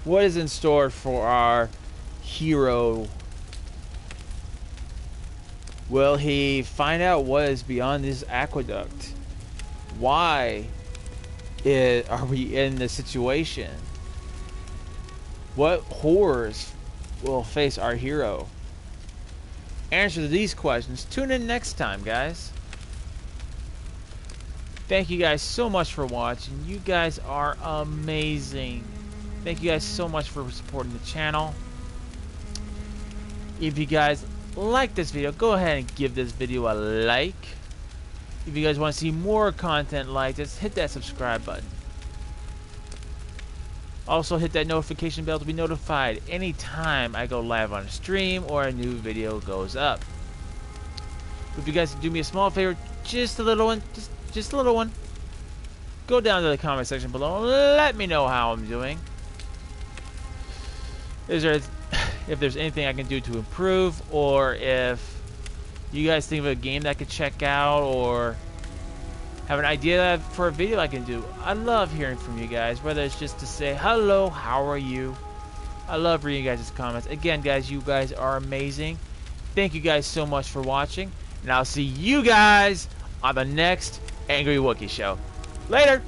what is in store for our hero? Will he find out what is beyond this aqueduct? Why are we in this situation? What horrors will face our hero? Answer to these questions. Tune in next time, guys. Thank you guys so much for watching. You guys are amazing. Thank you guys so much for supporting the channel. If you guys like this video, go ahead and give this video a like. If you guys want to see more content like this, hit that subscribe button. Also hit that notification bell to be notified anytime I go live on a stream or a new video goes up. If you guys do me a small favor, just a little one, just a little one, go down to the comment section below and let me know how I'm doing. If there's anything I can do to improve, or if you guys think of a game that I could check out, or have an idea for a video I can do. I love hearing from you guys, whether it's just to say hello, how are you. I love reading you guys' comments. Again, guys, you guys are amazing. Thank you guys so much for watching, and I'll see you guys on the next Angry Wookiee Show. Later!